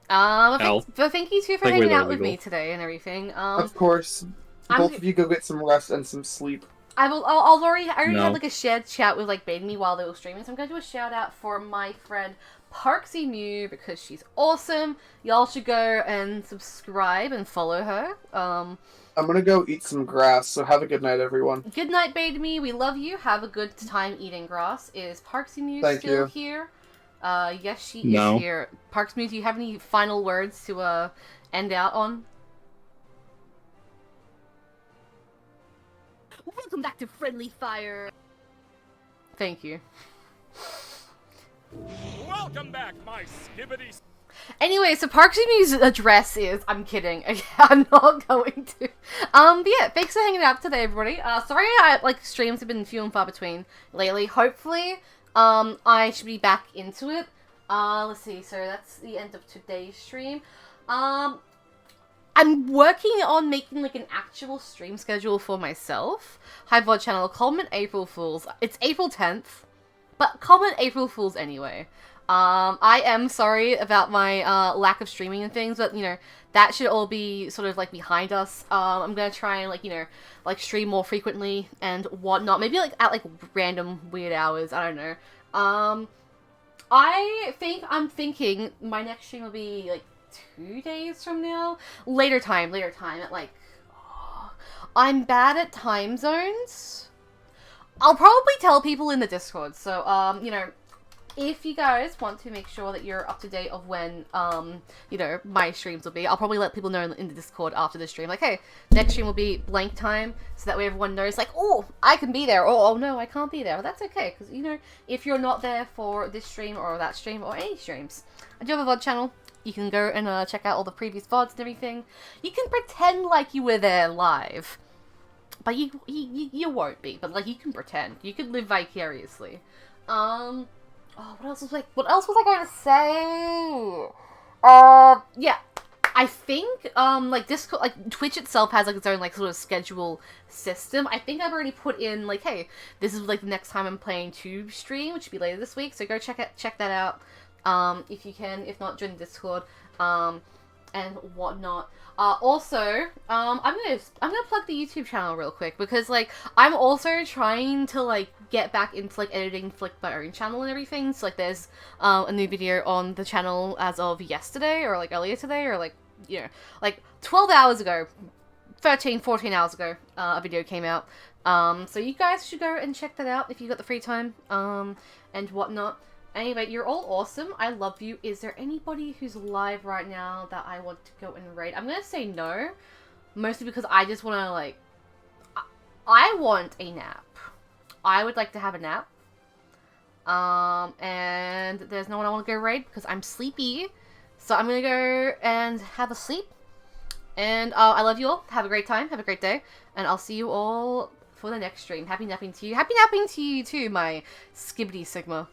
But thank you too for hanging out with me today and everything. Of course. Both of you go get some rest and some sleep. I already had like a shared chat with like Beta Me while they were streaming, so I'm going to do a shout out for my friend Parksy Mew because she's awesome. Y'all should go and subscribe and follow her. I'm gonna go eat some grass, so have a good night, everyone. Good night, Beta Me. We love you. Have a good time eating grass. Is Parksy Mew still here? Yes, she is here. Parks Mew, do you have any final words to end out on? Welcome back to Friendly Fire. Thank you. Welcome back, my skibbity. Anyway, so Parksy Mew's address is... I'm kidding. I'm not going to. But yeah, thanks for hanging out today, everybody. Sorry, streams have been few and far between lately. Hopefully, I should be back into it. Let's see. So that's the end of today's stream. I'm working on making like an actual stream schedule for myself. Hi VOD channel, Coleman April Fools. It's April 10th. But common April Fools anyway. I am sorry about my lack of streaming and things, but, you know, that should all be sort of, like, behind us. I'm gonna try and, like, you know, like, stream more frequently and whatnot. Maybe, like, at, like, random weird hours. I don't know. I'm thinking my next stream will be, like, 2 days from now? Later time, at, like... I'm bad at time zones. I'll probably tell people in the Discord, so, you know... If you guys want to make sure that you're up to date of when, you know, my streams will be, I'll probably let people know in the Discord after the stream. Like, hey, next stream will be blank time, so that way everyone knows, like, oh, I can be there, or, oh, no, I can't be there. Well, that's okay, because, you know, if you're not there for this stream, or that stream, or any streams, I do have a VOD channel. You can go and check out all the previous VODs and everything. You can pretend like you were there live. But you won't be, but, like, you can pretend. You can live vicariously. Oh, what else was I going to say? Yeah. I think, like, Discord, like, Twitch itself has, like, its own, like, sort of schedule system. I think I've already put in, like, hey, this is, like, the next time I'm playing to stream, which should be later this week, so go check that out, if you can. If not, join the Discord, and whatnot. Also, I'm gonna plug the YouTube channel real quick, because, like, I'm also trying to, like, get back into, like, editing for, like, my own channel and everything. So, like, there's, a new video on the channel as of yesterday, or, like, earlier today, or, like, you know, like, 12 hours ago, 13, 14 hours ago, a video came out. So you guys should go and check that out if you've got the free time, and whatnot. Anyway, you're all awesome. I love you. Is there anybody who's live right now that I want to go and raid? I'm gonna say no. Mostly because I just want to, like... I want a nap. I would like to have a nap. And there's no one I want to go raid because I'm sleepy. So I'm gonna go and have a sleep. And I love you all. Have a great time. Have a great day. And I'll see you all for the next stream. Happy napping to you. Happy napping to you too, my Skibbity Sigma.